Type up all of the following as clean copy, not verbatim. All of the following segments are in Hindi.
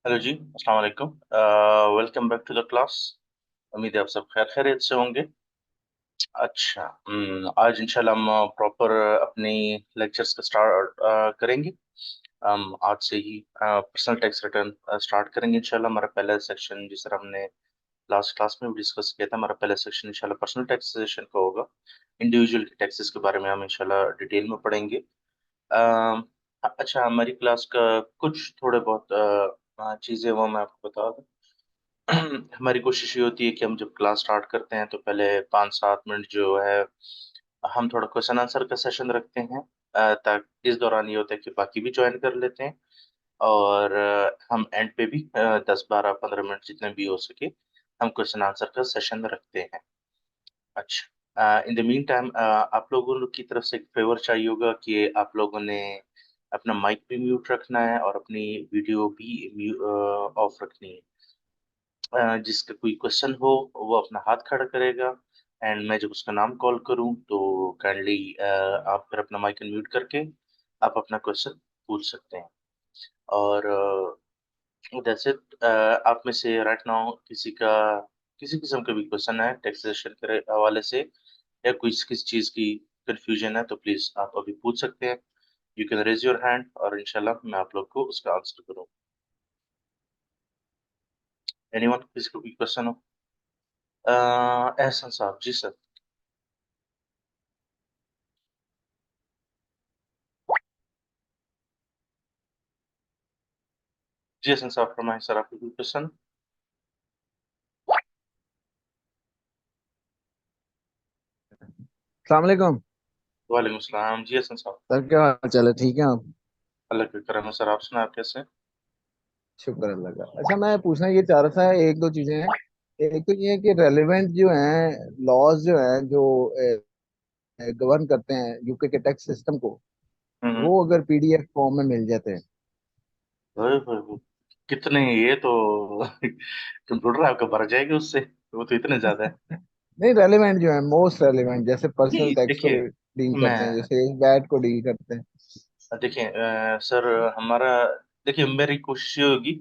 हेलो जी, अस्सलाम वालेकुम। Welcome back to the class. उम्मीद है आप सब खैर खैरियत से होंगे। अच्छा, आज इंशाल्लाह हम प्रॉपर अपनी लेक्चर्स का स्टार्ट करेंगे। हम आज से ही पर्सनल टैक्स रिटर्न स्टार्ट करेंगे इंशाल्लाह। हमारा पहला सेक्शन जिस तरह हमने लास्ट क्लास में भी डिस्कस किया था, हमारा पहला सेक्शन इंशाल्लाह पर्सनल टैक्सेशन का होगा। इंडिविजुअल के टैक्सेस के बारे में हम इंशाल्लाह डिटेल में पढ़ेंगे। अम, अच्छा, हमारी क्लास का कुछ थोड़े बहुत चीज़ें वो मैं आपको बता दूं। हमारी कोशिश ये होती है कि हम जब क्लास स्टार्ट करते हैं तो पहले 5-7 मिनट जो है हम थोड़ा क्वेश्चन आंसर का सेशन रखते हैं। ताकि इस दौरान ये होता है कि बाकी भी ज्वाइन कर लेते हैं। और हम एंड पे भी 10-12-15 मिनट जितने भी हो सके हम क्वेश्चन आंसर का सेशन रखते हैं। अच्छा, इन द मीन टाइम आप लोगों की तरफ से एक फेवर चाहिए होगा कि आप लोगों ने अपना माइक भी म्यूट रखना है और अपनी वीडियो भी ऑफ रखनी है। जिसका कोई क्वेश्चन हो वो अपना हाथ खड़ा करेगा। एंड मैं जब उसका नाम कॉल करूं तो काइंडली आप फिर अपना माइक अनम्यूट करके आप अपना क्वेश्चन पूछ सकते हैं। और दैट्स इट। आप में से राइट नाउ किसी किस्म का भी क्वेश्चन है टैक्सेशन के हवाले से या कोई किसी चीज़ की कंफ्यूजन है तो प्लीज़ आप अभी पूछ सकते हैं। You can raise your hand और इंशाल्लाह मैं आप लोग को उसका आंसर करूँ। एनीवन, किसी को कोई क्वेश्चन हो? एहसन साहब, जी सर। जी एहसन साहब, फरमाएं सर, आपको कोई क्वेश्चन? अस्सलाम वालेकुम। वालेकुम सलाम जी एहसन साहब। सर क्या हाल चाल है? ठीक है आप? अल्लाह के करम है सर, आप सुनाए, आप कैसे हैं? शुक्र अल्लाह का। अच्छा, मैं पूछना ये चाह रहा था, एक दो चीजें हैं। एक तो ये है कि रेलेवेंट जो हैं लॉज जो हैं जो गवर्न करते हैं यूके के टैक्स सिस्टम को, हम्म। वो अगर पीडीएफ फॉर्म में मिल जाते हैं। ओए, कितने ये तो कंप्यूटर आपका भर जाएगा उससे, वो तो इतने ज्यादा है। नहीं, रेलेवेंट जो है, मोस्ट रेलेवेंट, जैसे पर्सनल नहीं टैक्स को देखिए, डील करते हैं, मैं जैसे वैट को डील करते हैं। देखिए सर, हमारा देखिए मेरी कोशिश ये होगी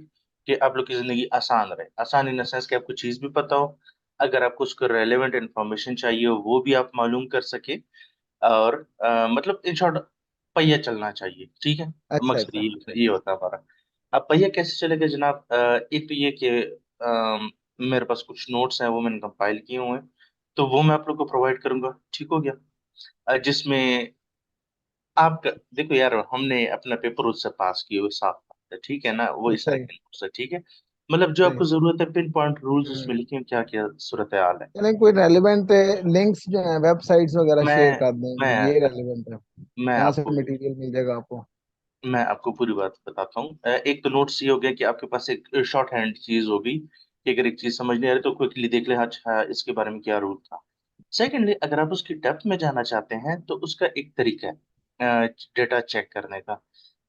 कि आप लोग की जिंदगी आसान रहे। आसान इन द सेंस कि आपको चीज भी पता हो, अगर आपको उसको रेलेवेंट इंफॉर्मेशन चाहिए हो वो भी आप मालूम कर सके। और मतलब इन शॉर्ट पहिया चलना चाहिए, ठीक है। अच्छा मकसद अच्छा। ये होता है हमारा। अब पहिया कैसे चलेगा जनाब? एक तो ये कि मेरे पास कुछ नोट्स हैं, वो मैंने कंपाइल किए हुए हैं, तो वो मैं आप लोग को प्रोवाइड करूंगा, ठीक हो गया। जिसमें आप देखो यार, हमने अपना पेपर उससे पास किए हुए साफ बात है, ठीक है ना, वो इस तरह सही के नोट्स है, ठीक है। मतलब जो सही। आपको जरूरत है, पिन पॉइंट रूल्स हम्म। उसमें लिखे हैं, क्या क्या सूरत हाल है। चलें, कोई रेलेवेंट लिंक्स जो हैं वेबसाइट्स वगैरह शेयर मैं कर दें कि मैं ये रेलेवेंट है, मैं यहाँ से आपको मटेरियल मिल जाएगा आपको। मैं आपको पूरी बात बताता हूँ। एक तो नोट्स ये हो गया कि आपके पास एक शॉर्ट हैंड चीज होगी कि अगर एक चीज समझ नहीं आ रही तो क्विकली देख ले, अच्छा इसके बारे में क्या रूल था। सेकेंडली, अगर आप उसकी डेप्थ में जाना चाहते हैं तो उसका एक तरीका है डेटा चेक करने का।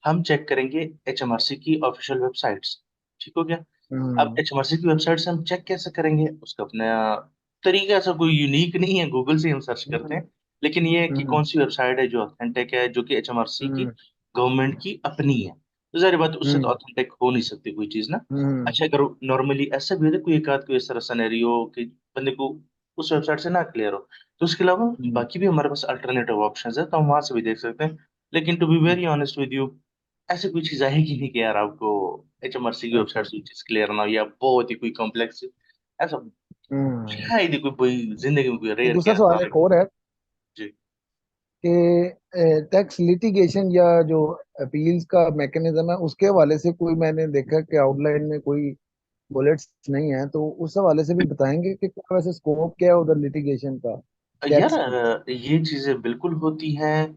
हम चेक करेंगे HMRC की ऑफिशियल वेबसाइट्स, ठीक हो गया। अब हम्म HMRC की वेबसाइट से हम चेक कैसे करेंगे? उसका अपना तरीका ऐसा कोई यूनिक नहीं है, गूगल से ही हम सर्च करते हम्म हैं। लेकिन ये है कि हम्म कौन सी वेबसाइट है जो ऑथेंटिक है, जो कि HMRC की हम्म गवर्नमेंट की अपनी है, तो जाहिर बात है, उससे तो हम्म ऑथेंटिक हो नहीं सकती कोई चीज ना। हम्म अच्छा, अगर नॉर्मली ऐसा भी होता है कोई एक आध कोई इस तरह सिनेरियो कि बंदे को उस वेबसाइट से ना क्लियर हो, तो उसके अलावा हम्म बाकी भी हमारे पास अल्टरनेटिव ऑप्शंस है, तो हम वहां से भी देख सकते हैं। लेकिन to be very honest with you, ऐसी कोई चीज आएगी नहीं कि यार आपको HMRC की वेबसाइट अच्छा। से चीज क्लियर ना हो, या बहुत ही कोई कॉम्प्लेक्स ऐसा हम्म शायद ही कोई जिंदगी में कोई एक रेयर दूसरा केस सवाल एक आएगा। और है जी। कि टैक्स लिटिगेशन या जो अपील्स का मैकेनिज्म है, उसके हवाले से कोई मैंने देखा कि आउटलाइन में कोई बुलेट्स नहीं है, तो उस हवाले से भी बताएंगे कि क्या वैसे स्कोप क्या है उधर लिटिगेशन का, यार टैक्स की। ये चीजें बिल्कुल होती हैं।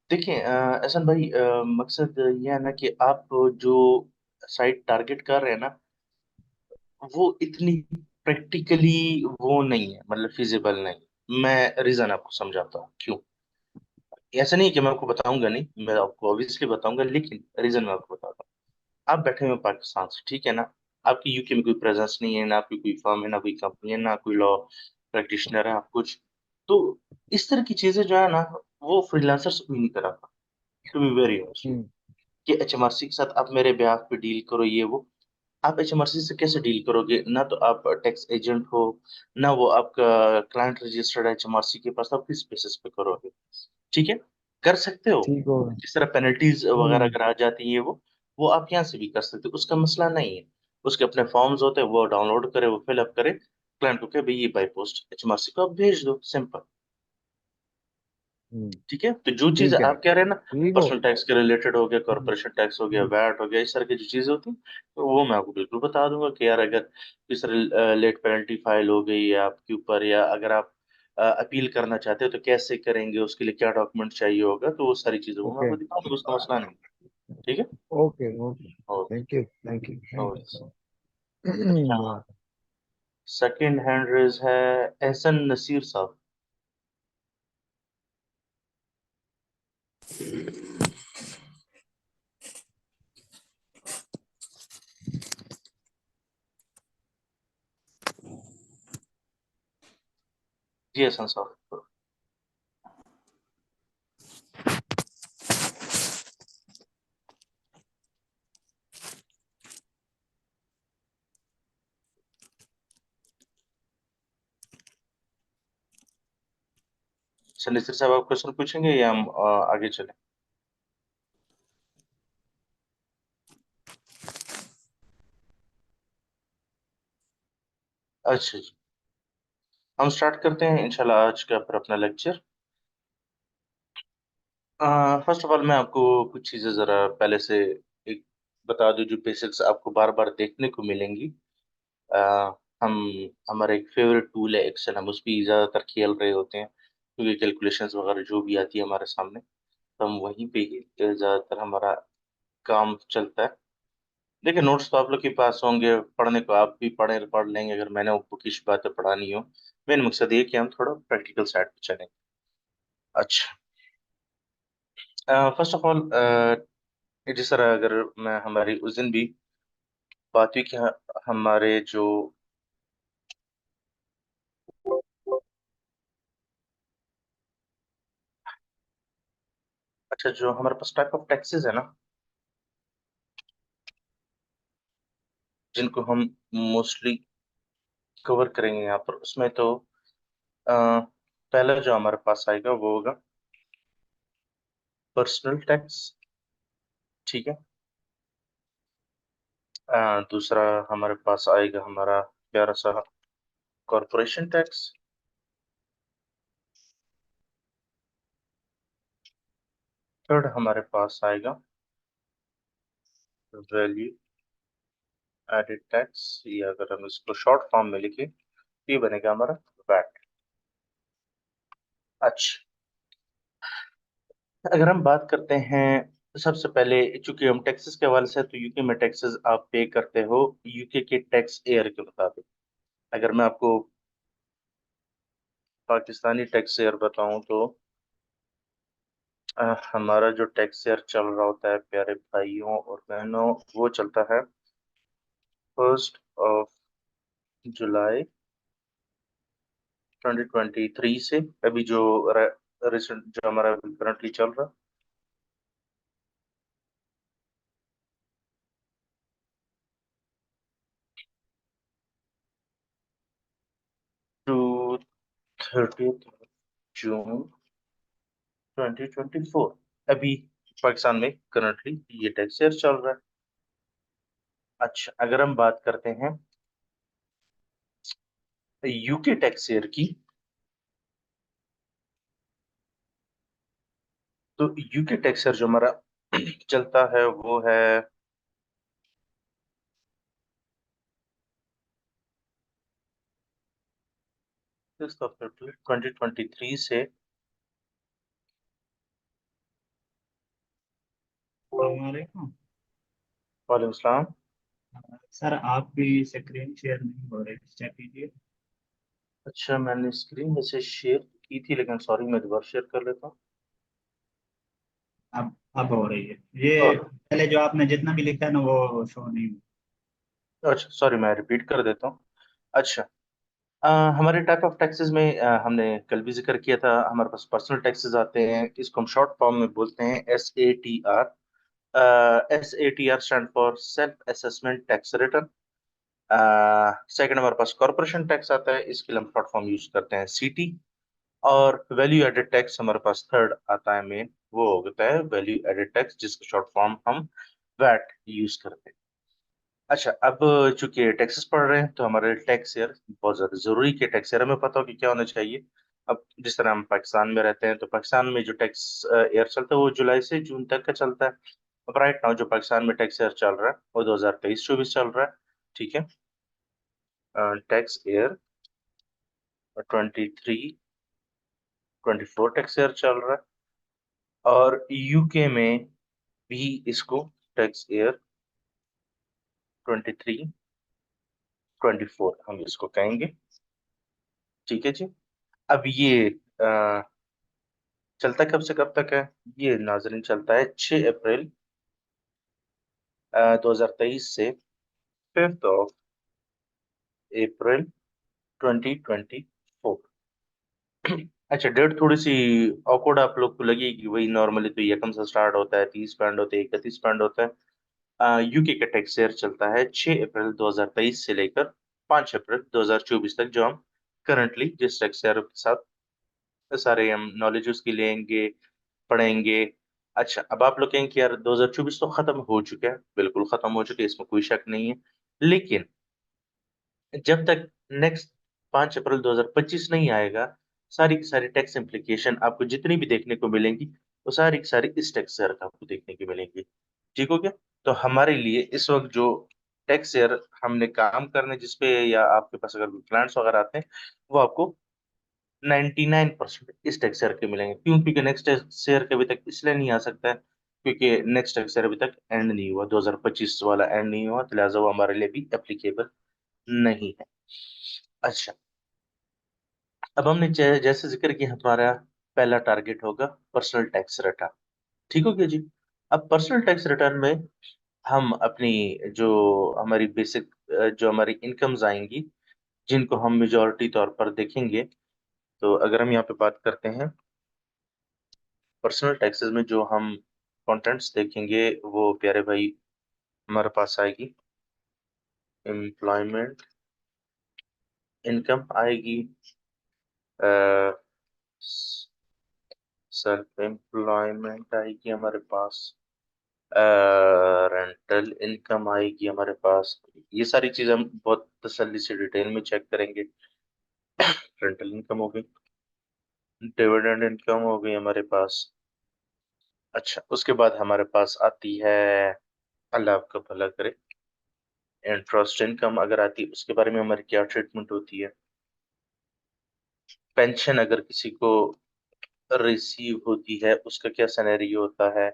देखिए एहसन भाई, मकसद ये है ना कि आप जो साइट टारगेट कर रहे हैं ना, वो इतनी प्रैक्टिकली वो नहीं है, मतलब फिजिबल नहीं। मैं रीजन आपको समझाता हूँ क्यों। ऐसा नहीं है कि मैं आपको बताऊंगा नहीं, मैं आपको ऑब्वियसली बताऊंगा, लेकिन रीजन मैं आपको बताता हूँ। आप बैठे हुए हैं पाकिस्तान से, ठीक है ना। आपकी यूके में कोई प्रेजेंस नहीं है, ना आपकी कोई फर्म है, ना कोई कंपनी है, ना कोई लॉ प्रैक्टिशनर है, आप कुछ। तो इस तरह की चीजें जो है ना, वो फ्रीलांसर से कोई नहीं करा पाता, टू बी वेरी ऑनेस्ट। हम्म कि HMRC के साथ आप मेरे ब्याह पे डील करो, ये वो, आप HMRC से कैसे डील करोगे? ना तो आप टैक्स एजेंट हो, ना वो आपका क्लाइंट रजिस्टर्ड है HMRC के पास, तो आप किस बेसिस पे करोगे? ठीक है, कर सकते हो। ठीक होगा। जिस तरह पेनल्टीज वगैरह हम्म। अगर आ जाती है वो आप यहाँ से भी कर सकते हो, उसका मसला नहीं है। उसके अपने फॉर्म्स होते हैं, वो डाउनलोड करे, वो फिलअप करे, क्लाइंट को कहे भाई ये बाई पोस्ट HMRC को आप भेज दो, सिंपल। हम्म। ठीक है, तो जो चीज ठीक है। आप कह रहे हैं ना, ठीक हो। पर्सनल टैक्स के रिलेटेड हो गया, हम्म। कॉर्पोरेशन टैक्स हो गया, हम्म। वैट हो गया, इस तरह की जो चीजें होती हैं, तो वो मैं आपको बिल्कुल बता दूंगा कि यार अगर किस तरह लेट पेनल्टी फाइल हो गई है आपके ऊपर, या अगर आप अपील करना चाहते हो तो कैसे करेंगे, उसके लिए क्या डॉक्यूमेंट चाहिए होगा, तो वो सारी चीजें वो मैं ओके। आपको दिखाऊंगा, उसका मसला नहीं। ठीक है। ओके। ओके। और thank you, thank you, thank और यू। अच्छा, सेकंड हैंड रेज है एहसन नसीर साहब। जी एहसन साहब। अच्छा नसीर साहब, आप क्वेश्चन पूछेंगे या हम आगे चलें? अच्छा जी, हम स्टार्ट करते हैं इंशाल्लाह आज का फिर अपना लेक्चर। फर्स्ट ऑफ ऑल मैं आपको कुछ चीज़ें ज़रा पहले से एक बता दूं, जो बेसिक्स आपको बार बार देखने को मिलेंगी। अ, हम हमारा एक फेवरेट टूल है एक्सेल, हम उस पर ज़्यादातर खेल रहे होते हैं, क्योंकि कैलकुलेशंस वगैरह जो भी आती है हमारे सामने, तो हम वहीं पे ही ज़्यादातर हमारा काम चलता है। देखिए, नोट्स तो आप लोग के पास होंगे, पढ़ने को आप भी पढ़ लेंगे अगर मैंने वो बुकिश बातें पढ़ानी हो। मेन मकसद ये कि हम थोड़ा प्रैक्टिकल साइड पे चलें। अच्छा, फर्स्ट ऑफ ऑल जिस तरह अगर मैं हमारी उस दिन भी बात हुई कि हमारे जो अच्छा, जो हमारे पास टाइप ऑफ टैक्सेस है ना, जिनको हम मोस्टली कवर करेंगे यहाँ पर, उसमें तो अ, पहला जो हमारे पास आएगा वो होगा पर्सनल टैक्स। ठीक है। दूसरा हमारे पास आएगा हमारा प्यारा सा कॉरपोरेशन टैक्स। थर्ड हमारे पास आएगा वैल्यू एडेड टैक्स, या अगर हम इसको शॉर्ट फॉर्म में लिखें तो ये बनेगा हमारा वैट। अच्छा, अगर हम बात करते हैं सबसे पहले, चूंकि हम टैक्सेस के हवाले से हैं, तो यूके में टैक्सेस आप पे करते हो यूके के टैक्स एयर के मुताबिक। अगर मैं आपको पाकिस्तानी टैक्स एयर बताऊं तो हमारा जो टैक्स एयर चल रहा होता है प्यारे भाइयों और बहनों, वो चलता है 1 जुलाई 2023 से। अभी जो रिसेंट जो हमारा करंटली चल रहा, टू 30 जून 2024। अभी पाकिस्तान में करंटली ये टैक्स ईयर चल रहा है। अच्छा, अगर हम बात करते हैं यूके टैक्स ईयर की, तो यूके टैक्स ईयर जो हमारा चलता है वो है 2023 से। वालेकुम। वालेकुम सलाम। सर आपकी स्क्रीन शेयर नहीं हो रही, चेक कीजिए। अच्छा, मैंने स्क्रीन में से शेयर की थी, लेकिन सॉरी मैं दोबारा शेयर कर लेता हूँ। अब हो रही है। ये पहले जो आपने जितना भी लिखा है ना वो शो नहीं हुआ। अच्छा सॉरी, मैं रिपीट कर देता हूँ। अच्छा, अ, हमारे टाइप ऑफ टैक्सेस में हमने कल भी जिक्र किया था, हमारे पास पर्सनल टैक्सेस आते हैं, इसको हम शॉर्ट फॉर्म में बोलते हैं SATR। SATR stand for self assessment tax return. Second हमारे पास कॉर्पोरेशन टैक्स आता है, इसके लिए हम शॉर्ट फॉर्म यूज करते हैं CT। और वैल्यू एडेड टैक्स हमारे पास थर्ड आता है मेन, वो होता है वैल्यू एडेड टैक्स, जिसका शॉर्ट फॉर्म हम वैट यूज करते हैं। अच्छा, अब चूंकि टैक्सेस पढ़ रहे हैं तो हमारे टैक्स ईयर बहुत ज्यादा जरूरी कि टैक्स ईयर हमें पता हो कि क्या होना चाहिए। अब जिस तरह हम पाकिस्तान में रहते हैं तो पाकिस्तान में जो टैक्स ईयर चलता है वो जुलाई से जून तक का चलता है। अब राइट नाउ जो पाकिस्तान में टैक्स ईयर चल रहा है वो 2023-24 चल रहा है। ठीक है, टैक्स ईयर 23-24 टैक्स ईयर चल रहा है। और यूके में भी इसको टैक्स ईयर 23-24 हम इसको कहेंगे। ठीक है जी। अब ये चलता कब से कब तक है? ये नाजरीन चलता है 6 अप्रैल 2023 से 5 ऑफ अप्रैल 2024। अच्छा, डेट थोड़ी सी ऑकवर्ड आप लोग को लगेगी, वही नॉर्मली तो यकम से स्टार्ट होता है, 30 पैंड होते हैं, 31 पैंड होता है। यूके का टैक्स ईयर चलता है 6 अप्रैल 2023 से लेकर 5 अप्रैल 2024 तक, जो हम करंटली जिस टैक्स ईयर के साथ सारे हम नॉलेज उसकी लेंगे, पढ़ेंगे। अच्छा, अब आप लोग कहेंगे कि यार 2024 तो खत्म हो चुका है, बिल्कुल खत्म हो चुका है, इसमें कोई शक नहीं है। लेकिन जब तक नेक्स्ट 5 अप्रैल 2025 नहीं आएगा, सारी की सारी टैक्स इम्प्लीकेशन आपको जितनी भी देखने को मिलेंगी वो सारी की सारी इस टैक्स ईयर का आपको देखने को मिलेंगी। ठीक हो गया? तो हमारे लिए इस वक्त जो टैक्स ईयर हमने काम करने जिसपे, या आपके पास अगर प्लान्स वगैरह आते हैं, वो आपको 99% इस टैक्स ईयर के मिलेंगे। क्यों? क्योंकि नेक्स्ट टैक्स ईयर के अभी तक इसलिए नहीं आ सकता है क्योंकि नेक्स्ट टैक्स ईयर अभी तक एंड नहीं हुआ, 2025 वाला एंड नहीं हुआ, तो लिहाजा वो हमारे लिए भी एप्लीकेबल नहीं है। अच्छा, अब हमने जैसे जिक्र किया, हमारा पहला टारगेट होगा पर्सनल टैक्स रिटर्न। ठीक हो गया जी। अब पर्सनल टैक्स रिटर्न में हम अपनी जो हमारी बेसिक जो हमारी इनकम्स आएंगी, जिनको हम मेजॉरिटी तौर पर देखेंगे, तो अगर हम यहाँ पे बात करते हैं पर्सनल टैक्सेस में जो हम कंटेंट्स देखेंगे, वो प्यारे भाई हमारे पास आएगी एम्प्लॉयमेंट इनकम आएगी, सेल्फ एम्प्लॉयमेंट आएगी हमारे पास, रेंटल इनकम आएगी हमारे पास। ये सारी चीजें हम बहुत तसल्ली से डिटेल में चेक करेंगे। रेंटल इनकम हो गई, डिविडेंड इनकम हो गई हमारे पास। अच्छा, उसके बाद हमारे पास आती है, अल्लाह आपका भला करे, इंटरेस्ट इनकम अगर आती है, उसके बारे में हमारी क्या ट्रीटमेंट होती है। पेंशन अगर किसी को रिसीव होती है उसका क्या सिनेरियो होता है।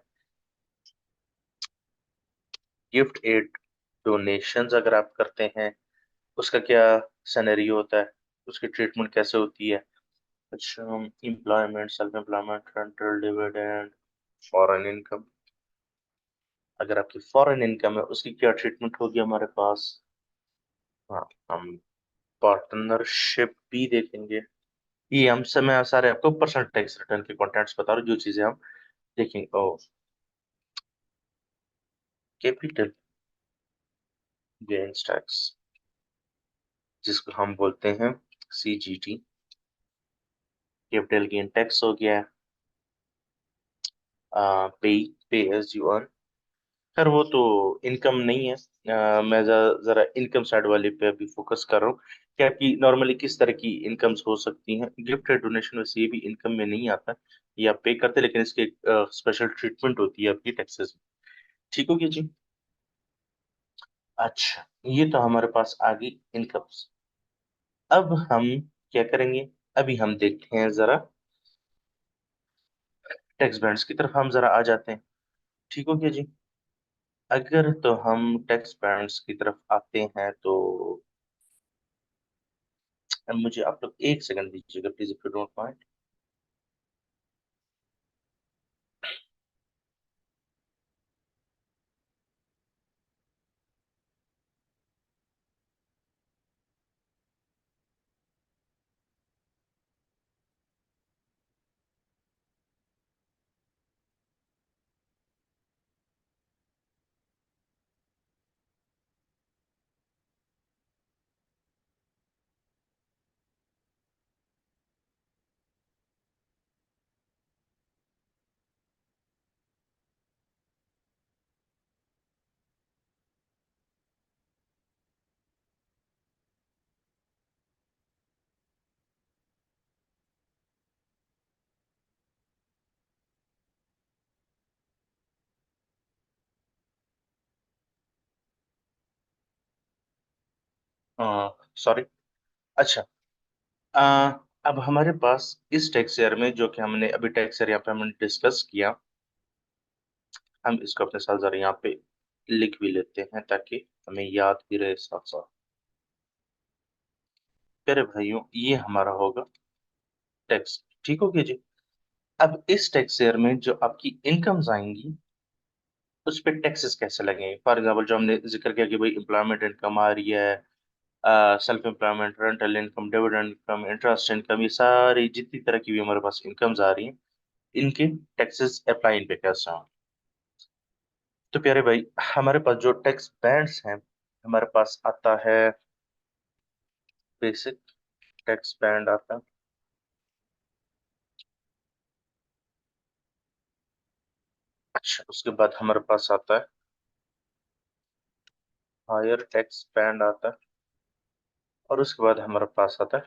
गिफ्ट एड डोनेशंस अगर आप करते हैं उसका क्या सिनेरियो होता है, उसकी ट्रीटमेंट कैसे होती है। अच्छा, employment, self employment, rental, dividend, foreign income, अगर आपकी फॉरेन इनकम है उसकी क्या ट्रीटमेंट होगी हमारे पास। हाँ, हम पार्टनरशिप भी देखेंगे। ये हम समय सारे आपको पर्सनल टैक्स रिटर्न के कंटेंट्स बता रहा हूँ, जो चीजें हम देखेंगे। ओ, कैपिटल गेन्स टैक्स, जिसको हम बोलते हैं CGT, कैपिटल गेन टैक्स हो गया। पे पे एज यू अर्न, खैर वो तो इनकम नहीं है। मैं जरा इनकम साइड वाले पे अभी फोकस कर रहा हूँ कि आपकी नॉर्मली किस तरह की इनकम्स हो सकती हैं। गिफ्ट डोनेशन वैसे ये भी इनकम में नहीं आता, ये आप पे करते हैं, लेकिन इसकी स्पेशल ट्रीटमेंट होती है आपकी टैक्सेस में। ठीक हो गया जी। अच्छा, ये तो हमारे पास आ गई इनकम्स। अब हम क्या करेंगे, अभी हम देखते हैं जरा टैक्स बैंड्स की तरफ हम जरा आ जाते हैं। ठीक हो गया जी। अगर तो हम टैक्स बैंड्स की तरफ आते हैं तो मुझे आप लोग एक सेकंड दीजिएगा please, if you don't mind. Sorry. अच्छा। अ, अब हमारे पास इस टैक्स ईयर में, जो कि हमने अभी टैक्स ईयर यहाँ पे हमने डिस्कस किया, हम इसको अपने साथ जरा यहाँ पे लिख भी लेते हैं ताकि हमें याद भी रहे साथ साथ। प्यारे भाइयों, ये हमारा होगा टैक्स। ठीक हो गया जी। अब इस टैक्स ईयर में जो आपकी इनकम्स आएंगी उस पर टैक्सेस कैसे लगेंगे। फॉर एग्जाम्पल, जो हमने जिक्र किया कि भाई एम्प्लॉयमेंट इनकम आ रही है, self employment, rental income, dividend income, interest income, ये सारी जितनी तरह की भी हमारे पास इनकम्स आ रही हैं, इनके टैक्सेस अप्लाई इन पे कैसे हों। तो प्यारे भाई, हमारे पास जो टैक्स बैंड्स हैं, हमारे पास आता है बेसिक टैक्स बैंड आता है। अच्छा, उसके बाद हमारे पास आता है हायर टैक्स बैंड आता है, और उसके बाद हमारे पास आता है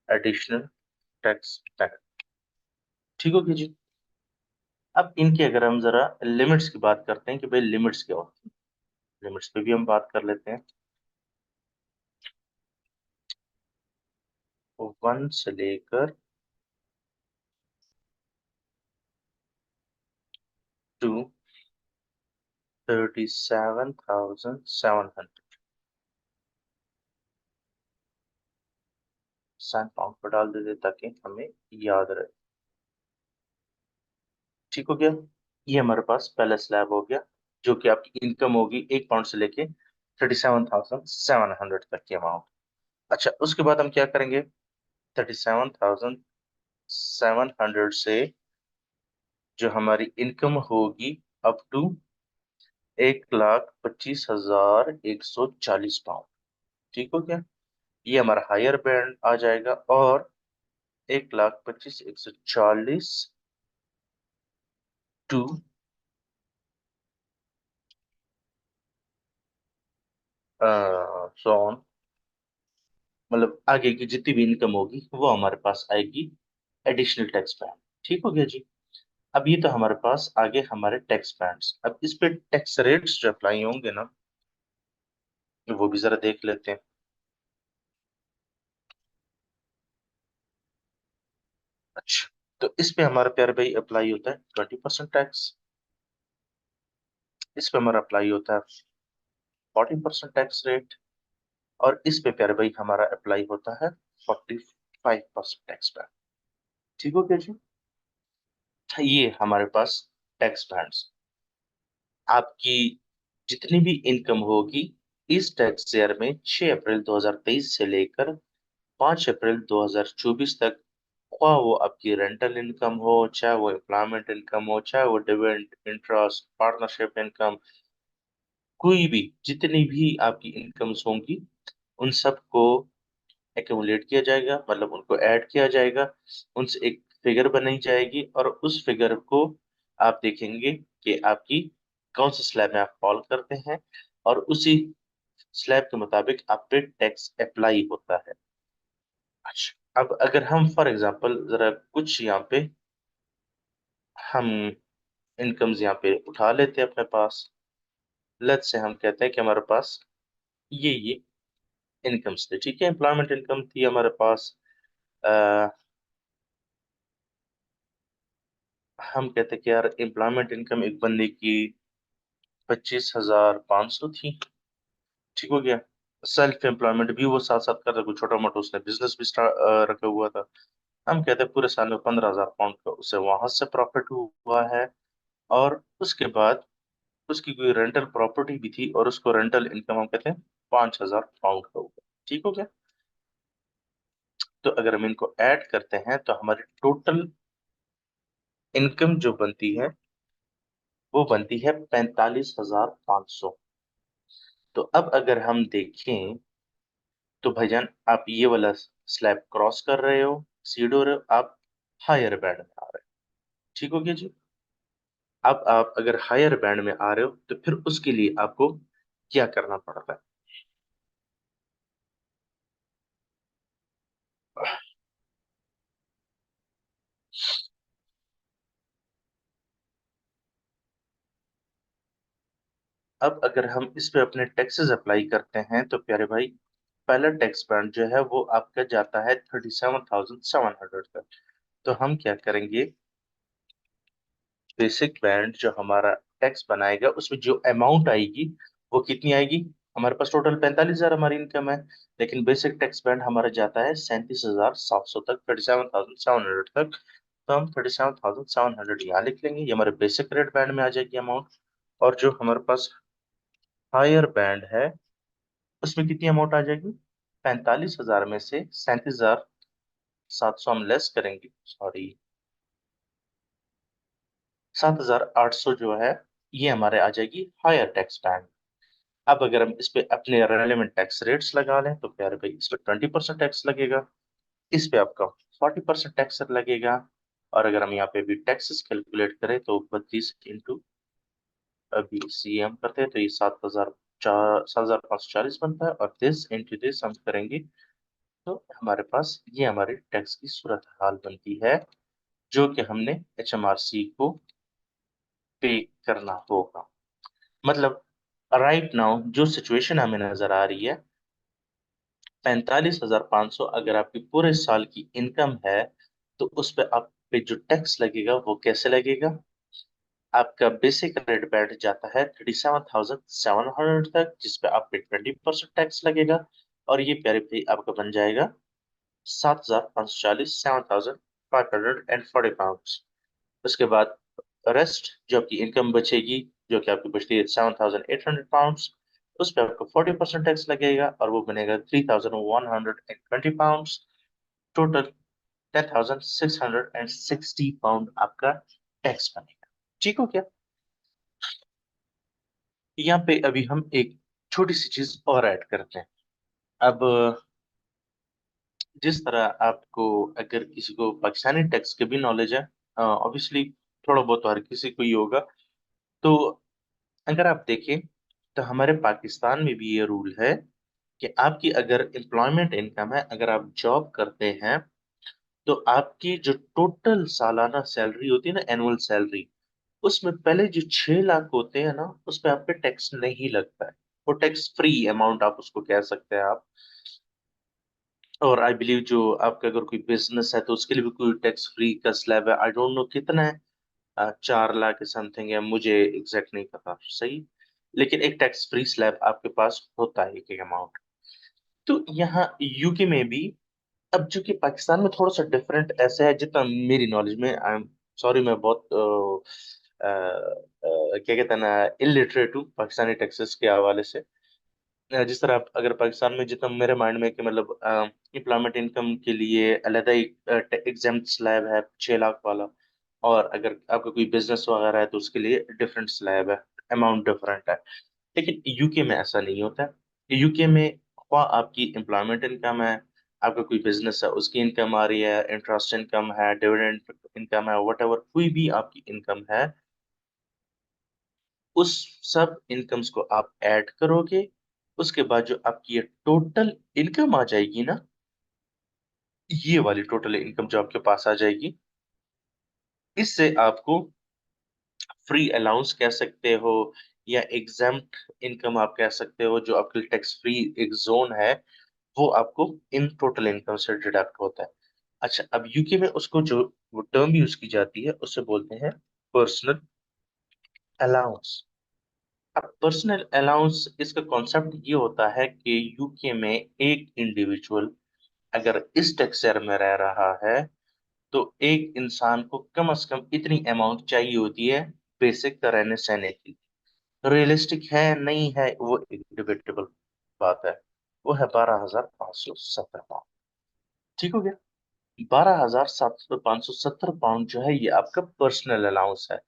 एडिशनल टैक्स बैंड। ठीक हो गया जी। अब इनकी अगर हम जरा लिमिट्स की बात करते हैं कि भाई लिमिट्स क्या होती है, लिमिट्स पे भी हम बात कर लेते हैं। तो 1 से लेकर टू 37,700 साइन पाउंड पर डाल देते ताकि हमें याद रहे। ठीक हो गया। ये हमारे पास पहला स्लैब हो गया, जो कि आपकी इनकम होगी 1 पाउंड से लेके 37,700 तक की अमाउंट। अच्छा, उसके बाद हम क्या करेंगे, 37,700 से जो हमारी इनकम होगी अप टू 1,25,140 पाउंड। ठीक हो गया। ये हमारा हायर बैंड आ जाएगा, और 1,25,140 टू सो, मतलब आगे की जितनी भी इनकम होगी वो हमारे पास आएगी एडिशनल टैक्स बैंड। ठीक हो गया जी। अब ये तो हमारे पास आगे हमारे टैक्स बैंड्स। अब इस पे टैक्स रेट्स जो अप्लाई होंगे ना, वो भी जरा देख लेते हैं। अच्छा, तो इस पे हमारा प्यारे भाई अप्लाई होता है 20% टैक्स। इस पे हमारा अप्लाई होता है 40% टैक्स रेट, और इस पे प्यारे भाई हमारा अप्लाई होता है 45% टैक्स बैंड। ठीक हो गया जी। ये हमारे पास टैक्स बैंड्स। आपकी जितनी भी इनकम होगी इस टैक्स ईयर में 6 अप्रैल 2023 से लेकर 5 अप्रैल 2024 तक, ख्वाह वो आपकी रेंटल इनकम हो, चाहे वो एम्प्लॉयमेंट इनकम हो, चाहे वो डिविडेंड, इंटरेस्ट, पार्टनरशिप इनकम, कोई भी जितनी भी आपकी इनकम्स होंगी उन सबको एक्यूमुलेट किया जाएगा, मतलब उनको ऐड किया जाएगा, उनसे एक फिगर बनाई जाएगी, और उस फिगर को आप देखेंगे कि आपकी कौन से स्लैब में आप फॉल करते हैं, और उसी स्लैब के मुताबिक आप पे टैक्स अप्लाई होता है। अच्छा, अब अगर हम फॉर एग्जांपल जरा कुछ यहाँ पे हम इनकम्स यहाँ पे उठा लेते हैं अपने पास। लेट्स से हम कहते हैं कि हमारे पास ये इनकम्स थे। ठीक है, एम्प्लॉयमेंट इनकम थी हमारे पास। आ, हम कहते हैं कि यार एम्प्लॉयमेंट इनकम एक बंदे की 25,500 थी। ठीक हो गया। सेल्फ एम्प्लॉयमेंट भी वो साथ साथ कर रहा, कोई छोटा मोटा उसने बिजनेस भी स्टार्ट रखा हुआ था। हम कहते हैं पूरे साल में 15,000 पाउंड का उसे वहां से प्रॉफिट हुआ है, और उसके बाद उसकी कोई रेंटल प्रॉपर्टी भी थी, और उसको रेंटल इनकम हम कहते हैं 5,000 पाउंड का हुआ। ठीक हो गया। तो अगर हम इनको ऐड करते हैं तो हमारी टोटल इनकम जो बनती है वो बनती है 45,500। तो अब अगर हम देखें तो भाईजान, आप ये वाला स्लैब क्रॉस कर रहे हो, सीड हो रहे हो, आप हायर बैंड में आ रहे हो। ठीक हो गया जी। अब आप अगर हायर बैंड में आ रहे हो तो फिर उसके लिए आपको क्या करना पड़ता है। अब अगर हम इस पे अपने टैक्सेस अप्लाई करते हैं तो प्यारे भाई, पहला टैक्स बैंड जो है वो आपका जाता है 37,700 तक। तो हम क्या करेंगे, बेसिक बैंड जो हमारा टैक्स बनाएगा उसमें जो अमाउंट आएगी वो कितनी आएगी। हमारे पास टोटल 45,000 हमारी इनकम है, लेकिन बेसिक टैक्स बैंड हमारा जाता है 37,700 तक, 37,700 तक। तो हम 37,700 यहाँ लिख लेंगे, ये हमारे बेसिक रेट बैंड में आ जाएगी अमाउंट। और जो हमारे पास हायर बैंड है उसमें कितनी अमाउंट आ जाएगी, 45,000 में से 37,700 हम लेस करेंगे, सॉरी 7,800 जो है ये हमारे आ जाएगी हायर टैक्स बैंड। अब अगर हम इस पे अपने रेलेवेंट टैक्स रेट्स लगा लें तो प्यारे भाई, इस पे 20% टैक्स लगेगा, इस पे आपका 40% टैक्स लगेगा। और अगर हम यहाँ पे भी टैक्सेस कैलकुलेट करें तो 32 अभी सीएम करते हैं तो ये 7,540 बनता है, और दिस इंटू दिस हम करेंगे तो हमारे पास ये हमारी टैक्स की सूरत हाल बनती है, जो कि हमने एचएमआरसी को पे करना होगा। मतलब राइट नाउ जो सिचुएशन हमें नजर आ रही है, 45,500 अगर आपकी पूरे साल की इनकम है तो उस पे आप पे जो टैक्स लगेगा वो कैसे लगेगा। आपका बेसिक रेट बैठ जाता है 37,700 तक, जिसपे आप पे 20% टैक्स लगेगा, और ये प्यारे भाई आपका बन जाएगा 7,540, 7,540 पाउंड। उसके बाद रेस्ट जो आपकी इनकम बचेगी, जो कि आपकी बचती है 7,800 पाउंड, उस पर आपको 40% टैक्स लगेगा और वो बनेगा 3,120 पाउंड। टोटल 10,660 पाउंड आपका टैक्स बनेगा। ठीक हो क्या। यहाँ पे अभी हम एक छोटी सी चीज और ऐड करते हैं। अब जिस तरह आपको, अगर किसी को पाकिस्तानी टैक्स की भी नॉलेज है, ऑब्वियसली थोड़ा बहुत हर किसी को ही होगा, तो अगर आप देखें तो हमारे पाकिस्तान में भी ये रूल है कि आपकी अगर एम्प्लॉयमेंट इनकम है, अगर आप जॉब करते हैं, तो आपकी जो टोटल सालाना सैलरी होती है ना, एनुअल सैलरी, उसमें पहले जो 6 लाख होते हैं ना, उस पे आप पे टैक्स नहीं लगता है। वो टैक्स फ्री अमाउंट आप उसको कह सकते हैं आप। और आई बिलीव जो आपका अगर कोई बिजनेस है तो उसके लिए भी कोई टैक्स फ्री का स्लैब है, आई डोंट नो कितना है, 4 लाख समथिंग है, मुझे एग्जैक्ट नहीं पता सही, लेकिन एक टैक्स फ्री स्लैब आपके पास होता है, एक एक अमाउंट। तो यहाँ यूके में भी, अब जो कि पाकिस्तान में थोड़ा सा डिफरेंट ऐसा है, जितना मेरी नॉलेज में, आई एम सॉरी, मैं बहुत क्या कहते हैं ना, इलिटरेट हूँ पाकिस्तानी टैक्सेस के हवाले से। जिस तरह अगर पाकिस्तान में, जितना मेरे माइंड में, कि मतलब एम्प्लॉयमेंट इनकम के लिए अलग एक एग्जाम्प्ट स्लैब है 6 लाख वाला, और अगर आपका कोई बिजनेस वगैरह है तो उसके लिए डिफरेंट स्लैब है, अमाउंट डिफरेंट है। लेकिन यूके में ऐसा नहीं होता है। यूके में ख्वाह आपकी एम्प्लॉयमेंट इनकम है, आपका कोई बिजनेस है उसकी इनकम आ रही है, इंटरेस्ट इनकम है, डिविडेंड इनकम है, वट एवर कोई भी आपकी इनकम है, उस सब इनकम्स को आप ऐड करोगे, उसके बाद जो आपकी ये टोटल इनकम आ जाएगी ना, ये वाली टोटल इनकम जो आपके पास आ जाएगी, इससे आपको फ्री अलाउंस कह सकते हो, या एग्जाम्प्ट इनकम आप कह सकते हो, जो आपके टैक्स फ्री एक जोन है, वो आपको इन टोटल इनकम से डिडक्ट होता है। अच्छा, अब यूके में उसको जो वो टर्म यूज की जाती है उसे बोलते हैं पर्सनल अलाउंस। अब पर्सनल अलाउंस, इसका कॉन्सेप्ट ये होता है कि यूके में एक इंडिविजुअल अगर इस टेक्सचर में रह रहा है तो एक इंसान को कम से कम इतनी अमाउंट चाहिए होती है बेसिक रहने सहने की। रियलिस्टिक है नहीं है वो एक डिबेटेबल बात है। वो है 12,570 पाउंड। ठीक हो गया। 12,570 पाउंड जो है ये आपका पर्सनल अलाउंस है।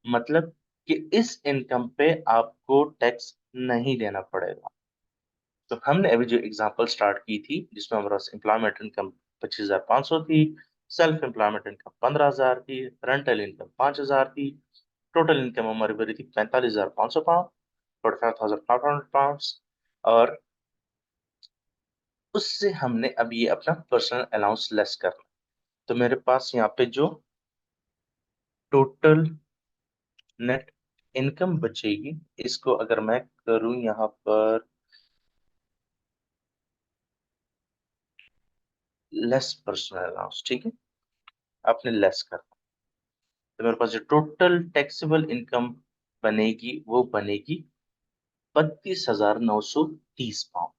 मतलब कि इस इनकम पे आपको टैक्स नहीं देना पड़ेगा। तो हमने अभी जो एग्जांपल स्टार्ट की थी, जिसमें हमारे पास एम्प्लॉयमेंट इनकम 25,500 थी, सेल्फ एम्प्लॉयमेंट इनकम 15,000 थी, रेंटल इनकम 5,000 थी, टोटल इनकम हमारी बनी थी 45,500 पाउंड, 45,500 पाउंड। और उससे हमने अब ये अपना पर्सनल अलाउंस लेस करना। तो मेरे पास यहाँ पे जो टोटल नेट इनकम बचेगी, इसको अगर मैं करूं यहाँ पर लेस पर्सनल अलाउंस, ठीक है, आपने लेस कर, तो मेरे पास जो टोटल टैक्सेबल इनकम बनेगी वो बनेगी 32,930 पाउंड।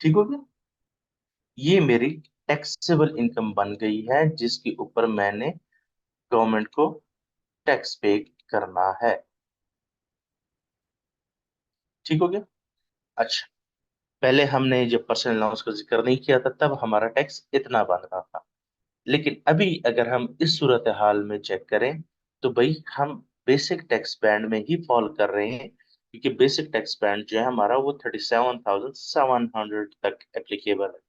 ठीक हो गया, ये मेरी टैक्सेबल इनकम बन गई है जिसके ऊपर मैंने गवर्नमेंट को टैक्स पे करना है। ठीक हो गया। अच्छा, पहले हमने जब पर्सनल अलाउंस का जिक्र नहीं किया था तब हमारा टैक्स इतना बन रहा था, लेकिन अभी अगर हम इस सूरत हाल में चेक करें तो भाई हम बेसिक टैक्स बैंड में ही फॉल कर रहे हैं, क्योंकि बेसिक टैक्स बैंड जो है हमारा वो 37,700 तक एप्लीकेबल है,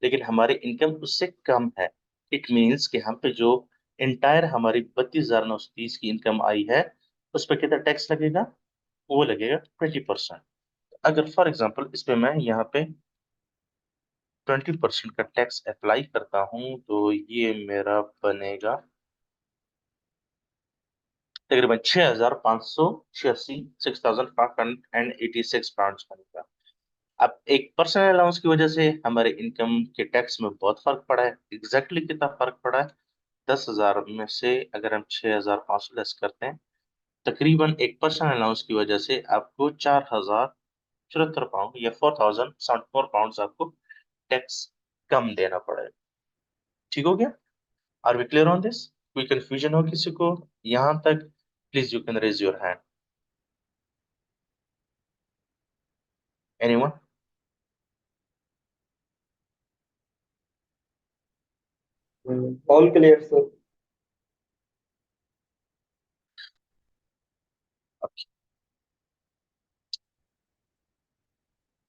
लेकिन हमारी इनकम उससे कम है। इट मीन्स कि हम पे जो इंटायर हमारी 32,930 की इनकम आई है उस पर कितना टैक्स लगेगा, वो लगेगा 20%। अगर फॉर एग्जाम्पल इस पे मैं यहाँ पे 20% का टैक्स अप्लाई करता हूँ तो ये मेरा बनेगा तकरीबन 6,586, 6,586 पाउंड बनेगा। अब एक पर्सनल अलाउंस की वजह से हमारे इनकम के टैक्स में बहुत फर्क पड़ा है। एग्जैक्टली कितना फर्क पड़ा है, 10,000 में से अगर हम 6,500 लेस करते हैं, तकरीबन एक पर्सनल अलाउंस की वजह से आपको 4,074 पाउंड या 4,074 पाउंड आपको टैक्स कम देना पड़ेगा। ठीक हो गया, are we clear on this? कोई कंफ्यूजन हो किसी को यहां तक, please you can raise your hand. Anyone? All clear sir.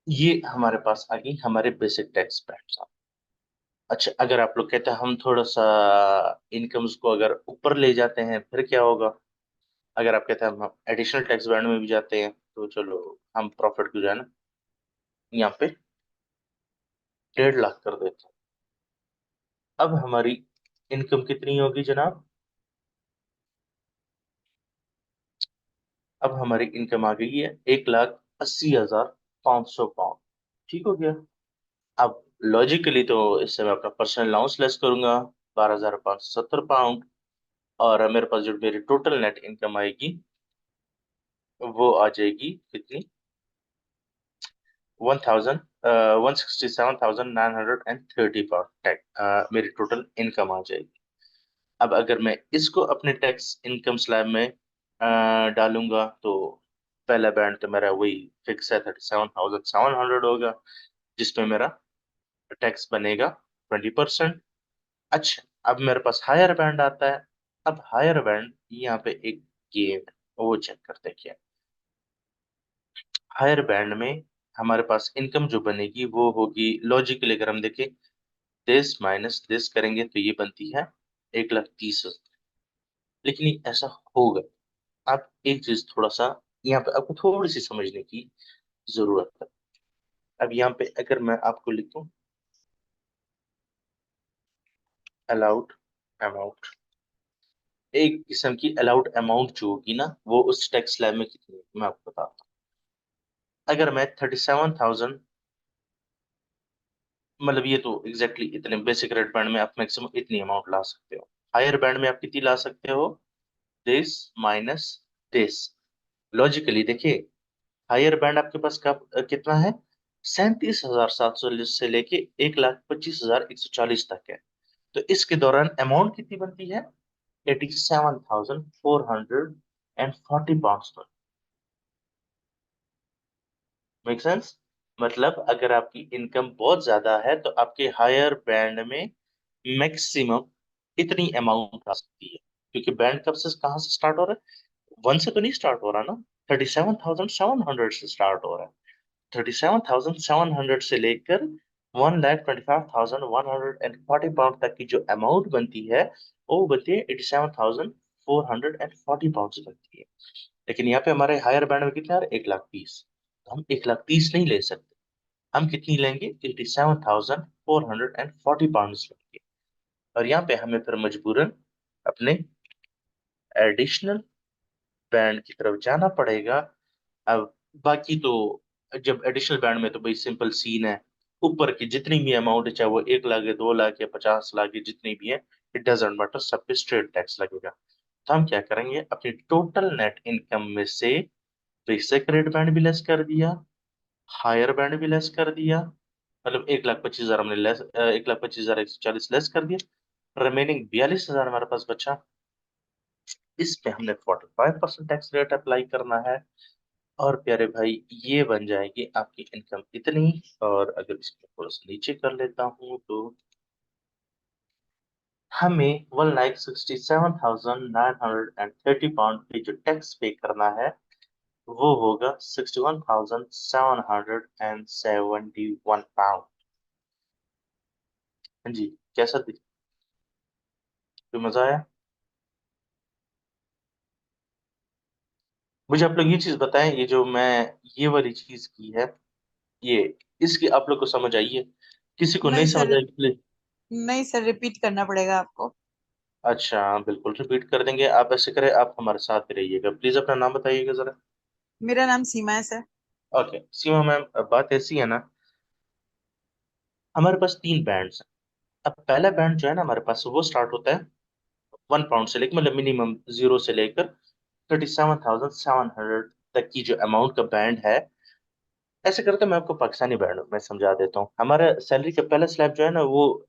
ये हमारे पास आ गई हमारे बेसिक टैक्स बैंड्स। अच्छा, अगर आप लोग कहते हैं हम थोड़ा सा इनकम्स को अगर ऊपर ले जाते हैं फिर क्या होगा, अगर आप कहते हैं हम एडिशनल टैक्स बैंड में भी जाते हैं तो चलो हम प्रॉफिट को जो है ना यहाँ पे 1.5 लाख कर देते हैं। अब हमारी इनकम कितनी होगी जनाब, अब हमारी इनकम आ गई है 1,80,500 पाउंड। ठीक हो गया। अब लॉजिकली तो इससे मैं अपना पर्सनल अलाउंस लेस करूंगा 12,570 पाउंड, और मेरे पास जो मेरी टोटल नेट इनकम आएगी वो आ जाएगी कितनी, 1,167,930 पाउंड मेरी टोटल इनकम आ जाएगी। अब अगर मैं इसको अपने टैक्स इनकम स्लैब में डालूंगा तो पहला बैंड तो मेरा वही फिक्स है, 37,700 होगा, जिसमें मेरा टैक्स बनेगा 20%। अच्छा, अब मेरे पास हायर बैंड आता है। अब हायर बैंड यहाँ पे एक गेम है, वो चेक करते हैं क्या। हायर बैंड में हमारे पास इनकम जो बनेगी वो होगी, लॉजिकली अगर हम देखें दिस माइनस दिस करेंगे तो ये बनती है 1,30,000, लेकिन ये ऐसा होगा। आप एक चीज थोड़ा सा यहाँ पे आपको थोड़ी सी समझने की जरूरत है। अब यहाँ पे अगर मैं आपको लिखूं अलाउड अमाउंट, एक किस्म की अलाउड अमाउंट जो होगी ना वो उस टैक्स स्लैब में कितनी है मैं आपको बताता हूँ। अगर मैं 37,000, मतलब ये तो एग्जैक्टली इतने बेसिक रेट बैंड में आप मैक्सिमम इतनी अमाउंट ला सकते हो, हायर बैंड में आप कितनी ला सकते हो, दिस माइनस दिस। लॉजिकली देखिए, हायर बैंड आपके पास कब कितना है, 37,700 से लेके 1,25,140 तक है। तो इसके दौरान अमाउंट कितनी बनती है, 87,440 पाउंड। Make sense? मतलब अगर आपकी इनकम बहुत ज्यादा है तो आपके हायर बैंड में मैक्सिमम इतनी अमाउंट आ सकती है, क्योंकि बैंड कब से कहाँ से स्टार्ट हो रहा है, 1 से तो नहीं स्टार्ट हो रहा ना, 37,700 से स्टार्ट हो रहा है। 37,700 से लेकर 1,25,140 पाउंड तक की जो अमाउंट बनती है वो बनती है 87,440 बनती है। लेकिन यहाँ पे हमारे हायर बैंड में कितना है, 1,30,000, तो हम 1,30,000 नहीं ले सकते, हम कितनी लेंगे, 87,440 पाउंड लेंगे। और यहाँ पे हमें फिर मजबूरन अपने एडिशनल बैंड की तरफ जाना पड़ेगा। अब बाकी तो जब एडिशनल बैंड में तो भाई सिंपल सीन है, ऊपर की जितनी भी अमाउंट है, चाहे वो 1 लाख है, 2 लाख या 50 लाख है, जितनी भी है, इट डजेंट मैटर, सब पे स्ट्रेट टैक्स लगेगा। तो हम क्या करेंगे, अपनी टोटल नेट इनकम में से बेसिक रेट बैंड भी लेस कर दिया, हायर बैंड भी लेस कर दिया, मतलब 1,25,000 हमने लेस, 1,25,140 लेस कर दिया, रिमेनिंग 42,000 हमारे पास बचा। इस पे हमने 45% टैक्स रेट अप्लाई करना है। और प्यारे भाई, ये बन जाएगी आपकी इनकम इतनी। और अगर इसको थोड़ा सा नीचे कर लेता हूँ तो हमें 1,67,930 पे जो टैक्स पे करना है वो होगा 61,771 पाउंड। हाँ जी, कैसा थी? कोई मजा आया? मुझे आप लोग ये चीज बताएं, ये जो मैं ये वाली चीज की है, ये इसकी आप लोग को समझ आई है? किसी को नहीं नहीं समझ सर, आई प्लीज? नहीं सर, रिपीट करना पड़ेगा आपको। अच्छा हाँ, बिल्कुल रिपीट कर देंगे। आप ऐसे करें, आप हमारे साथ ही रहिएगा, प्लीज अपना नाम बताइएगा जरा। मेरा नाम सीमा है सर। ओके सीमा मैम, अब बात ऐसी है ना, हमारे पास 3 बैंड्स हैं। अब पहला बैंड जो है ना हमारे पास, वो स्टार्ट होता है 1 पाउंड से लेकर, मतलब मिनिमम 0 से लेकर 37,700 तक की जो अमाउंट का बैंड है। ऐसे करते मैं आपको पाकिस्तानी बैंड में समझा देता हूँ। हमारा सैलरी का पहला स्लैब जो है ना वो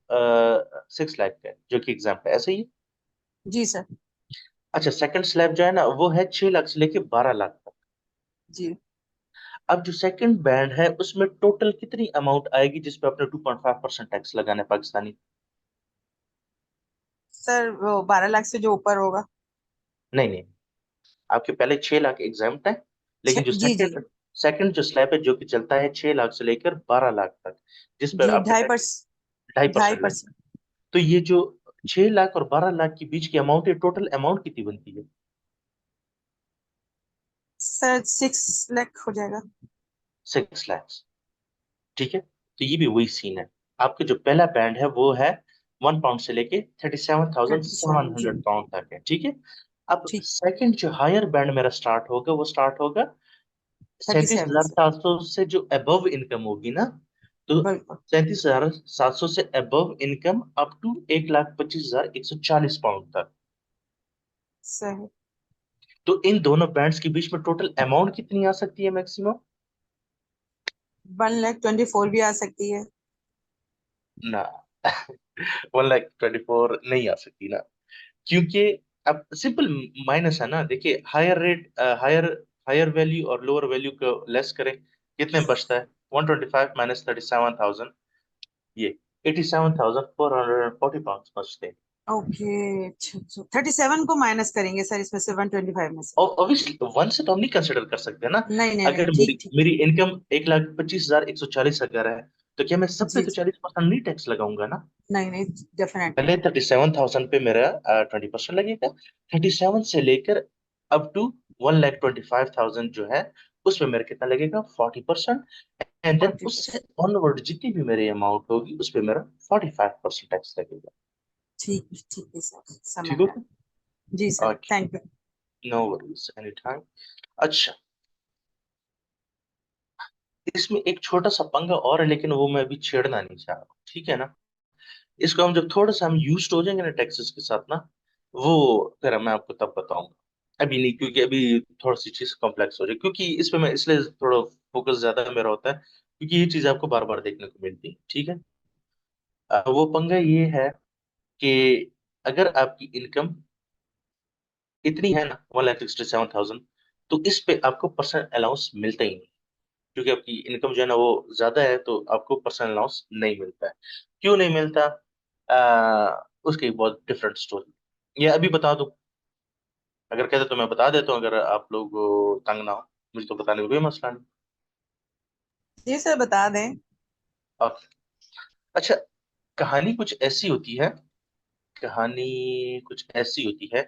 6 लाख का है, जो कि एग्जाम्पल है, ऐसे ही है। जी सर। अच्छा, सेकंड स्लैब जो है ना वो है 6 लाख से लेके 12 लाख तक। जी अब जो सेकंड बैंड है उसमें टोटल कितनी अमाउंट आएगी जिसपे अपने 2.5% टैक्स लगाना है पाकिस्तानी? सर, वो 12 लाख से जो ऊपर होगा। नहीं नहीं, आपके पहले 6 लाख एग्जाम्प्ट है, लेकिन जो जी जी। सेकंड सेकंड जो स्लैब है जो कि चलता है 6 लाख से लेकर 12 लाख तक, जिस पर जी, आपका ढाई टैक्स परसेंट। ढाई ढाई परसेंट लगेगा। परसेंट तो ये जो 6 लाख और 12 लाख के बीच की अमाउंट है, टोटल अमाउंट कितनी बनती है? सर, 6 लाख हो जाएगा। 6 लाख। ठीक है, तो ये भी वही सीन है। आपके जो पहला बैंड है वो है 1 पाउंड से लेके 37 जी।37,700 पाउंड तक है, ठीक है। अब ठीक। सेकंड जो हायर बैंड मेरा स्टार्ट होगा वो स्टार्ट होगा 37 से। 37,700 से, जो अबव इनकम होगी ना, तो बिल्कुल 37,700 से above income up to 1,25,140 pound तक। सही। तो इन दोनों बैंड्स के बीच में टोटल अमाउंट कितनी आ सकती है मैक्सिमम? 1,24 भी आ सकती है। ना 1,24,000 नहीं आ सकती ना, क्योंकि अब सिंपल माइनस है ना। देखिए, higher rate, higher higher value और लोअर वैल्यू को लेस करें, कितने बचता है? 125 माइनस 37,000, ये 87,440 पाउंड बचते हैं। ओके। अच्छा अच्छा, 37 को माइनस करेंगे सर इसमें से, 125 में से। और ऑब्वियसली वन से तो हम नहीं कंसिडर कर सकते ना। नहीं नहीं नहीं, अगर ठीक मेरी ठीक। मेरी इनकम 1,25,140 अगर है, तो क्या मैं सब पे जी तो जी। 40% नहीं टैक्स लगाऊंगा ना? नहीं नहीं, डेफिनेटली। पहले 37,000 पे मेरा 20% लगेगा। 37 से लेकर अप टू 1,25,000 जो है, उस पे मेरा कितना लगेगा? 40%। And then 40%। उससे ऑनवर्ड जितनी भी मेरी अमाउंट होगी उस पे मेरा 45% टैक्स लगेगा। ठीक है सर, समझ ठीक हो? आया। जी sir, thank you. No worries, any time. अच्छा, इसमें एक छोटा सा पंगा और है, लेकिन वो मैं अभी छेड़ना नहीं चाह रहा हूँ, ठीक है ना। इसको हम जब थोड़ा सा हम यूज्ड हो जाएंगे ना टैक्सेस के साथ ना, वो फिर मैं आपको तब बताऊंगा। अभी नहीं, क्योंकि अभी थोड़ी सी चीज कॉम्प्लेक्स हो जाए, क्योंकि इस पे मैं इसलिए थोड़ा फोकस ज्यादा मेरा होता है, क्योंकि ये चीज आपको बार बार देखने को मिलती है, ठीक है। वो पंगा ये है कि अगर आपकी इनकम इतनी है ना 1,67,000, तो इस पे आपको पर्सनल अलाउंस मिलता ही नहीं, क्योंकि आपकी इनकम जो है ना वो ज्यादा है, तो आपको पर्सनल अलाउंस नहीं मिलता है। क्यों नहीं मिलता? उसकी एक बहुत डिफरेंट स्टोरी, ये अभी बता दूं? अगर कहते तो मैं बता देता हूँ, अगर आप लोग तंग ना हो, मुझे तो बताने में कोई मसला नहीं। जी सर, बता दें। ओके। अच्छा, कहानी कुछ ऐसी होती है, कहानी कुछ ऐसी होती है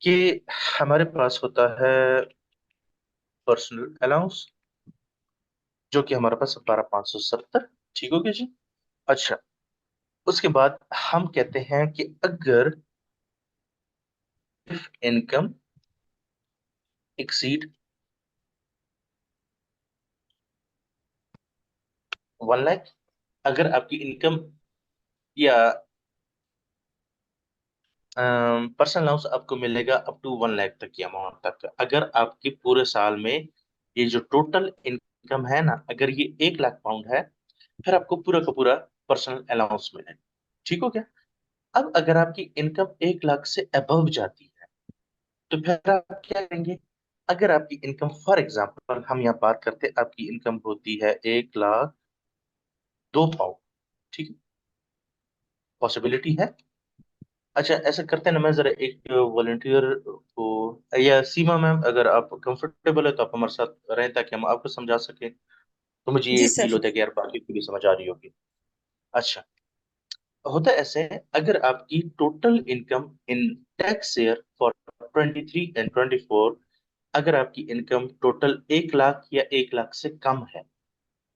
कि हमारे पास होता है पर्सनल अलाउंस, जो कि हमारे पास 12,570, ठीक हो गया जी। अच्छा, उसके बाद हम कहते हैं कि अगर इनकम exceed 1 लाख, अगर आपकी इनकम या पर्सनल अलाउंस आपको मिलेगा अप टू 1 लाख तक की अमाउंट तक। अगर आपके पूरे साल में ये जो टोटल इनकम है ना, अगर ये 1 लाख पाउंड है, फिर आपको पूरा का पूरा पर्सनल अलाउंस मिलेगा। ठीक हो गया। अब अगर आपकी इनकम 1 लाख से अबव जाती है तो फिर आप क्या करेंगे? अगर आपकी इनकम, फॉर एग्जाम्पल हम यहाँ बात करते हैं, आपकी इनकम होती है 1 लाख 2 पाउंड, ठीक है, पॉसिबिलिटी है। अच्छा ऐसा करते हैं ना, मैं जरा एक वॉलंटियर को, या सीमा मैम अगर आप कंफर्टेबल है तो आप हमारे साथ रहें ताकि हम आपको समझा सकें, तो मुझे ये जी फील सर। होता है कि यार बाकी को भी समझ आ रही होगी। अच्छा, होता ऐसे है, अगर आपकी total income in tax year for 23 and 24, अगर आपकी इनकम टोटल 1 लाख या 1 लाख से कम है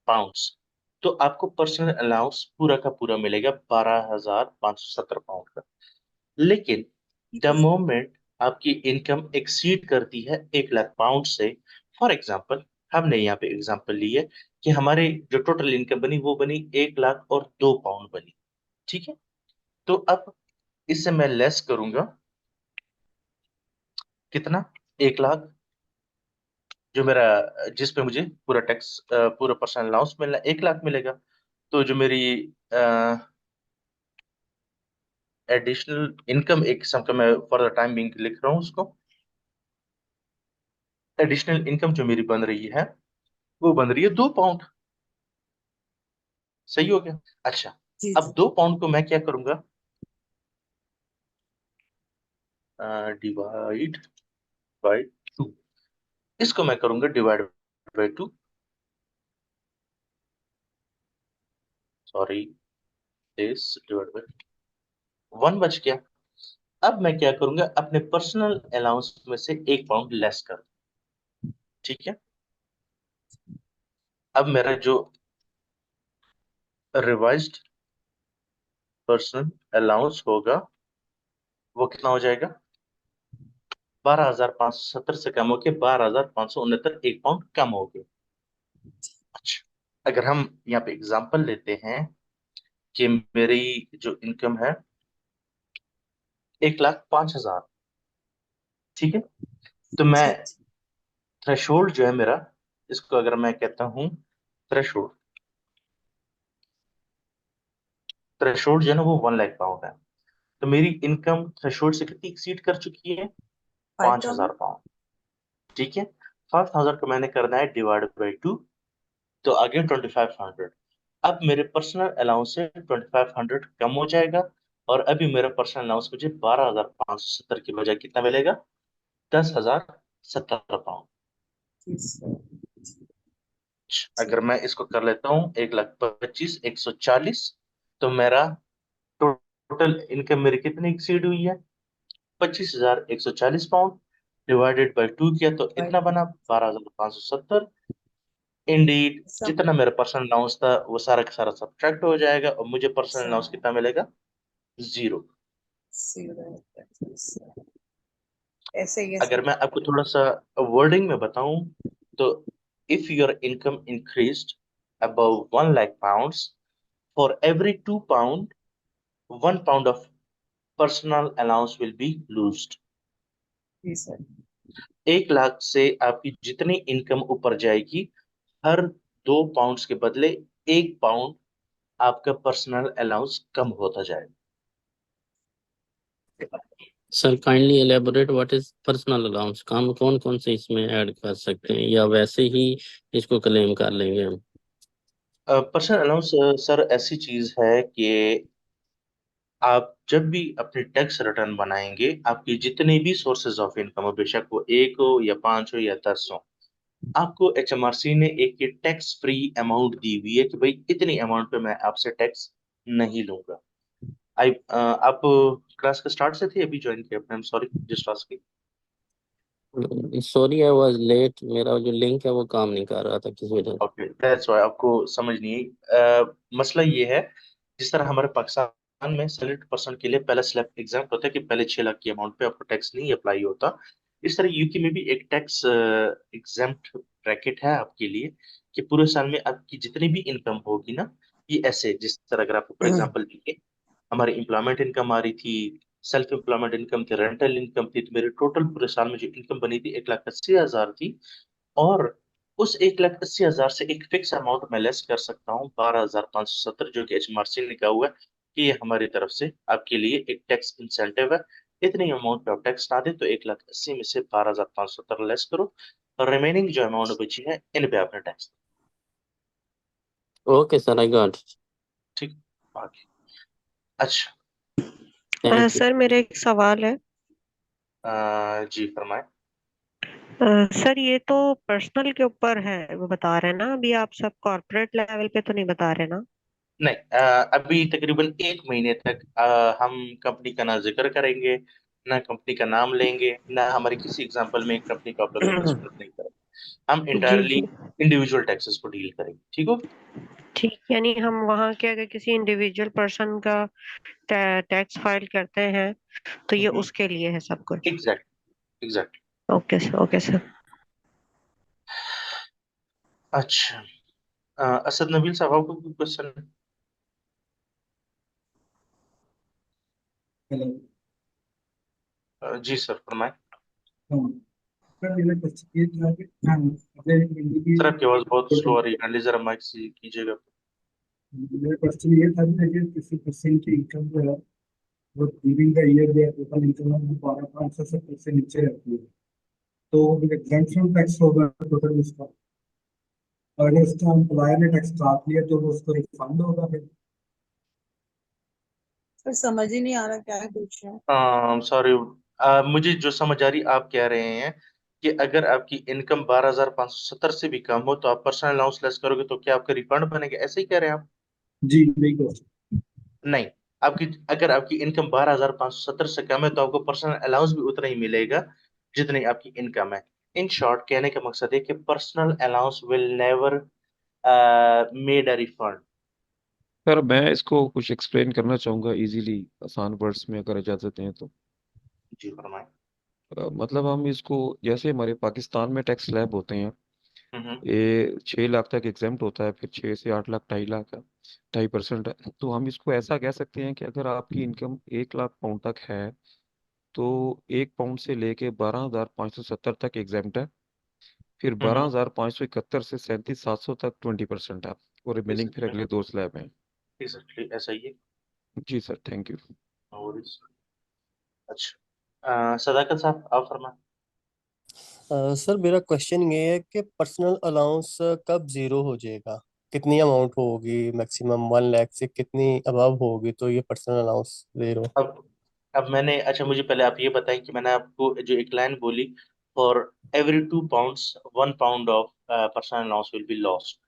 पाउंड्स, तो आपको पर्सनल अलाउंस पूरा का पूरा मिलेगा 12,570 पाउंड का। लेकिन द मोमेंट आपकी इनकम एक्सीड करती है 1 लाख पाउंड से, फॉर एग्जाम्पल हमने यहाँ पे एग्जाम्पल ली है कि हमारे जो टोटल इनकम बनी वो बनी 1 लाख और 2 पाउंड बनी, ठीक है। तो अब इससे मैं लेस करूंगा कितना, 1 लाख, जो मेरा, जिस पे मुझे पूरा टैक्स, पूरा पर्सनल अलाउंस मिलना 1 लाख मिलेगा। तो जो मेरी एडिशनल इनकम, एक किस्म का मैं फॉर द टाइम बिंग लिख रहा हूँ उसको, एडिशनल इनकम जो मेरी बन रही है वो बन रही है 2 पाउंड। सही हो गया। अच्छा, जी अब जी 2 पाउंड को मैं क्या करूंगा, डिवाइड बाय 2, इसको मैं करूंगा divide by 2, sorry, this divide by 1 बच गया। अब मैं क्या करूंगा, अपने पर्सनल अलाउंस में से 1 पाउंड लेस कर, ठीक है। अब मेरा जो रिवाइज्ड पर्सनल अलाउंस होगा वो कितना हो जाएगा, 12,570 से कम होके 12,569, 1 पाउंड कम हो गया। अच्छा, अगर हम यहाँ पे एग्जांपल लेते हैं कि मेरी जो इनकम है 1,05,000, ठीक है, तो मैं जी जी थ्रेशोल्ड जो है मेरा, इसको अगर मैं कहता हूँ थ्रेशोल्ड, थ्रेशोल्ड जो है ना वो 1 लाख पाउंड है। तो मेरी इनकम थ्रेशोल्ड से कितनी एक्सीड कर चुकी है, 5,000 5,000। पाउंड, ठीक है। 5,000 को मैंने करना है डिवाइड बाई 2, तो आगे 2,500। अब मेरे पर्सनल अलाउंस से 2,500 कम हो जाएगा, और अभी मेरा पर्सनल अलाउंस मुझे 12,570 की बजाय कितना मिलेगा, 10,070 पाउंड। जी सर। अगर मैं इसको कर लेता हूँ 1,25,000, 140, तो मेरा टोटल इनकम मेरी कितनी एक्सीड हुई है, 25,140 पाउंड, डिवाइडेड बाय 2 किया तो इतना बना 12,570। इंडीड सब जितना मेरा पर्सनल अलाउंस था वो सारा का सारा सब्ट्रैक्ट हो जाएगा, और मुझे पर्सनल अलाउंस सब कितना मिलेगा, 0। ऐसे ही है अगर सर। मैं आपको थोड़ा सा वर्डिंग में बताऊं, तो if your income increased above 1 lakh pounds, for every 2 pound 1 pound of personal allowance will be lost। जी सर। 1 लाख से आपकी जितनी इनकम ऊपर जाएगी, हर 2 पाउंड्स के बदले 1 पाउंड आपका पर्सनल अलाउंस कम होता जाएगा। Sir kindly elaborate what is personal allowance, हम कौन कौन से इसमें ऐड कर सकते हैं या वैसे ही इसको क्लेम कर लेंगे हम? पर्सनल अलाउंस सर ऐसी चीज है कि आप जब भी अपने टैक्स रिटर्न बनाएंगे, आपकी जितने भी सोर्सेज ऑफ इनकम हो, बेशक वो 1 हो या 5 हो या 10 हो, आपको एचएमआरसी ने एक ये टैक्स फ्री अमाउंट दी हुई है कि भाई इतनी अमाउंट पे मैं आपसे टैक्स नहीं लूंगा। आप क्लास का स्टार्ट से थे, अभी ज्वाइन किया आपने? Sorry, just asking. Sorry I was late, मेरा जो लिंक है वो काम नहीं कर रहा था किसी वजह से। ओके, दैट्स व्हाई आपको समझ नहीं आई। मसला ये है, जिस तरह हमारे पाकिस्तान में सेलेक्ट पर्सन के लिए पहला स्लैब एग्जाम होता है कि पहले 6 लाख की अमाउंट पे आपको टैक्स नहीं अप्लाई होता, इस तरह यूके में भी एक टैक्स एग्जेम्प्ट ब्रैकेट है आपके लिए कि पूरे साल में आपकी जितनी भी इनकम होगी ना, ये ऐसे, जिस तरह अगर आपको फॉर एग्जांपल देंगे, हमारी एम्प्लॉयमेंट इनकम आ रही थी, सेल्फ एम्प्लॉयमेंट इनकम थी, रेंटल इनकम थी, तो मेरी टोटल पूरे साल में जो इनकम बनी थी 1,80,000 थी। और उस 1,80,000 से एक फिक्स अमाउंट मैं लेस कर सकता हूँ 12,570, जो कि HMRC ने लिखा हुआ है कि ये हमारी तरफ से आपके लिए एक टैक्स इंसेंटिव है। इतनी अमाउंट पे आप टैक्स ना दे, तो 1,80,000 में से 12,570 लेस करो, और रिमेनिंग जो अमाउंट बची है इन पे आपने tax. Okay sir, I got. ठीक, आगे। अच्छा, थैंक यू। सर मेरा एक सवाल है। जी फरमाए। सर ये तो पर्सनल के ऊपर है, वो बता रहे हैं ना अभी आप, सब कॉर्पोरेट लेवल पे तो नहीं बता रहे ना? नहीं, अभी तकरीबन 1 महीने तक हम कंपनी का ना जिक्र करेंगे, ना कंपनी का नाम लेंगे, ना हमारी किसी एग्जांपल में कंपनी का आप लोग इन्वेस्टमेंट नहीं करेंगे। हम जी इंटायरली जी इंडिविजुअल टैक्सेस को डील करेंगे, ठीक हो? ठीक, यानी हम वहाँ के अगर किसी इंडिविजुअल पर्सन का टैक्स फाइल करते हैं तो ये उसके लिए है सब कुछ? Exact, exact. Okay sir, okay sir. अच्छा, असद नबील साहब, आपको कोई क्वेश्चन है? हेलो। जी सर, फरमाए। हाँ, सर मेरा क्वेश्चन ये था कि अगर हिंदी की सर आपकी आवाज बहुत स्लो आ रही है, काइंडली जरा माइक से कीजिएगा। मेरा क्वेश्चन ये था कि अगर किसी पर्सन की इनकम जो है वो ड्यूरिंग द ईयर जो है टोटल इनकम है वो 12,570 से नीचे रहती है, तो एग्जम्पशन टैक्स होगा टोटल उसका, और अगर उसका एम्प्लॉयर ने टैक्स काट लिया तो वो उसको रिफंड होगा फिर? सर समझ ही नहीं आ रहा क्या पूछ रहे हैं। सॉरी, मुझे जो समझ आ रही आप कह रहे हैं कि अगर आपकी इनकम 12,570 से भी कम हो तो आप पर्सनल अलाउंस लेस करोगे तो क्या आपका रिफंड बनेगा, ऐसे ही कह रहे हैं आप? जी वही क्वेश्चन। नहीं, आपकी अगर आपकी इनकम 12,570 से कम है तो आपको पर्सनल अलाउंस भी उतना ही मिलेगा जितनी आपकी इनकम है। इन शॉर्ट कहने का मकसद है कि personal allowance will never made a refund. Sir मैं इसको कुछ एक्सप्लेन करना चाहूँगा इजीली, आसान वर्ड्स में अगर इजाज़त दें तो। जी फरमाएं। मतलब हम इसको, जैसे हमारे पाकिस्तान में टैक्स स्लैब होते हैं, हम्म। ये 6 लाख तक एग्जेम्प्ट होता है, फिर 6 से 8 लाख 2.5 लाख है, 2.5% है। तो हम इसको ऐसा कह सकते हैं कि अगर आपकी इनकम 1 लाख पाउंड तक है तो 1 पाउंड से लेके 12,570 तक एग्जेम्प्ट है, फिर हम्म। 12,571 से 37,700 तक 20% है, और रिमेनिंग फिर अगले 2 स्लैब हैं। एग्जैक्टली ऐसा ही है। जी सर, थैंक यू। और अच्छा, सदाकत साहब आप फरमाएं। सर मेरा क्वेश्चन ये है कि पर्सनल अलाउंस कब जीरो हो जाएगा? कितनी अमाउंट होगी मैक्सिमम? 1 लाख से कितनी अबव होगी तो ये पर्सनल अलाउंस जीरो? अब मैंने, अच्छा मुझे पहले आप ये बताएं कि मैंने आपको जो एक लाइन बोली, for every 2 pounds 1 pound of personal allowance will be lost,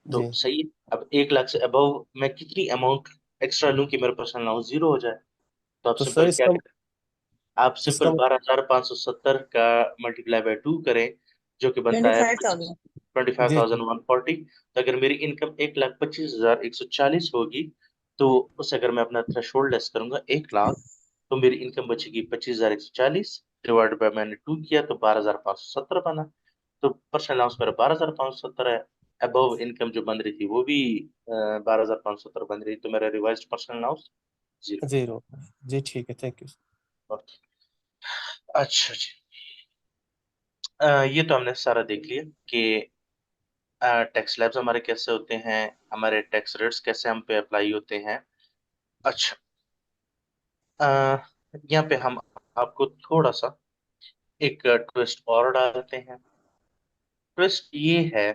तो जी। सही है। अब 1 लाख से अबव मैं कितनी अमाउंट एक्स्ट्रा लूं कि मेरा पर्सनल अलाउंस जीरो हो जाए? तो आप तो सिंपल सर क्या इसका करें, आप सिंपल इसका 12,570 का मल्टीप्लाई बाय 2 करें, जो कि बनता है 25,000। जी जी 25,140। तो अगर मेरी इनकम 1,25,140 होगी, तो उससे अगर मैं अपना थ्रेशोल्ड लेस करूंगा 1 लाख, तो मेरी इनकम बचेगी 25,140, डिवाइड बाय मैंने 2 किया तो 12,570 बना। तो पर्सनल अलाउंस मेरा 12,570 है। अबव इनकम जो बन रही थी वो भी 12,570 बन रही, तो मेरा revised personal allowance zero. Zero. जी ठीक है, थैंक यू। ओके, अच्छा जी। ये तो हमने सारा देख लिया कि टैक्स स्लैब्स हमारे कैसे होते हैं, हमारे टैक्स रेट्स कैसे हम पे अप्लाई होते हैं। अच्छा, यहाँ पे हम आपको थोड़ा सा एक ट्विस्ट और डालते हैं। ट्विस्ट ये है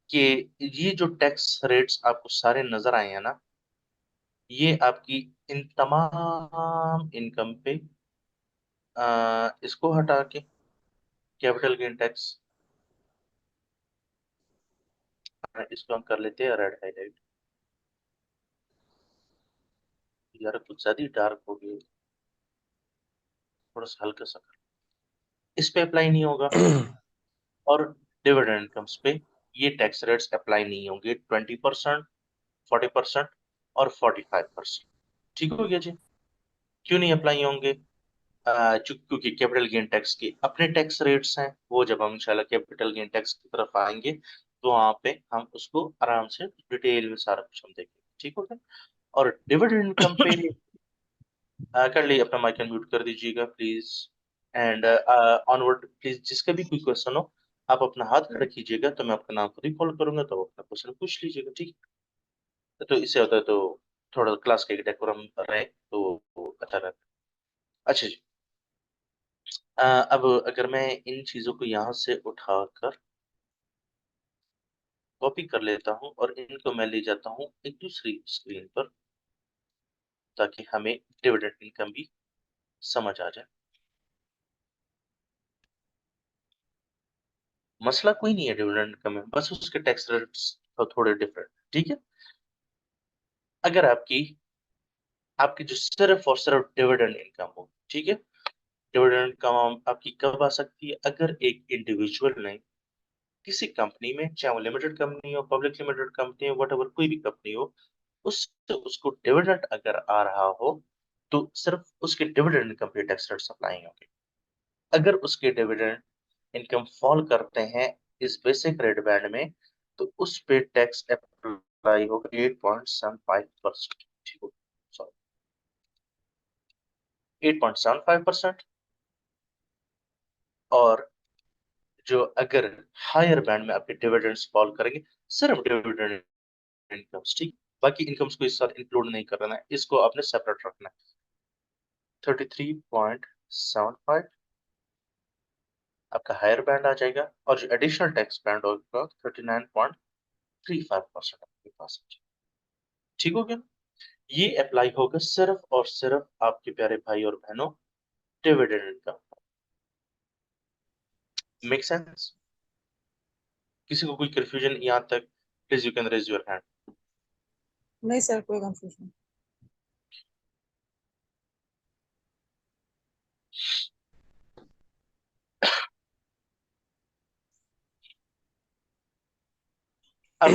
कि ये जो टैक्स रेट्स आपको सारे नजर आए हैं ना, ये आपकी इन तमाम इनकम पे इसको हटा के कैपिटल गेन टैक्स, इसको हम कर लेते हैं रेड हाईलाइट। यार कुछ ज्यादा डार्क हो गई, थोड़ा सा हल्का सा कर, इस पे अप्लाई नहीं होगा। और डिविडेंड इनकम्स पे ये टैक्स रेट्स अप्लाई नहीं होंगे, 20%, 40% और 45%। ठीक हो गया जी? क्यों नहीं अप्लाई होंगे? क्योंकि कैपिटल गेन टैक्स के अपने टैक्स रेट्स हैं, वो जब हम इंशाल्लाह कैपिटल गेन टैक्स की तरफ आएंगे तो वहां पे हम उसको आराम से डिटेल में सारा कुछ हम देखेंगे, ठीक हो गया। और डिविडेंड इनकम पे कर लिए, अपना माइक म्यूट कर दीजिएगा प्लीज। एंड ऑनवर्ड प्लीज, जिसका भी कोई क्वेश्चन हो आप अपना हाथ खड़ा कीजिएगा, तो मैं आपका नाम खुद ही कॉल करूंगा, तो आप अपना क्वेश्चन पूछ लीजिएगा, ठीक है। तो इससे होता है तो थोड़ा क्लास का एक डेकोरम रहे तो अच्छा रहता है। अच्छा जी, अब अगर मैं इन चीजों को यहाँ से उठाकर कॉपी कर लेता हूँ और इनको मैं ले जाता हूँ एक दूसरी स्क्रीन पर, ताकि हमें डिविडेंड इनकम भी समझ आ जाए। मसला कोई नहीं है डिविडेंड इनकम में, बस उसके टैक्स रेट्स थोड़े डिफरेंट, ठीक है। अगर आपकी जो सिर्फ और सिर्फ डिविडेंड इनकम हो, ठीक है, डिविडेंड इनकम आपकी कब आ सकती है? अगर एक इंडिविजुअल ने किसी कंपनी में, चाहे वो लिमिटेड कंपनी हो, पब्लिक लिमिटेड कंपनी हो, वट कोई भी कंपनी हो, उससे उसको डिविडेंड अगर आ रहा हो तो सिर्फ उसके डिविडेंड इनकम पे टैक्स रेट अप्लाई होंगे। अगर उसके डिविडेंड इनकम फॉल करते हैं इस बेसिक रेट बैंड में, तो उस पे टैक्स अप्लाई होगा 8.75%, ठीक हो, सॉरी 8.75%। और जो अगर हायर बैंड में आपके डिविडेंड्स फॉल करेंगे, सिर्फ डिविडेंड इनकम्स, ठीक, बाकी इनकम्स को इस साथ इंक्लूड नहीं करना है, इसको आपने सेपरेट रखना है। 33.75 आपका हायर बैंड आ जाएगा, और जो एडिशनल टैक्स बैंड होगा 39.35% आपके पास है। ठीक हो गया, ये अप्लाई होगा सिर्फ और सिर्फ आपके प्यारे भाई और बहनों डिविडेंड इनकम। Make sense? किसी को कोई कंफ्यूजन यहाँ तक? Please you can raise your hand. नहीं सर, कोई कंफ्यूजन। अब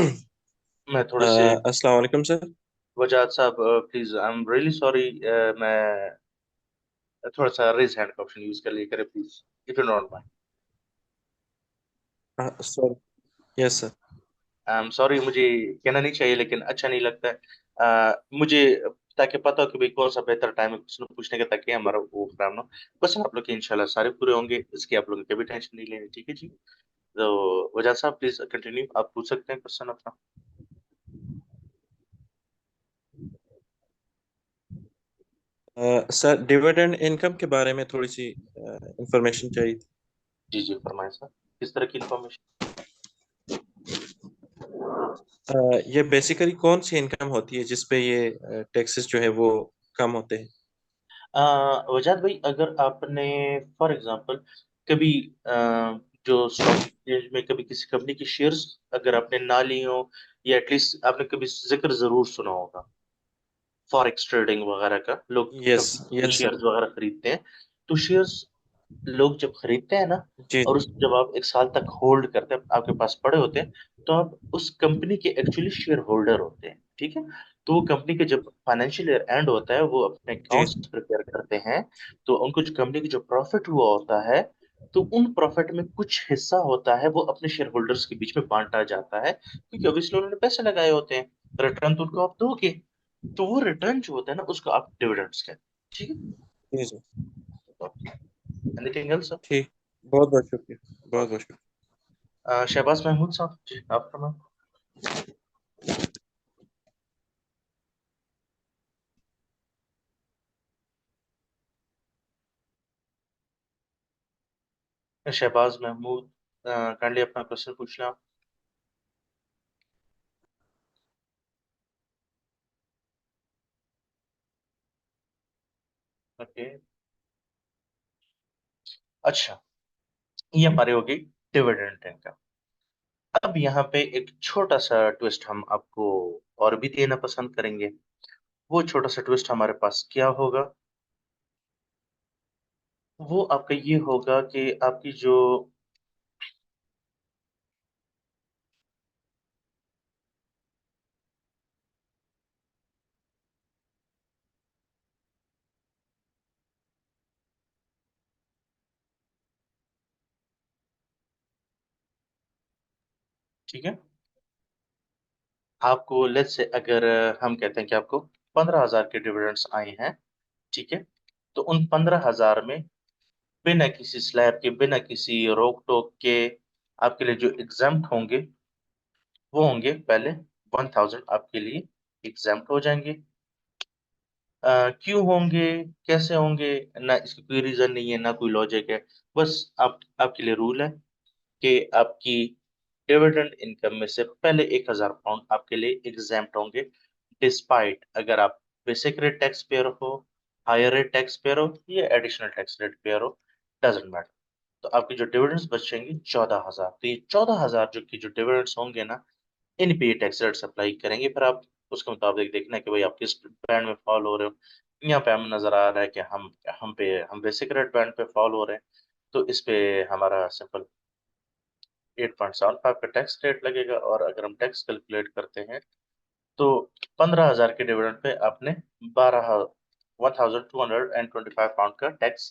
मैं थोड़े से अस्सलाम वालेकुम सर। वजाद साहब, please I am really sorry, मैं थोड़ा सा रेज हैंड का ऑप्शन यूज कर लिया करें please, if you don't mind. Sorry, yes sir. I am sorry, मुझे कहना नहीं चाहिए लेकिन अच्छा नहीं लगता है। मुझे ताकि पता हो कि भाई कौन सा बेहतर टाइम है क्वेश्चन पूछने का, ताकि हमारा वो खराब ना हो। क्वेश्चन आप लोग के इंशाल्लाह सारे पूरे होंगे, इसकी आप लोगों की भी टेंशन नहीं लेनी, ठीक है जी। तो वजह साहब प्लीज कंटिन्यू, आप पूछ सकते हैं क्वेश्चन अपना। सर, डिविडेंड इनकम के बारे में थोड़ी सी इंफॉर्मेशन चाहिए थी। जी जी फरमाएं सर, किस तरह की इंफॉर्मेशन? ये बेसिकली कौन सी इनकम होती है जिसपे ये टैक्सेस जो है वो कम होते हैं? वजाद भाई, अगर आपने फॉर एग्जांपल कभी जो स्टॉक एक्सचेंज में कभी किसी कंपनी की शेयर्स अगर आपने ना ली हो, या एटलीस्ट आपने कभी जिक्र जरूर सुना होगा फॉरेक्स ट्रेडिंग वगैरह का, लोग यस, कभी यस सर। शेयर्स वगैरह खरीदते हैं, तो शेयर्स लोग जब खरीदते हैं ना, जी और जी। उस जब आप एक साल तक होल्ड करते हैं, आपके पास पड़े होते हैं, तो आप उस कंपनी के एक्चुअली शेयर होल्डर होते हैं, ठीक है। तो वो कंपनी के जब फाइनेंशियल ईयर एंड होता है, वो अपने जी अकाउंट्स प्रिपेयर करते हैं, तो उनको जो कंपनी की जो प्रॉफिट हुआ होता है, तो उन प्रॉफिट में कुछ हिस्सा होता है वो अपने शेयर होल्डर्स के बीच में बांटा जाता है, क्योंकि ऑब्वियसली उन्होंने पैसे लगाए होते हैं, रिटर्न तो उनको आप दोगे, तो वो रिटर्न जो होता है ना उसको आप डिविडेंड्स कहते हैं, ठीक जी जी। है। Anything else? ठीक, बहुत बहुत शुक्रिया, बहुत बहुत शुक्रिया। शहबाज महमूद साहब जी, आपका नाम? शहबाज महमूद, काइंडली अपना क्वेश्चन पूछ लें आप। ओके, अच्छा, ये हमारी होगी डिविडेंड इनकम। अब यहाँ पे एक छोटा सा ट्विस्ट हम आपको और भी देना पसंद करेंगे। वो छोटा सा ट्विस्ट हमारे पास क्या होगा? वो आपका ये होगा कि आपकी जो ठीक है। आपको लेट्स से अगर हम कहते हैं कि आपको 15,000 के डिविडेंड्स आए हैं, ठीक है, तो उन 15,000 में बिना किसी स्लैब के, बिना किसी रोक टोक के आपके लिए जो एग्जाम्प्ट होंगे वो होंगे पहले 1,000 आपके लिए एग्जाम्प्ट हो जाएंगे। क्यों होंगे, कैसे होंगे, ना इसकी कोई रीजन नहीं है, ना कोई लॉजिक है, बस आपके लिए रूल है कि आपकी डिविडेंड इनकम में से पहले 1,000 पाउंड आपके लिए एग्जाम्प्ट होंगे, डिस्पाइट अगर आप बेसिक रेट टैक्स पेयर हो, हायर रेट टैक्स पेयर हो या एडिशनल टैक्स रेट पेयर हो, डजेंट मैटर। तो आपके जो डिविडेंड्स बचेंगे 14,000, तो ये 14,000 जो डिविडेंड्स होंगे ना, इन पे ये टैक्स रेट्स अप्लाई करेंगे। फिर आप उसके मुताबिक देखना है कि भाई आप किस बैंड में फॉल हो रहे हो। यहाँ पे हमें नजर आ रहा है कि हम बेसिक रेट बैंड पे फॉल हो रहे हैं, तो इस पे हमारा सिंपल 8.75 का टैक्स रेट लगेगा। और अगर हम टैक्स कैलकुलेट करते हैं तो 15,000 के डिविडेंड पे आपने 1,225 पाउंड का टैक्स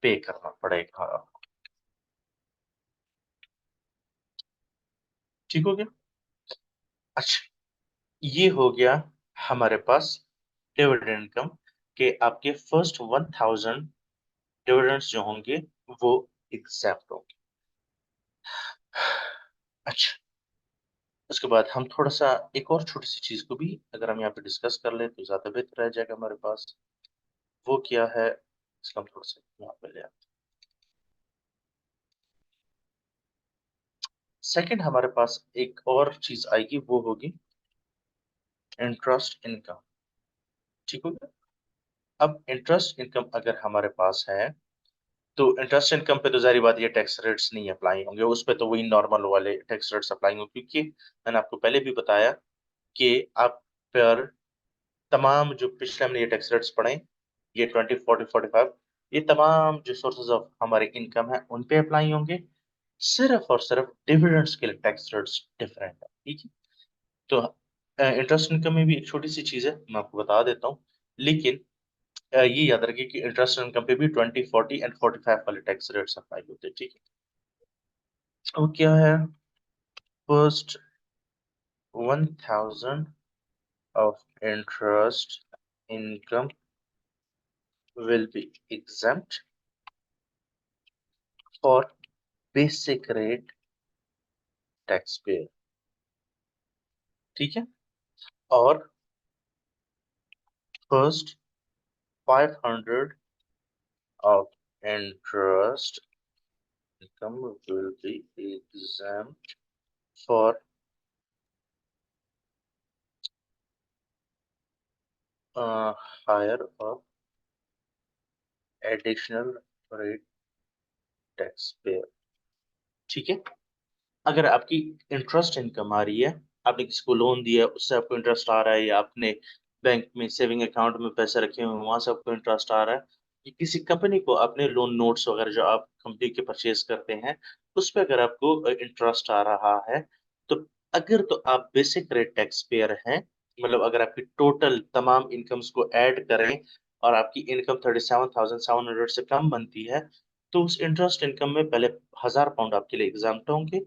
पे करना पड़ेगा। ठीक हो गया। अच्छा, ये हो गया हमारे पास डिविडेंड इनकम के आपके फर्स्ट 1,000 डिविडेंड्स जो होंगे वो एग्जैम्प्ट होंगे। अच्छा, उसके बाद हम थोड़ा सा एक और छोटी सी चीज को भी अगर हम यहाँ पे डिस्कस कर ले तो ज्यादा बेहतर रह जाएगा हमारे पास। वो क्या है, इसका हम थोड़ा सा यहाँ पे ले आते हैं। सेकंड हमारे पास एक और चीज आएगी, वो होगी इंटरेस्ट इनकम। ठीक हो गया। अब इंटरेस्ट इनकम अगर हमारे पास है तो इंटरेस्ट इनकम पे तो जारी बात ये टैक्स रेट्स नहीं अप्लाई होंगे, उस पे तो वही नॉर्मल वाले टैक्स रेट्स अप्लाई होंगे, क्योंकि मैंने आपको पहले भी बताया कि आप पर तमाम जो पिछले हमने ये टैक्स रेट्स पढ़े, ये 20, 40, 45, ये तमाम जो सोर्सेज ऑफ हमारे इनकम है उन पे अप्लाई होंगे। सिर्फ और सिर्फ डिविडेंड्स के लिए टैक्स रेट्स डिफरेंट है। ठीक है। तो इंटरेस्ट इनकम में भी एक छोटी सी चीज है, मैं आपको बता देता हूँ, लेकिन ये याद रखिए कि इंटरेस्ट इनकम पे भी 20, 40 एंड 45 वाले टैक्स रेट्स अप्लाई होते हैं। ठीक है। वो क्या है, first 1,000 of interest income will be exempt for basic rate taxpayer। ठीक है। और first 500 of interest income will be exempt for higher or additional rate taxpayer। ठीक है। अगर आपकी इंटरेस्ट इनकम आ रही है, आपने किसी को लोन दिया उससे आपको इंटरेस्ट आ रहा है, या आपने बैंक में सेविंग अकाउंट में पैसे रखे हुए वहां से आपको इंटरेस्ट आ रहा है, या किसी कंपनी को अपने लोन नोट्स वगैरह जो आप कंपनी के परचेज करते हैं उस पर अगर आपको इंटरेस्ट आ रहा है, तो अगर तो आप बेसिक रेट टैक्स पेयर हैं, मतलब अगर आपकी टोटल तमाम इनकम्स को ऐड करें और आपकी इनकम 37,700 से कम बनती है, तो उस इंटरेस्ट इनकम में पहले 1,000 पाउंड आपके लिए एग्जाम्प्ट होंगे।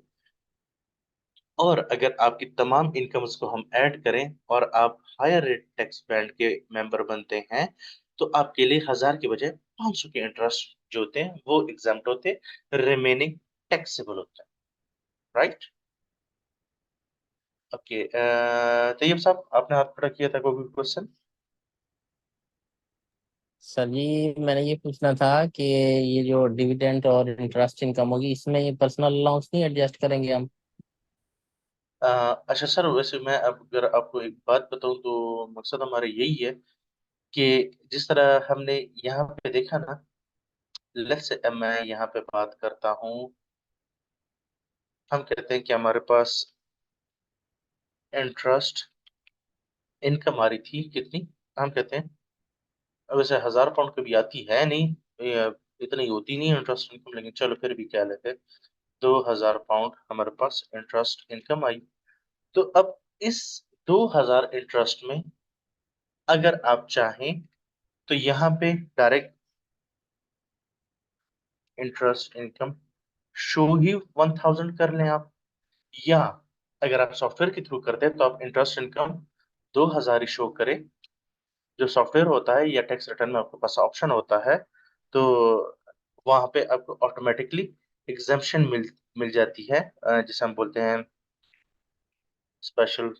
और अगर आपकी तमाम इनकम्स को हम ऐड करें और आप हायर रेट टैक्स बैंड के मेंबर बनते हैं, तो आपके लिए 1,000 के बजाय 500 के इंटरेस्ट जो होते हैं वो एग्जाम्प्ट होते हैं, रिमेनिंग टैक्सेबल होता है। राइट। ओके, तैयब साहब आपने हाथ खड़ा किया था, कोई क्वेश्चन? सर जी, मैंने ये पूछना था कि ये जो डिविडेंड और इंटरेस्ट इनकम होगी इसमें ये पर्सनल अलाउंस नहीं एडजस्ट करेंगे हम? अच्छा सर, वैसे मैं अब अगर आपको एक बात बताऊं तो मकसद हमारा यही है कि जिस तरह हमने यहाँ पे देखा ना, लेट्स से मैं यहाँ पे बात करता हूँ, हम कहते हैं कि हमारे पास इंटरेस्ट इनकम आ रही थी कितनी, हम कहते हैं वैसे 1,000 पाउंड कभी आती है नहीं, ये इतनी होती नहीं है इंटरेस्ट इनकम, लेकिन चलो फिर भी क्या लेते हैं, 2,000 पाउंड हमारे पास इंटरेस्ट इनकम आई। तो अब इस 2,000 इंटरेस्ट में अगर आप चाहें तो यहाँ पे डायरेक्ट इंटरेस्ट इनकम शो ही 1,000 कर लें आप, या अगर आप सॉफ्टवेयर के थ्रू करते हैं तो आप इंटरेस्ट इनकम 2000 ही शो करें। जो सॉफ्टवेयर होता है या टैक्स रिटर्न में आपके पास ऑप्शन होता है, तो वहां पे आपको ऑटोमेटिकली एग्जेम्पशन मिल जाती है, जिसे हम बोलते हैं special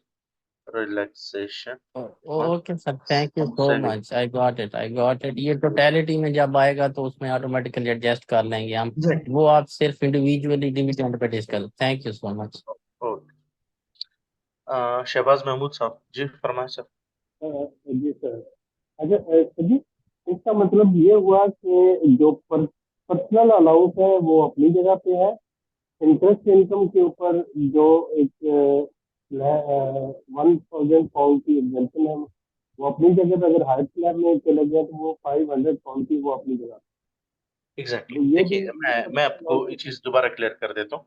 relaxation. Okay sir, thank you so much, I got it, I got it. ये टोटलिटी में जब आएगा तो उसमें ऑटोमेटिकली एडजस्ट कर लेंगे हम, वो आप सिर्फ इंडिविजुअली डिविडेंड पे discuss. Thank you so much. Shahbaz Mahmood साहब जी, फरमाएं सर। जी सर। अच्छा सर जी, इसका मतलब ये हुआ कि जो पर्सनल अलाउंस है वो अपनी जगह पे है, इंटरेस्ट इनकम के ऊपर जो एक 1000 पाउंड की एग्जेम्पन है वो अपनी जगह पे, अगर हायर स्लैब में चले गए तो वो 500 पाउंड की वो अपनी जगह पे। एग्जैक्टली तो ये भी देखिए, मैं आपको ये चीज दोबारा क्लियर कर देता हूँ।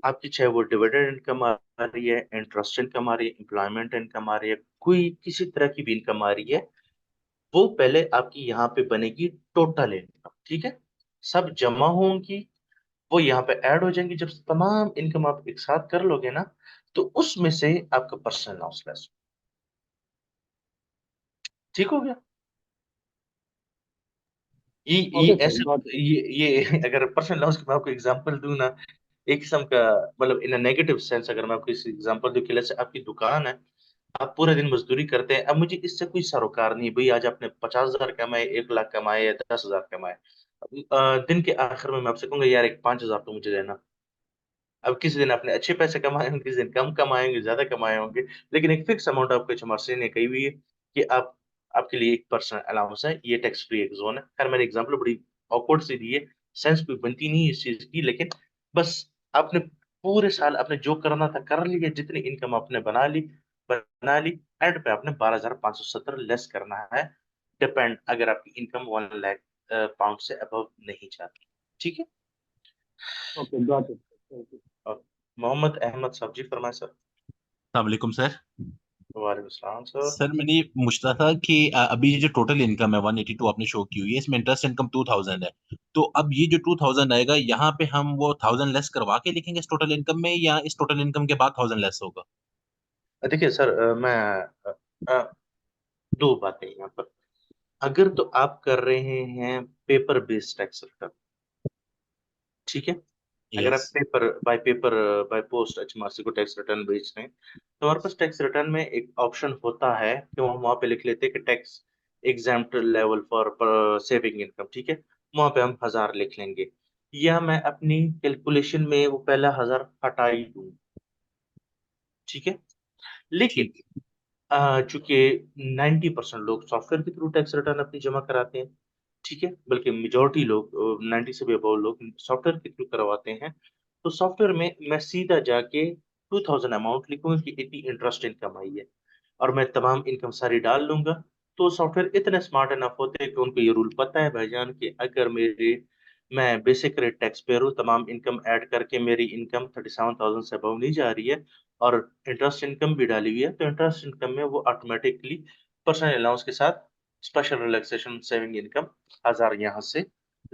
आपकी चाहे वो डिविडेंड इनकम आ रही है, इंटरेस्ट इनकम आ रही है, एम्प्लॉयमेंट इनकम आ रही है, कोई किसी तरह की भी इनकम आ रही है, वो पहले आपकी यहाँ पे बनेगी टोटल इनकम। ठीक है, सब जमा होंगी, वो यहाँ पे ऐड हो जाएंगी। जब तमाम इनकम आप एक साथ कर लोगे ना, तो उसमें से आपका पर्सनल लॉस लेस। ठीक हो गया। ये ओके सर, ऐसे गॉट ये अगर पर्सनल लॉस की मैं आपको एग्जांपल दूं ना, एक किस्म का, मतलब इन नेगेटिव सेंस, अगर मैं आपको इस एग्जांपल दूं कि जैसे आपकी दुकान है, आप पूरे दिन मजदूरी करते हैं, अब मुझे इससे कोई सरोकार नहीं भाई, आज आपने 50,000 कमाए, 1 लाख कमाए या 10,000 कमाए, दिन के आखिर में मैं आपसे कहूंगा यार एक 5,000 तो मुझे देना। अब किसी दिन आपने अच्छे पैसे कमाए होंगे, किसी दिन कम कमाए होंगे, ज्यादा कमाए होंगे, लेकिन एक फिक्स अमाउंट आपको HMRC ने कही हुई है कि आप, आपके लिए एक पर्सनल अलाउंस है, ये टैक्स फ्री एक जोन है। खैर मैंने एग्जाम्पल बड़ी ऑकवर्ड सी दी है, सेंस कोई बनती नहीं है इस चीज की, लेकिन बस आपने पूरे साल आपने जो करना था कर लिया, जितनी इनकम आपने बना ली, एंड पे आपने 12,570 लेस करना है, डिपेंड, अगर आपकी इनकम 1 लाख पाउंड से अबव नहीं जाती। ठीक है। Okay, got it, thank you. और मोहम्मद अहमद साहब जी, फरमाए सर। वालेकुम सर। वालेकुम सलाम सर। सर मैंने ये पूछना था कि अभी ये जो टोटल इनकम है 182 आपने शो की हुई है, इसमें इंटरेस्ट इनकम 2000 है, तो अब ये जो 2000 आएगा यहाँ पे हम वो 1000 लेस करवा के लिखेंगे इस टोटल इनकम में, या इस टोटल इनकम के बाद 1000 लेस होगा? देखिए सर, मैं दो बातें यहाँ पर। अगर तो आप कर रहे हैं पेपर बेस्ड टैक्स रिटर्न, ठीक है, अगर आप yes. Paper by post HMRC को टैक्स रिटर्न भेज रहे हैं, तो हमारे पास टैक्स रिटर्न में एक ऑप्शन होता है कि हम वहाँ पे लिख लेते हैं कि tax exempt level for saving income. ठीक है, वहाँ पे हम 1000 लिख लेंगे, या मैं अपनी कैलकुलेशन में वो पहला 1000 हटा ही दूँ। ठीक है, लेकिन ठीक। चूंकि 90% लोग सॉफ्टवेयर के थ्रू टैक्स रिटर्न अपनी जमा कराते हैं, ठीक है, बल्कि मेजोरिटी लोग, 90 से भी अबव लोग सॉफ्टवेयर के थ्रू करवाते हैं, तो सॉफ्टवेयर में मैं सीधा जाके 2000 अमाउंट लिखूंगा कि इतनी इंटरेस्ट इनकम आई है, और मैं तमाम इनकम सारी डाल लूंगा। तो सॉफ्टवेयर इतने स्मार्ट इनफ होते हैं कि उनको ये रूल पता है भाईजान कि अगर मैं बेसिक रेट टैक्स पेयर हूँ, तमाम इनकम ऐड करके मेरी इनकम 37,000 से अबव नहीं जा रही है, और इंटरेस्ट इनकम भी डाली हुई है, तो इंटरेस्ट इनकम में वो ऑटोमेटिकली पर्सनल अलाउंस के साथ स्पेशल रिलैक्सेशन सेविंग इनकम 1000 यहाँ से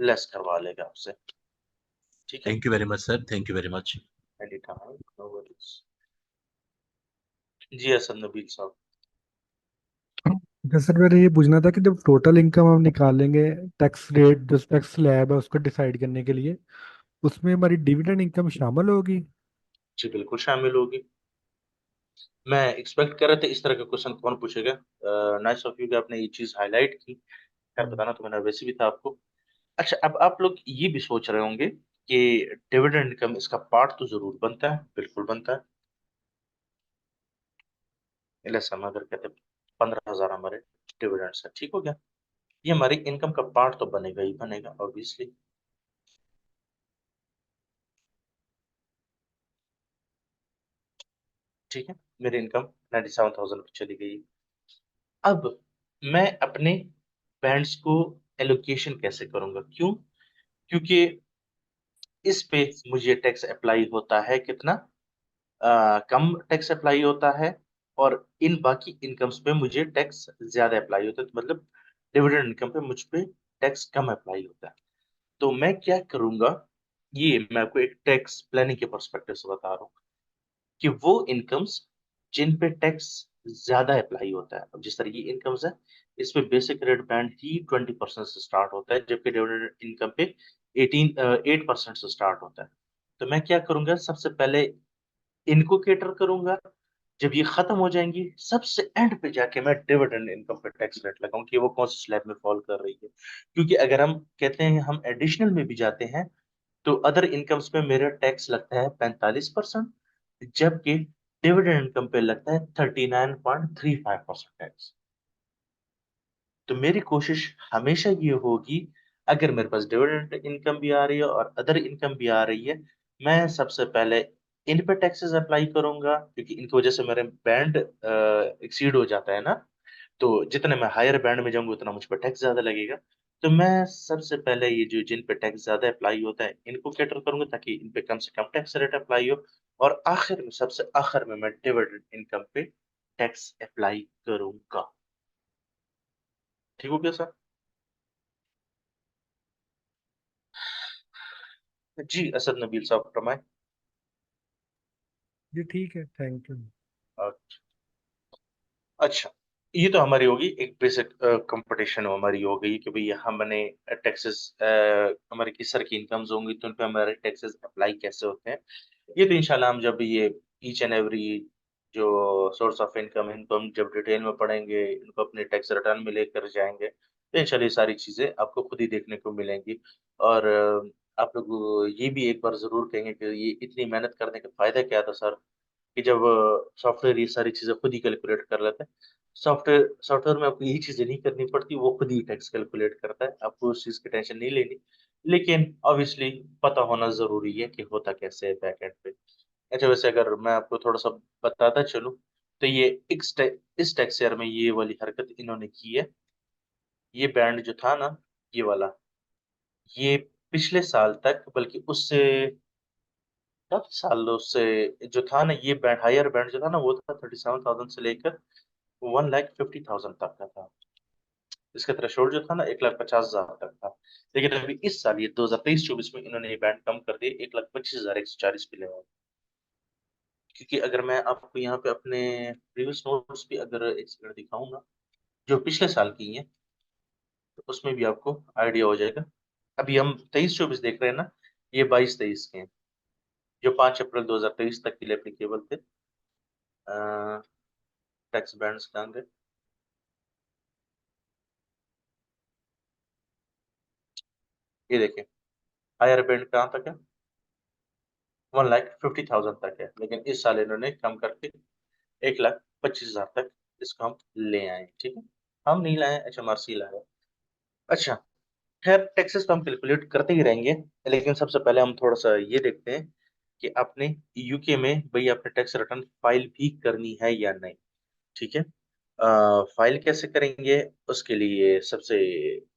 लेस करवा लेगा आपसे। ठीक है। Thank you very much sir, thank you very much. Any time, no worries. जी हसन नबील साहब। जैसे मेरे ये पूछना था कि जब टोटल इनकम हम निकालेंगे, टैक्स रेट जो टैक्स स्लैब है उसको डिसाइड करने के लिए, उसमें हमारी डिविडेंड इनकम शामिल होगी? जी बिल्कुल शामिल होगी। मैं एक्सपेक्ट कर रहे थे इस तरह का क्वेश्चन कौन पूछेगा। नाइस ऑफ यू कि आपने ये चीज हाईलाइट की। खैर बताना तो मैंने वैसे भी था आपको। अच्छा, अब आप लोग ये भी सोच रहे होंगे कि डिविडेंड इनकम इसका पार्ट तो जरूर बनता है, बिल्कुल बनता है। जैसे हम अगर कहते 15,000 हमारे डिविडेंड है, ठीक हो गया, ये हमारी इनकम का पार्ट तो बनेगा ही बनेगा ऑब्वियसली। ठीक है, मेरी इनकम 97,000 चली गई। अब मैं अपने बैंड्स को एलोकेशन कैसे करूंगा? क्यों? क्योंकि इस पे मुझे टैक्स अप्लाई होता है कितना, कम टैक्स अप्लाई होता है, और इन बाकी इनकम्स पे मुझे टैक्स ज्यादा अप्लाई होता है, तो मतलब डिविडेंड इनकम पे मुझ पे टैक्स कम अप्लाई होता है। तो मैं क्या करूंगा, ये मैं आपको एक टैक्स प्लानिंग के पर्सपेक्टिव से बता रहा हूँ। कि वो इनकम्स जिन पे टैक्स ज्यादा अप्लाई होता है। अब जिस तरह की इनकम्स है, इस पे बेसिक रेट बैंड ही 20% से स्टार्ट होता है, जबकि डिविडेंड इनकम पे 8% से स्टार्ट होता है। तो मैं क्या करूंगा, सबसे पहले इनको कैटर करूंगा। जब ये खत्म हो जाएंगी, सबसे एंड पे जाके मैं डिविडेंड इनकम पे टैक्स रेट लगाऊं कि वो कौन सी स्लैब में फॉल कर रही है। क्योंकि अगर हम कहते हैं हम एडिशनल में भी जाते हैं, तो अदर इनकम्स पे मेरा टैक्स लगता है 45%, जबकि डिविडेंड इनकम पे लगता है 39.35% टैक्स। तो मेरी कोशिश हमेशा ये होगी, अगर मेरे पास डिविडेंड इनकम भी आ रही है और अदर इनकम भी आ रही है, मैं सबसे पहले इन पे टैक्सेस अप्लाई करूंगा, क्योंकि इनकी वजह से मेरे बैंड एक्सीड हो जाता है ना। तो जितने मैं हायर बैंड में जाऊंगा, उतना मुझ पर टैक्स ज्यादा लगेगा। तो मैं सबसे पहले ये जो जिन पे टैक्स ज्यादा अप्लाई होता है, इनको कैटर करूंगा, ताकि इन पे कम से कम टैक्स रेट अप्लाई हो। और आखिर में, सबसे आखिर में, मैं डिविडेंड इनकम पे टैक्स अप्लाई करूंगा। ठीक हो गया सर? जी असद नबील साहब फरमाए। जी ठीक है, थैंक यू। अच्छा, ये तो हमारी होगी एक बेसिक कंपटीशन हमारी हो गई कि भाई हमने टैक्सेस, हमारी किस तरह की इनकम्स होंगी तो उन पे हमारे टैक्सेस अप्लाई कैसे होते हैं। ये तो इंशाल्लाह हम जब ये ईच एंड एवरी जो सोर्स ऑफ इनकम है, इनको हम जब डिटेल में पढ़ेंगे, इनको अपने टैक्स रिटर्न में लेकर जाएंगे, तो इंशाल्लाह ये सारी चीजें आपको खुद ही देखने को मिलेंगी। और आप लोग ये भी एक बार जरूर कहेंगे कि ये इतनी मेहनत करने का फायदा क्या था सर, कि जब सॉफ्टवेयर ये सारी चीजें खुद ही कैलकुलेट कर लेता है। सॉफ्टवेयर में आपको यही चीजें नहीं करनी पड़ती, वो खुद ही टैक्स कैलकुलेट करता है, आपको उस चीज की टेंशन नहीं लेनी। लेकिन ऑब्वियसली पता होना जरूरी है कि होता कैसे है बैक एंड पे। अच्छा, वैसे अगर मैं आपको थोड़ा सा बताता चलूं, तो ये इस टैक्स ईयर में ये वाली हरकत इन्होंने की है। ये बैंड जो था ना, ये वाला, ये पिछले साल तक, बल्कि उससे काफी सालों से जो था ना, ये बैंड, हायर बैंड जो था ना, वो था 37,000 से लेकर 1,50,000 तक का था। इसका थ्रेशोल्ड जो था ना, 1,50,000 तक था। लेकिन अभी इस साल, ये 2023-24 में, इन्होंने ये बैंड कम कर दिए, 1,25,140 पे ले आए। क्योंकि अगर मैं आपको यहाँ पे अपने प्रीवियस नोट्स भी अगर एक सेकंड दिखाऊं ना, जो पिछले साल की हैं, तो उसमें भी आपको आइडिया हो जाएगा। अभी हम 23-24 देख रहे हैं ना, ये 22-23 के हैं, जो 5 अप्रैल 2023 तक के लिए एप्लीकेबल थे। टैक्स बैंड्स कहाँ गए? ये देखिए, हायर बैंड कहाँ तक है? 1,50,000 तक है। लेकिन इस साल इन्होंने कम करके 1,25,000 तक इसको हम ले आए। ठीक है, हम नहीं लाए, HMRC लाए। अच्छा, खैर टैक्सेस तो हम कैलकुलेट करते ही रहेंगे, लेकिन सबसे पहले हम थोड़ा सा ये देखते हैं कि आपने यूके में भाई अपने टैक्स रिटर्न फाइल भी करनी है या नहीं। ठीक है, फाइल कैसे करेंगे, उसके लिए सबसे